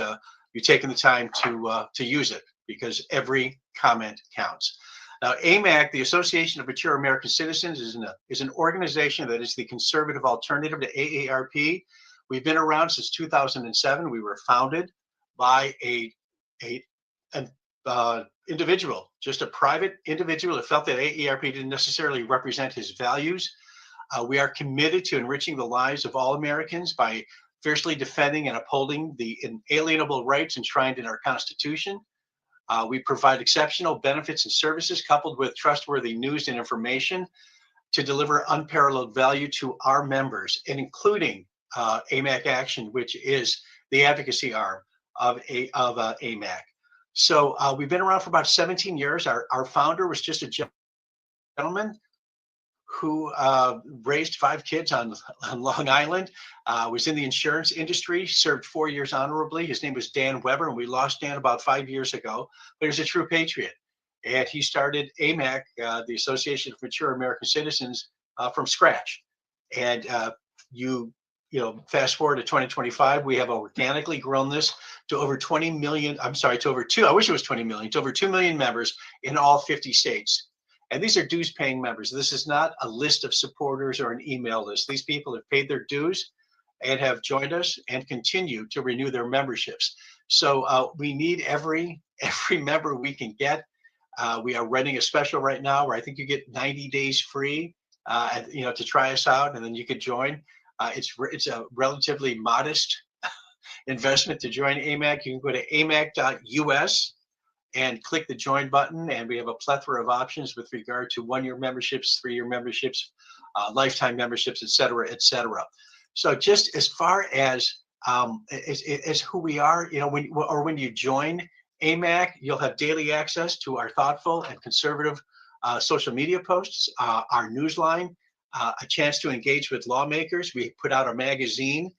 you taking the time to use it, because every comment counts. Now, AMAC, the Association of Mature American Citizens, is an organization that is the conservative alternative to AARP. We've been around since 2007. We were founded by an individual, just a private individual that felt that AARP didn't necessarily represent his values. We are committed to enriching the lives of all Americans by fiercely defending and upholding the inalienable rights enshrined in our Constitution. We provide exceptional benefits and services coupled with trustworthy news and information to deliver unparalleled value to our members, and including AMAC Action, which is the advocacy arm of AMAC. So we've been around for about 17 years. Our founder was just a gentleman who raised 5 kids on Long Island, was in the insurance industry, served 4 years honorably. His name was Dan Weber, and we lost Dan about 5 years ago, but he's a true patriot. And he started AMAC, the Association of Mature American Citizens, from scratch. And fast forward to 2025, we have organically grown this to over 20 million. I'm sorry, to over 2. I wish it was 20 million. To over 2 million members in all 50 states. And these are dues paying members. This is not a list of supporters or an email list. These people have paid their dues and have joined us and continue to renew their memberships. So we need every member we can get. We are running a special right now where I think you get 90 days free, to try us out, and then you could join. It's a relatively modest investment to join AMAC. You can go to amac.us and click the join button, and we have a plethora of options with regard to 1-year memberships, 3-year memberships, lifetime memberships, et cetera, et cetera. So just as far as who we are, when you join AMAC, you'll have daily access to our thoughtful and conservative social media posts, our newsline, a chance to engage with lawmakers. We put out a magazine.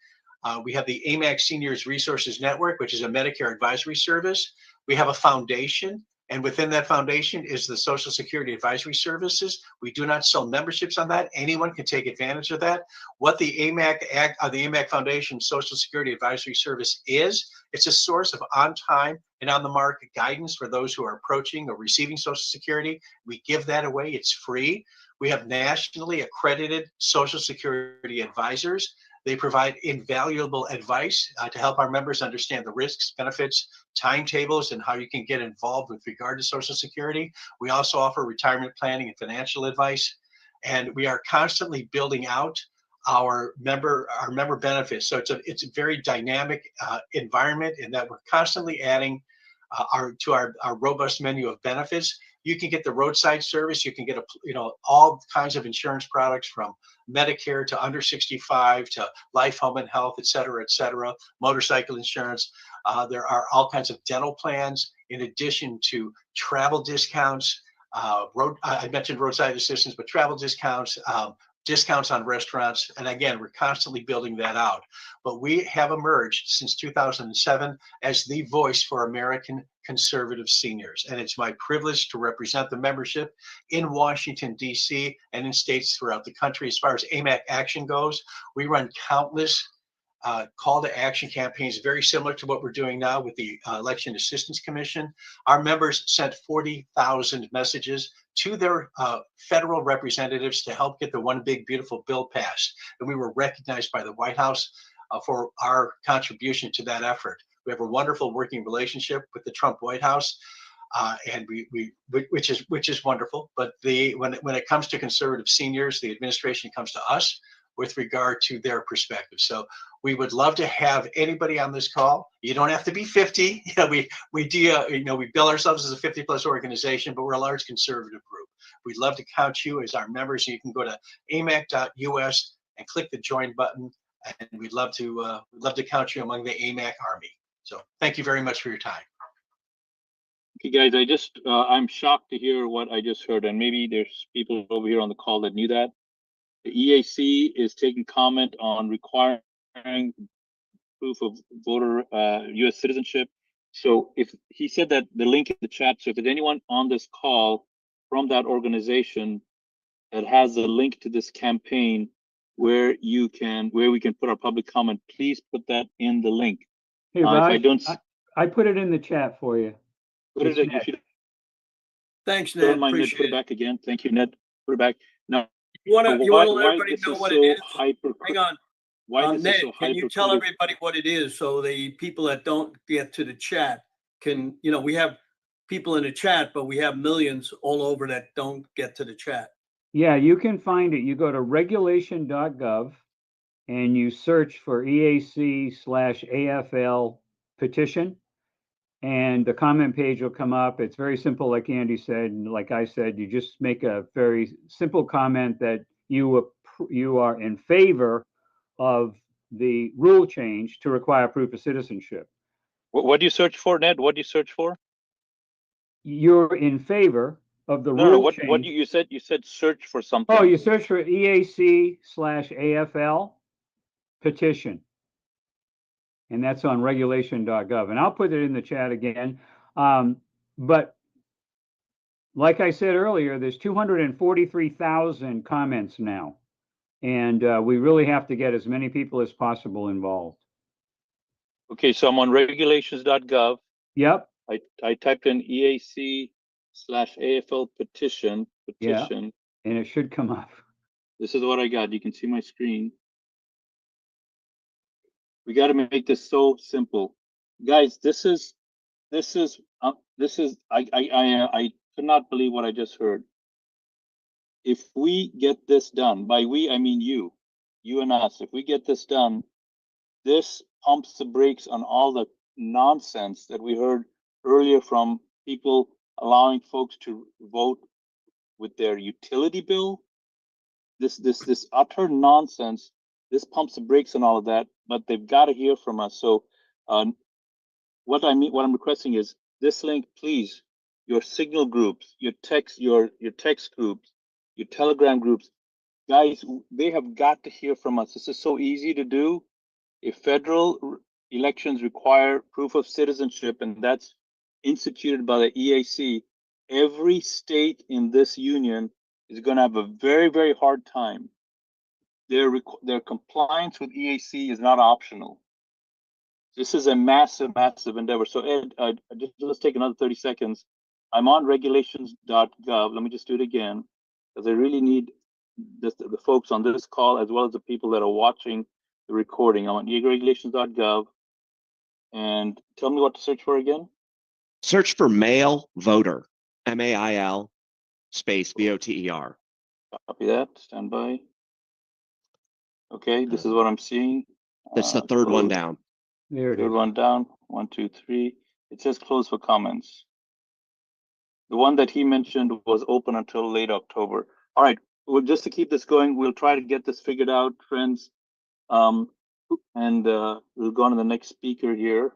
We have the AMAC Seniors Resources Network, which is a Medicare advisory service. We have a foundation, and within that foundation is the Social Security Advisory Services. We do not sell memberships on that. Anyone can take advantage of that. What the AMAC Foundation Social Security Advisory Service is, it's a source of on-time and on-the-market guidance for those who are approaching or receiving Social Security. We give that away. It's free. We have nationally accredited Social Security advisors. They provide invaluable advice to help our members understand the risks, benefits, timetables, and how you can get involved with regard to Social Security. We also offer retirement planning and financial advice, and we are constantly building out our member benefits. So it's a very dynamic environment in that we're constantly adding to our robust menu of benefits. You can get the roadside service. You can get all kinds of insurance products, from Medicare to under 65 to life, home, and health, et cetera, motorcycle insurance. There are all kinds of dental plans, in addition to travel discounts. I mentioned roadside assistance, but travel discounts, discounts on restaurants. And again, we're constantly building that out. But we have emerged since 2007 as the voice for American conservative seniors. And it's my privilege to represent the membership in Washington, D.C. and in states throughout the country. As far as AMAC Action goes, we run countless call to action campaigns, very similar to what we're doing now with the Election Assistance Commission. Our members sent 40,000 messages to their federal representatives to help get the One Big Beautiful Bill passed. And we were recognized by the White House for our contribution to that effort. We have a wonderful working relationship with the Trump White House, and which is wonderful. But when it comes to conservative seniors, the administration comes to us with regard to their perspective. So we would love to have anybody on this call. You don't have to be 50. We bill ourselves as a 50+ organization, but we're a large conservative group. We'd love to count you as our members. You can go to amac.us and click the join button, and we'd love to count you among the AMAC Army. So thank you very much for your time. Okay, guys, I'm shocked to hear what I just heard, and maybe there's people over here on the call that knew that. The EAC is taking comment on requiring proof of voter U.S. citizenship. So if he said that the link in the chat, so if there's anyone on this call from that organization that has a link to this campaign where we can put our public comment, please put that in the link. Hey, Raj, I put it in the chat for you. Thanks, Ned. Don't mind, Ned, put it back again. Thank you, Ned. Put it back. Now, you want to let everybody know what it is? Hang on. Ned, can you tell everybody what it is so the people that don't get to the chat can, we have people in the chat, but we have millions all over that don't get to the chat. Yeah, you can find it. You go to regulation.gov and you search for EAC/AFL petition, and the comment page will come up. It's very simple, like Andy said, and like I said, you just make a very simple comment that you are in favor of the rule change to require proof of citizenship. What do you search for, Ned? What do you search for? You're in favor of the No, no, rule what change. you said search for something. Oh, you search for EAC/AFL petition. And that's on regulation.gov. And I'll put it in the chat again. But like I said earlier, there's 243,000 comments now. And we really have to get as many people as possible involved. Okay, so I'm on regulations.gov. Yep. I typed in EAC/AFL petition. Yeah. And it should come up. This is what I got. You can see my screen. We got to make this so simple, guys. This is I could not believe what I just heard. If we get this done, by we I mean you and us, if we get this done, this pumps the brakes on all the nonsense that we heard earlier from people allowing folks to vote with their utility bill. This utter nonsense. This pumps the brakes on all of that, but they've got to hear from us. So what I'm requesting is this link, please, your signal groups, your text groups, your Telegram groups, guys, they have got to hear from us. This is so easy to do. If federal elections require proof of citizenship, and that's instituted by the EAC, every state in this union is going to have a very, very hard time. Their compliance with EAC is not optional. This is a massive, massive endeavor. So Ed, let's take another 30 seconds. I'm on regulations.gov. Let me just do it again, because I really need the folks on this call, as well as the people that are watching the recording. I'm on regulations.gov. And tell me what to search for again. Search for male voter, MAIL space VOTER. Copy that. Stand by. Okay, this is what I'm seeing. That's the third one down. There it Third is. one down. 1, 2, 3. It says close for comments. The one that he mentioned was open until late October. All right. Well, just to keep this going, we'll try to get this figured out, friends. And we'll go on to the next speaker here.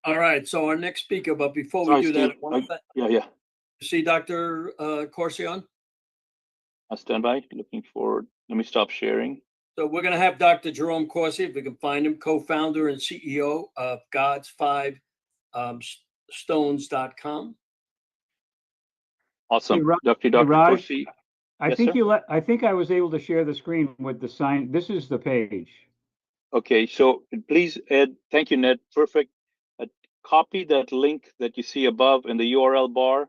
All right. So our next speaker, but before we do that, Yeah. See Dr. Corsi on? I'll stand by. Looking forward. Let me stop sharing. So we're going to have Dr. Jerome Corsi, if we can find him, co-founder and CEO of Gods5Stones.com. Awesome. Hey, Dr. Raj, Corsi. I Yes, think sir? I think I was able to share the screen with the sign. This is the page. Okay, so please, Ed, thank you, Ned. Perfect. Copy that link that you see above in the URL bar.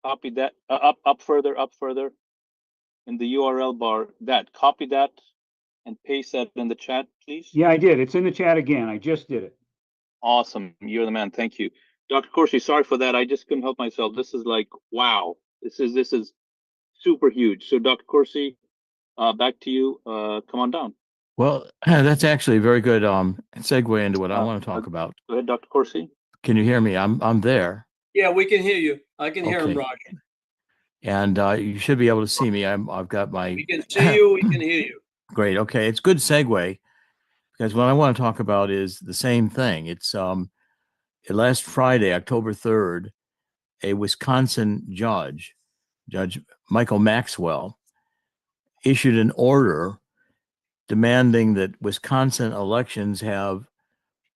Copy that up further in the URL bar. Copy that and paste that in the chat, please. Yeah, I did. It's in the chat again. I just did it. Awesome. You're the man. Thank you. Dr. Corsi, sorry for that. I just couldn't help myself. This is like, wow. This is super huge. So Dr. Corsi, back to you. Come on down. Well, that's actually a very good segue into what I want to talk about. Go ahead, Dr. Corsi. Can you hear me? I'm there. Yeah, we can hear you. I can hear him, Okay. Raj. And you should be able to see me. I've got my. We can see you. We can hear you. Great. Okay, it's good segue because what I want to talk about is the same thing. It's last Friday, October 3rd, a Wisconsin judge, Judge Michael Maxwell, issued an order demanding that Wisconsin elections have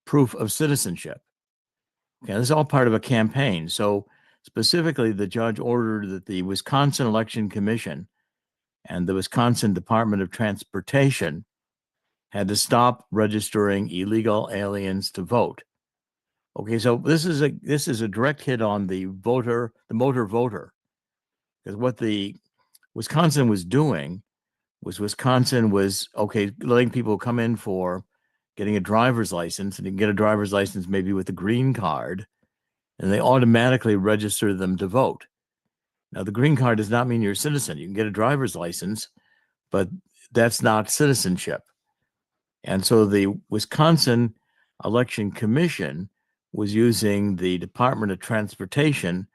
proof of citizenship. Okay, this is all part of a campaign. So specifically, the judge ordered that the Wisconsin Election Commission and the Wisconsin Department of Transportation had to stop registering illegal aliens to vote. Okay, so this is a direct hit on the motor voter, because what the Wisconsin was doing was letting people come in for getting a driver's license, and you can get a driver's license maybe with a green card, and they automatically register them to vote. Now, the green card does not mean you're a citizen. You can get a driver's license, but that's not citizenship. And so the Wisconsin Election Commission was using the Department of Transportation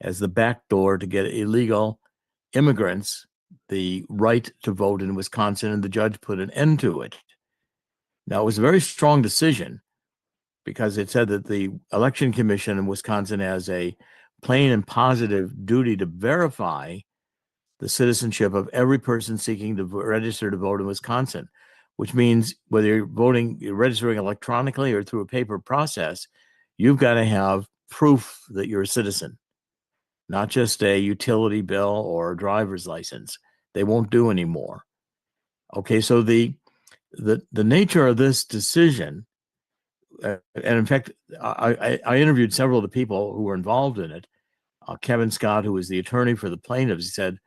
as the backdoor to get illegal immigrants the right to vote in Wisconsin, and the judge put an end to it. Now, it was a very strong decision because it said that the Election Commission in Wisconsin has a plain and positive duty to verify the citizenship of every person seeking to register to vote in Wisconsin, which means whether you're registering electronically or through a paper process, you've got to have proof that you're a citizen, not just a utility bill or a driver's license. They won't do anymore. Okay, so the nature of this decision, and in fact, I interviewed several of the people who were involved in it. Kevin Scott, who was the attorney for the plaintiffs, he said,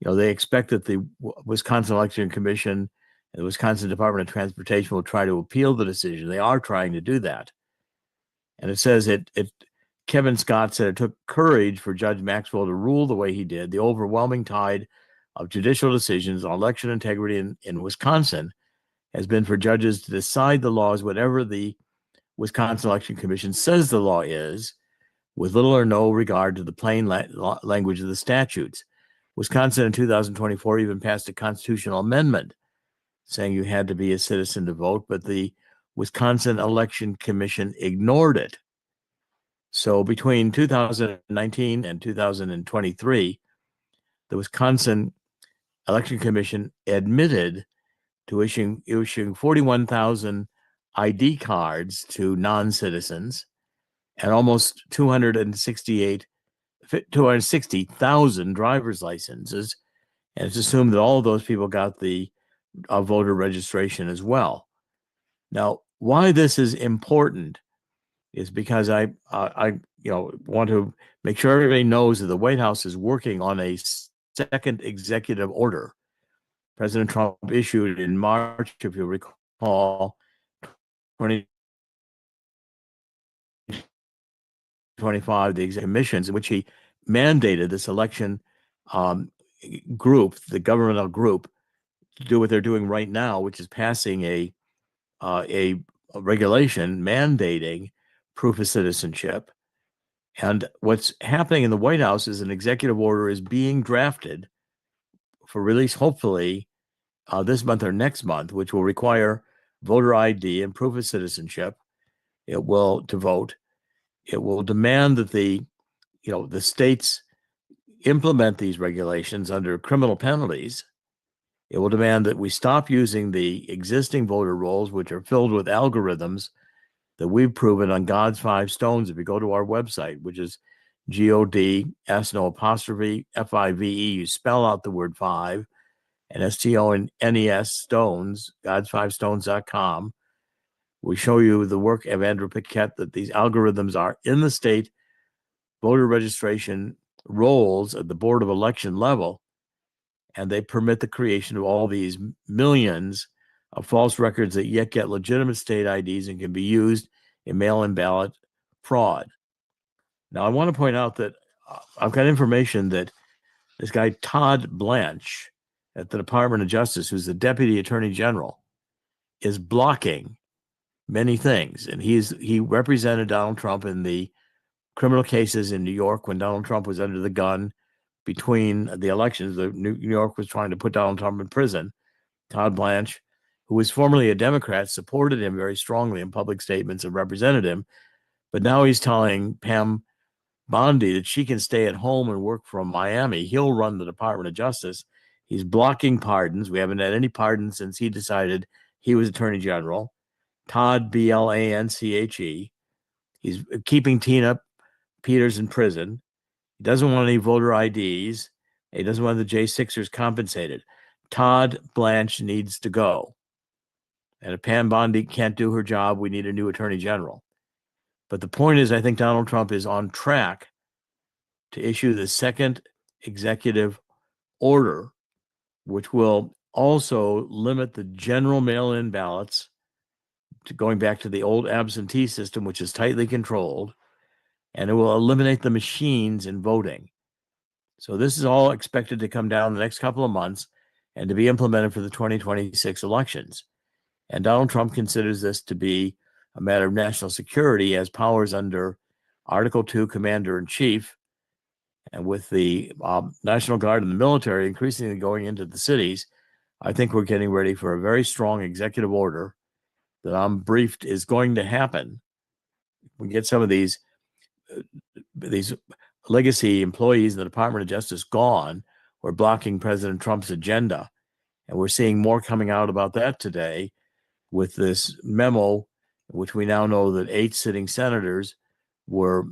they expect that the Wisconsin Election Commission and the Wisconsin Department of Transportation will try to appeal the decision. They are trying to do that. And it says Kevin Scott said it took courage for Judge Maxwell to rule the way he did. The overwhelming tide of judicial decisions on election integrity in Wisconsin has been for judges to decide the laws, whatever the Wisconsin Election Commission says the law is, with little or no regard to the plain language of the statutes. Wisconsin in 2024 even passed a constitutional amendment saying you had to be a citizen to vote, but the Wisconsin Election Commission ignored it. So between 2019 and 2023, the Wisconsin Election Commission admitted to issuing 41,000 ID cards to non-citizens and almost 260,000 driver's licenses. And it's assumed that all of those people got the voter registration as well. Now, why this is important is because I want to make sure everybody knows that the White House is working on a second executive order. President Trump issued in March, if you recall, 2025, the executive commissions, in which he mandated this election group, the governmental group, to do what they're doing right now, which is passing a regulation mandating proof of citizenship. And what's happening in the White House is an executive order is being drafted for release, hopefully this month or next month, which will require voter ID and proof of citizenship. It will to vote. It will demand that the states implement these regulations under criminal penalties. It will demand that we stop using the existing voter rolls, which are filled with algorithms that we've proven on God's Five Stones. If you go to our website, which is GODS_FIVE, you spell out the word five, and STONES stones, gods5stones.com. We show you the work of Andrew Paquette that these algorithms are in the state voter registration rolls at the Board of Election level, and they permit the creation of all these millions of false records that yet get legitimate state IDs and can be used in mail-in ballot fraud. Now, I want to point out that I've got information that this guy, Todd Blanche, at the Department of Justice, who's the Deputy Attorney General, is blocking many things. And he represented Donald Trump in the criminal cases in New York when Donald Trump was under the gun between the elections. New York was trying to put Donald Trump in prison. Todd Blanche, who was formerly a Democrat, supported him very strongly in public statements and represented him. But now he's telling Pam Bondi that she can stay at home and work from Miami. He'll run the Department of Justice. He's blocking pardons. We haven't had any pardons since he decided he was Attorney General. Todd, Blanche. He's keeping Tina Peters in prison. He doesn't want any voter IDs. He doesn't want the J6ers compensated. Todd Blanche needs to go. And if Pam Bondi can't do her job, we need a new Attorney General. But the point is, I think Donald Trump is on track to issue the second executive order, which will also limit the general mail-in ballots to going back to the old absentee system, which is tightly controlled, and it will eliminate the machines in voting. So this is all expected to come down the next couple of months and to be implemented for the 2026 elections. And Donald Trump considers this to be a matter of national security, as powers under Article 2 Commander-in-Chief, and with the National Guard and the military increasingly going into the cities. I think we're getting ready for a very strong executive order that I'm briefed is going to happen. We get some of these legacy employees in the Department of Justice gone were blocking President Trump's agenda. And we're seeing more coming out about that today with this memo, which we now know that 8 sitting senators were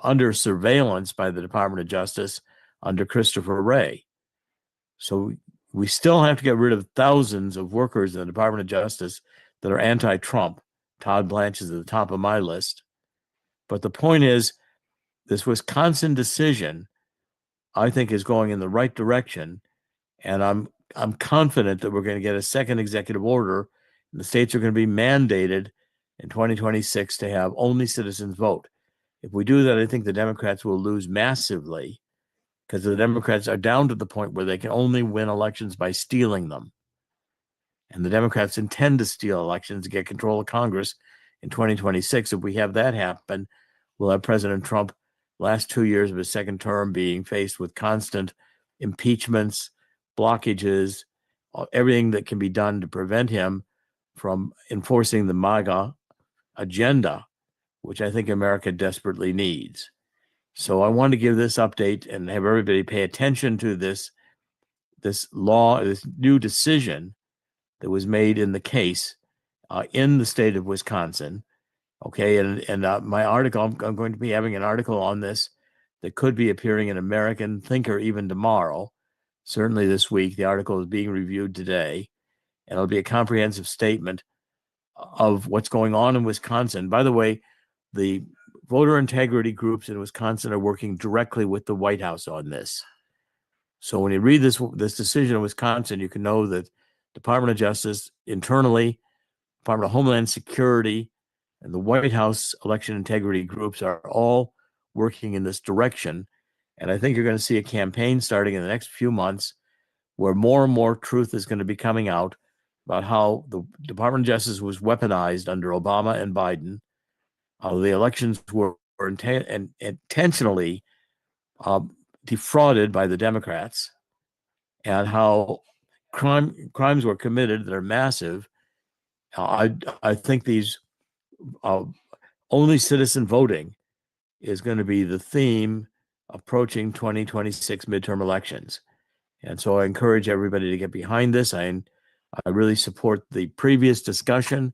under surveillance by the Department of Justice under Christopher Wray. So we still have to get rid of thousands of workers in the Department of Justice that are anti-Trump. Todd Blanche is at the top of my list. But the point is, this Wisconsin decision, I think, is going in the right direction. And I'm confident that we're going to get a second executive order, and the states are going to be mandated in 2026 to have only citizens vote. If we do that, I think the Democrats will lose massively, because the Democrats are down to the point where they can only win elections by stealing them. And the Democrats intend to steal elections to get control of Congress in 2026. If we have that happen, we'll have President Trump last 2 years of his second term being faced with constant impeachments, blockages, everything that can be done to prevent him from enforcing the MAGA agenda, which I think America desperately needs. So I want to give this update and have everybody pay attention to this law, this new decision that was made in the case in the state of Wisconsin. Okay, and my article, I'm going to be having an article on this that could be appearing in American Thinker even tomorrow. Certainly this week, the article is being reviewed today, and it'll be a comprehensive statement of what's going on in Wisconsin. By the way, the voter integrity groups in Wisconsin are working directly with the White House on this. So when you read this decision in Wisconsin, you can know that Department of Justice internally, Department of Homeland Security, and the White House election integrity groups are all working in this direction. And I think you're going to see a campaign starting in the next few months where more and more truth is going to be coming out about how the Department of Justice was weaponized under Obama and Biden. The elections were intentionally defrauded by the Democrats, and how crimes were committed that are massive. I think these only citizen voting is going to be the theme approaching 2026 midterm elections. And so I encourage everybody to get behind this. I really support the previous discussion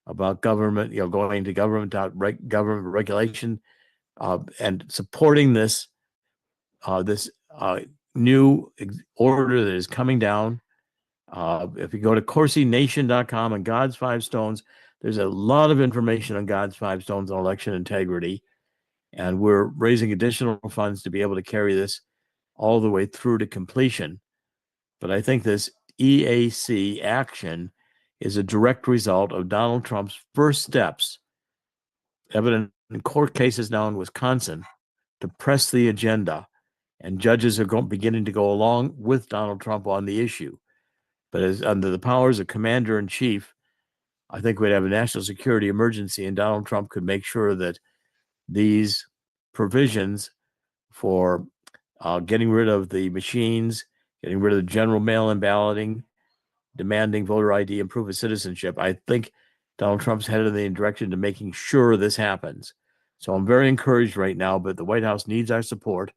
about government, going to government regulation, and supporting this new order that is coming down. If you go to CorseyNation.com and God's Five Stones, there's a lot of information on God's Five Stones on election integrity. And we're raising additional funds to be able to carry this all the way through to completion. But I think this EAC action is a direct result of Donald Trump's first steps, evident in court cases now in Wisconsin, to press the agenda. And judges are beginning to go along with Donald Trump on the issue. But as under the powers of commander in chief, I think we'd have a national security emergency, and Donald Trump could make sure that these provisions for getting rid of the machines, getting rid of the general mail-in balloting, demanding voter ID and proof of citizenship, I think Donald Trump's headed in the direction to making sure this happens. So I'm very encouraged right now, but the White House needs our support.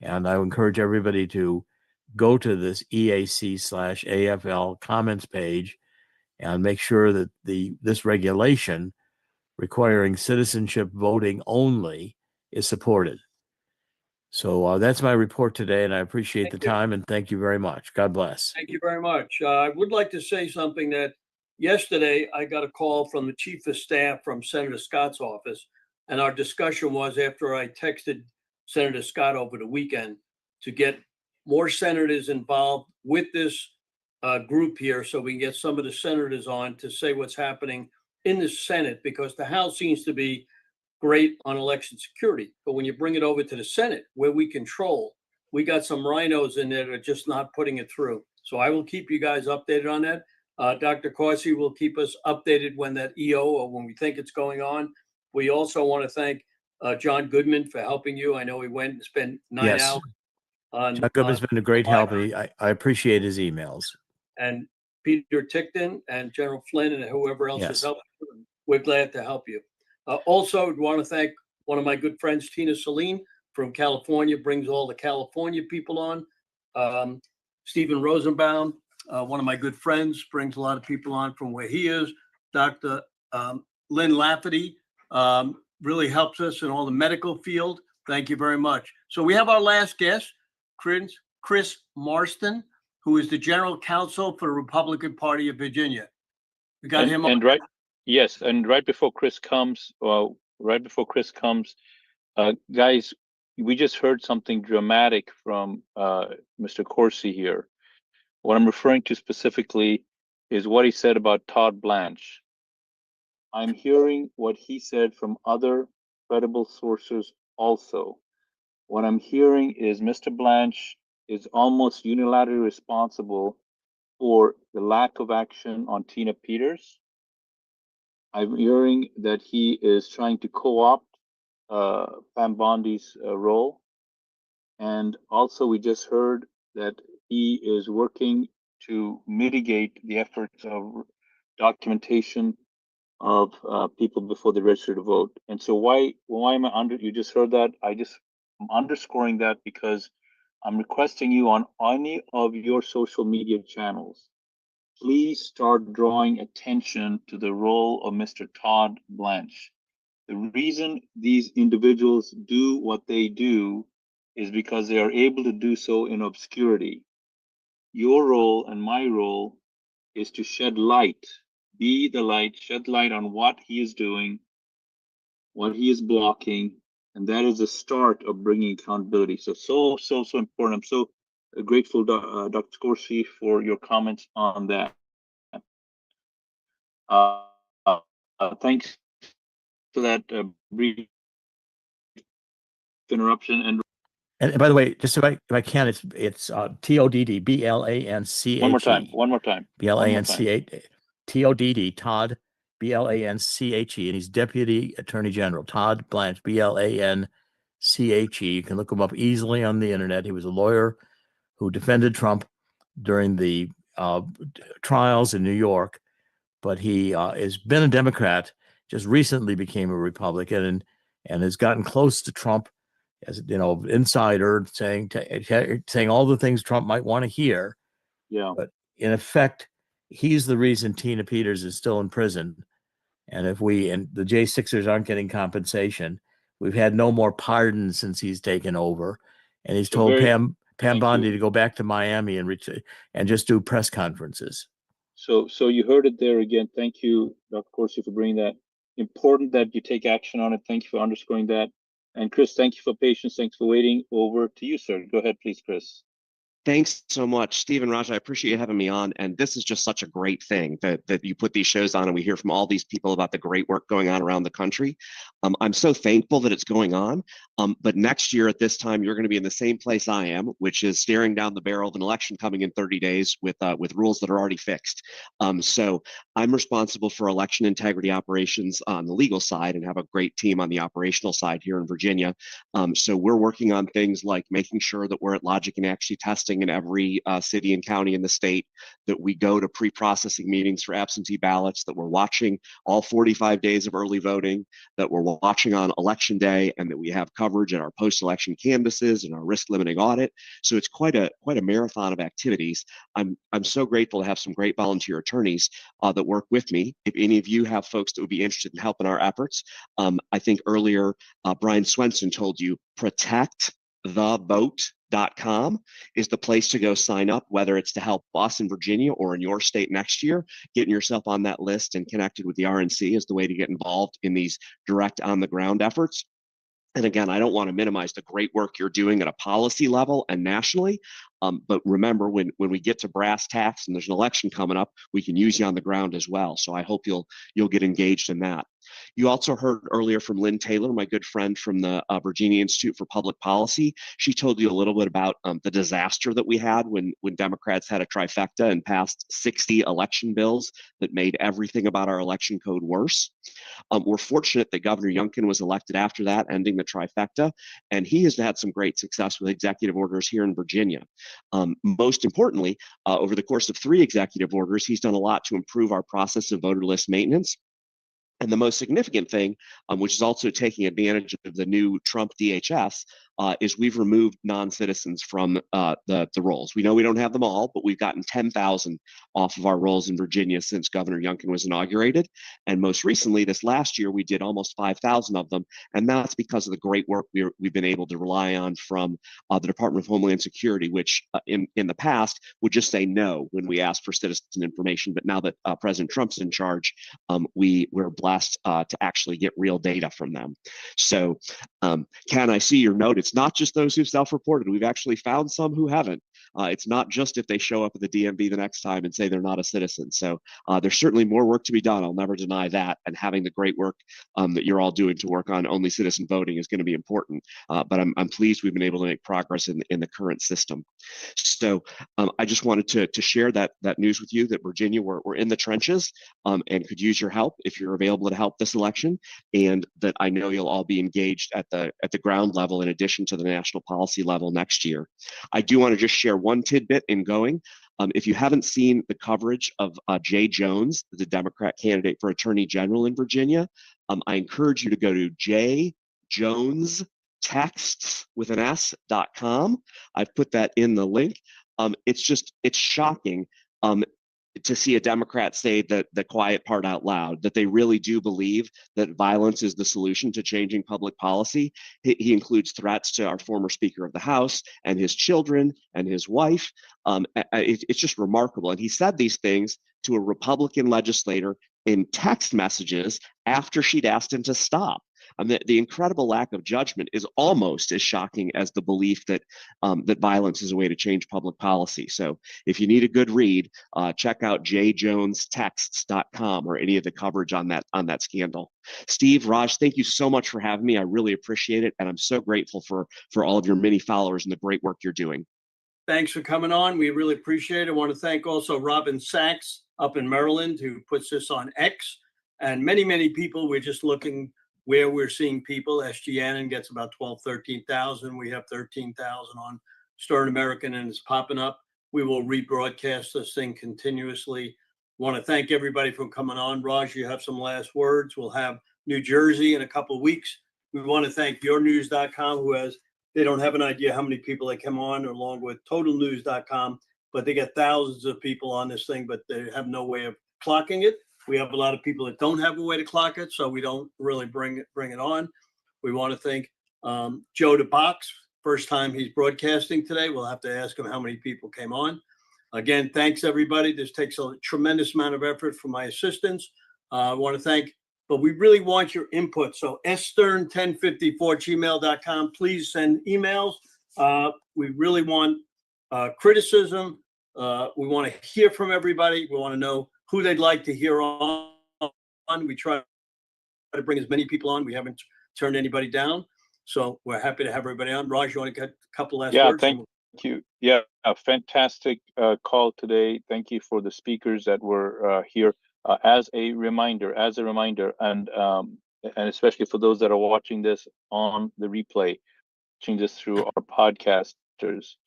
And I encourage everybody to go to this EAC/AFL comments page and make sure that this regulation requiring citizenship voting only is supported. So that's my report today, and I appreciate the time, and thank you very much. God bless. Thank you very much. I would like to say something that yesterday I got a call from the chief of staff from Senator Scott's office, and our discussion was after I texted Senator Scott over the weekend to get more senators involved with this group here so we can get some of the senators on to say what's happening in the Senate, because the House seems to be great on election security. But when you bring it over to the Senate, where we control, we got some rhinos in there that are just not putting it through. So I will keep you guys updated on that. Dr. Corsi will keep us updated when that EO or when we think it's going on. We also want to thank John Goodman for helping you. I know he went and spent 9 hours. John Goodman's been a great help, and I appreciate his emails. And Peter Tickton and General Flynn and whoever else has helped you. We're glad to help you. Also, we want to thank One of my good friends, Tina Celine from California, brings all the California people on. Stephen Rosenbaum, one of my good friends, brings a lot of people on from where he is. Dr. Lynn Lafferty really helps us in all the medical field. Thank you very much. So we have our last guest, Chris Marston, who is the General Counsel for the Republican Party of Virginia. We got him on. And right before Chris comes, guys, we just heard something dramatic from Mr. Corsi here. What I'm referring to specifically is what he said about Todd Blanche. I'm hearing what he said from other credible sources also. What I'm hearing is Mr. Blanche is almost unilaterally responsible for the lack of action on Tina Peters. I'm hearing that he is trying to co-opt Pam Bondi's role. And also we just heard that he is working to mitigate the efforts of documentation of people before they register to vote. And so why am I you just heard that? I'm underscoring that because I'm requesting you on any of your social media channels, please start drawing attention to the role of Mr. Todd Blanche. The reason these individuals do what they do is because they are able to do so in obscurity. Your role and my role is to shed light, be the light, shed light on what he is doing, what he is blocking, and that is the start of bringing accountability. So important. I'm so grateful, Dr. Corsi, for your comments on that. Thanks for that brief interruption. And by the way, just if I can, it's TODD BLANCHE. One more time. BLANCHE. TODD Todd BLANCHE, and he's Deputy Attorney General Todd Blanche BLANCHE. You can look him up easily on the internet. He was a lawyer who defended Trump during the trials in New York, but he has been a Democrat. Just recently became a Republican and has gotten close to Trump as insider, saying all the things Trump might want to hear. Yeah. But in effect, he's the reason Tina Peters is still in prison. And if the J6ers aren't getting compensation, we've had no more pardons since he's taken over. And he's told Pam Bondi to go back to Miami and just do press conferences. So you heard it there again. Thank you, Dr. Corsi, for bringing that. Important that you take action on it. Thank you for underscoring that. And Chris, thank you for patience. Thanks for waiting. Over to you, sir. Go ahead, please, Chris. Thanks so much, Steve and Raj. I appreciate you having me on. And this is just such a great thing that you put these shows on and we hear from all these people about the great work going on around the country. I'm so thankful that it's going on. But next year at this time, you're going to be in the same place I am, which is staring down the barrel of an election coming in 30 days with rules that are already fixed. So I'm responsible for election integrity operations on the legal side and have a great team on the operational side here in Virginia. So we're working on things like making sure that we're at logic and actually testing in every city and county in the state, that we go to pre-processing meetings for absentee ballots, that we're watching all 45 days of early voting, that we're watching on election day, and that we have coverage at our post-election canvases and our risk limiting audit. So it's quite a marathon of activities. I'm so grateful to have some great volunteer attorneys that work with me. If any of you have folks that would be interested in helping our efforts, I think earlier Brian Swenson told you protectthevote.com is the place to go sign up, whether it's to help us in Virginia or in your state next year. Getting yourself on that list and connected with the RNC is the way to get involved in these direct on the ground efforts. And again, I don't want to minimize the great work you're doing at a policy level and nationally. But remember, when we get to brass tacks and there's an election coming up, we can use you on the ground as well. So I hope you'll get engaged in that. You also heard earlier from Lynn Taylor, my good friend from the Virginia Institute for Public Policy. She told you a little bit about the disaster that we had when Democrats had a trifecta and passed 60 election bills that made everything about our election code worse. We're fortunate that Governor Youngkin was elected after that, ending the trifecta, and he has had some great success with executive orders here in Virginia. Most importantly, over the course of 3 executive orders, he's done a lot to improve our process of voter list maintenance. And the most significant thing, which is also taking advantage of the new Trump DHS, is we've removed non-citizens from the rolls. We know we don't have them all, but we've gotten 10,000 off of our rolls in Virginia since Governor Youngkin was inaugurated. And most recently, this last year, we did almost 5,000 of them. And that's because of the great work we've been able to rely on from the Department of Homeland Security, which in the past would just say no when we asked for citizen information. But now that President Trump's in charge, we're blessed to actually get real data from them. So, Ken, I see your note. It's not just those who self-reported. We've actually found some who haven't. It's not just if they show up at the DMV the next time and say they're not a citizen. So there's certainly more work to be done. I'll never deny that. And having the great work that you're all doing to work on only citizen voting is going to be important. But I'm pleased we've been able to make progress in the current system. So I just wanted to share that news with you that Virginia, we're in the trenches and could use your help if you're available to help this election, and that I know you'll all be engaged at the ground level in addition to the national policy level next year. I do want to just share one tidbit in going. If you haven't seen the coverage of Jay Jones, the Democrat candidate for Attorney General in Virginia, I encourage you to go to jjonestexts.com. I've put that in the link. It's shocking to see a Democrat say the quiet part out loud, that they really do believe that violence is the solution to changing public policy. He includes threats to our former Speaker of the House and his children and his wife. It's just remarkable. And he said these things to a Republican legislator in text messages after she'd asked him to stop. The incredible lack of judgment is almost as shocking as the belief that that violence is a way to change public policy. So if you need a good read, check out jjonestexts.com or any of the coverage on that scandal. Steve, Raj, thank you so much for having me. I really appreciate it. And I'm so grateful for all of your many followers and the great work you're doing. Thanks for coming on. We really appreciate it. I want to thank also Robin Sachs up in Maryland, who puts this on X, and many, many people. We're just looking where we're seeing people. SG Annan gets about 12, 13,000. We have 13,000 on Stern American, and it's popping up. We will rebroadcast this thing continuously. Want to thank everybody for coming on. Raj, you have some last words. We'll have New Jersey in a couple of weeks. We want to thank yournews.com, who has, they don't have an idea how many people that come on, along with totalnews.com, but they get thousands of people on this thing, but they have no way of clocking it. We have a lot of people that don't have a way to clock it, so we don't really bring it on. We want to thank Joe DeBox. First time he's broadcasting today. We'll have to ask him how many people came on. Again, thanks everybody. This takes a tremendous amount of effort from my assistants. I want to thank, but we really want your input. So stern1054@gmail.com. Please send emails. We really want criticism. We want to hear from everybody. We want to know who they'd like to hear on. We try to bring as many people on. We haven't turned anybody down. So we're happy to have everybody on. Raj, you want to get a couple last words? Thank you. Yeah, a fantastic call today. Thank you for the speakers that were here. As a reminder, and especially for those that are watching this on the replay, watching this through our podcasters,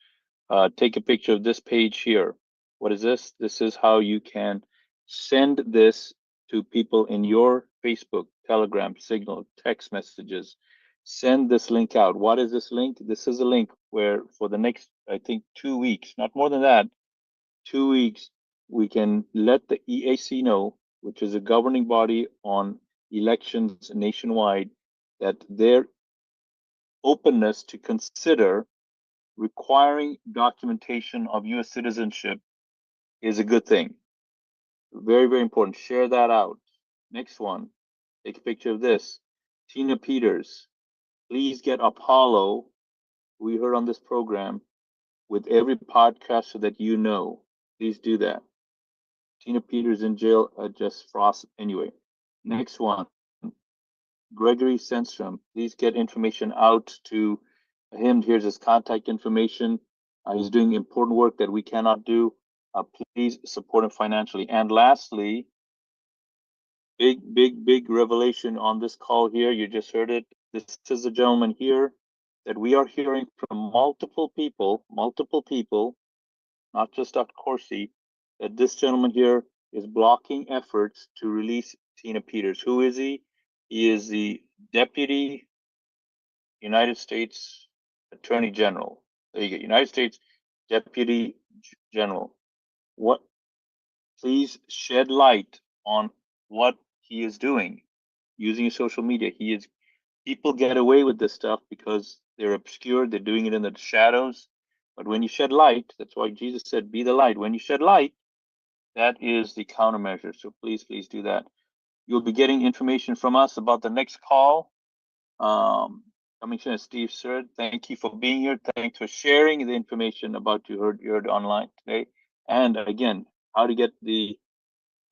take a picture of this page here. What is this? This is how you can send this to people in your Facebook, Telegram, Signal, text messages. Send this link out. What is this link? This is a link where for the next, I think, 2 weeks, not more than that, 2 weeks, we can let the EAC know, which is a governing body on elections nationwide, that their openness to consider requiring documentation of U.S. citizenship is a good thing. Very, very important. Share that out. Next one. Take a picture of this. Tina Peters. Please get Apollo, we heard on this program, with every podcaster that you know. Please do that. Tina Peters in jail, just Frost. Anyway, next one. Gregory Sandstrom. Please get information out to him. Here's his contact information. He's doing important work that we cannot do. Please support him financially. And lastly, big revelation on this call here. You just heard it. This is a gentleman here that we are hearing from multiple people, not just Dr. Corsi, that this gentleman here is blocking efforts to release Tina Peters. Who is he? He is the Deputy United States Attorney General. There you go, United States Deputy General. What? Please shed light on what he is doing using his social media. People get away with this stuff because they're obscure. They're doing it in the shadows. But when you shed light, that's why Jesus said, "Be the light." When you shed light, that is the countermeasure. So please do that. You'll be getting information from us about the next call. Coming soon, as Steve said. Thank you for being here. Thanks for sharing the information about you heard online today. And again, how to get the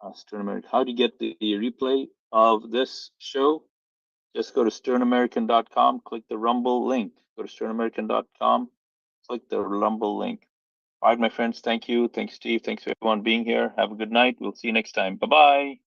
how to get the replay of this show. Just go to sternamerican.com, click the Rumble link. Go to sternamerican.com, click the Rumble link. All right, my friends, thank you. Thanks, Steve. Thanks for everyone being here. Have a good night. We'll see you next time. Bye-bye.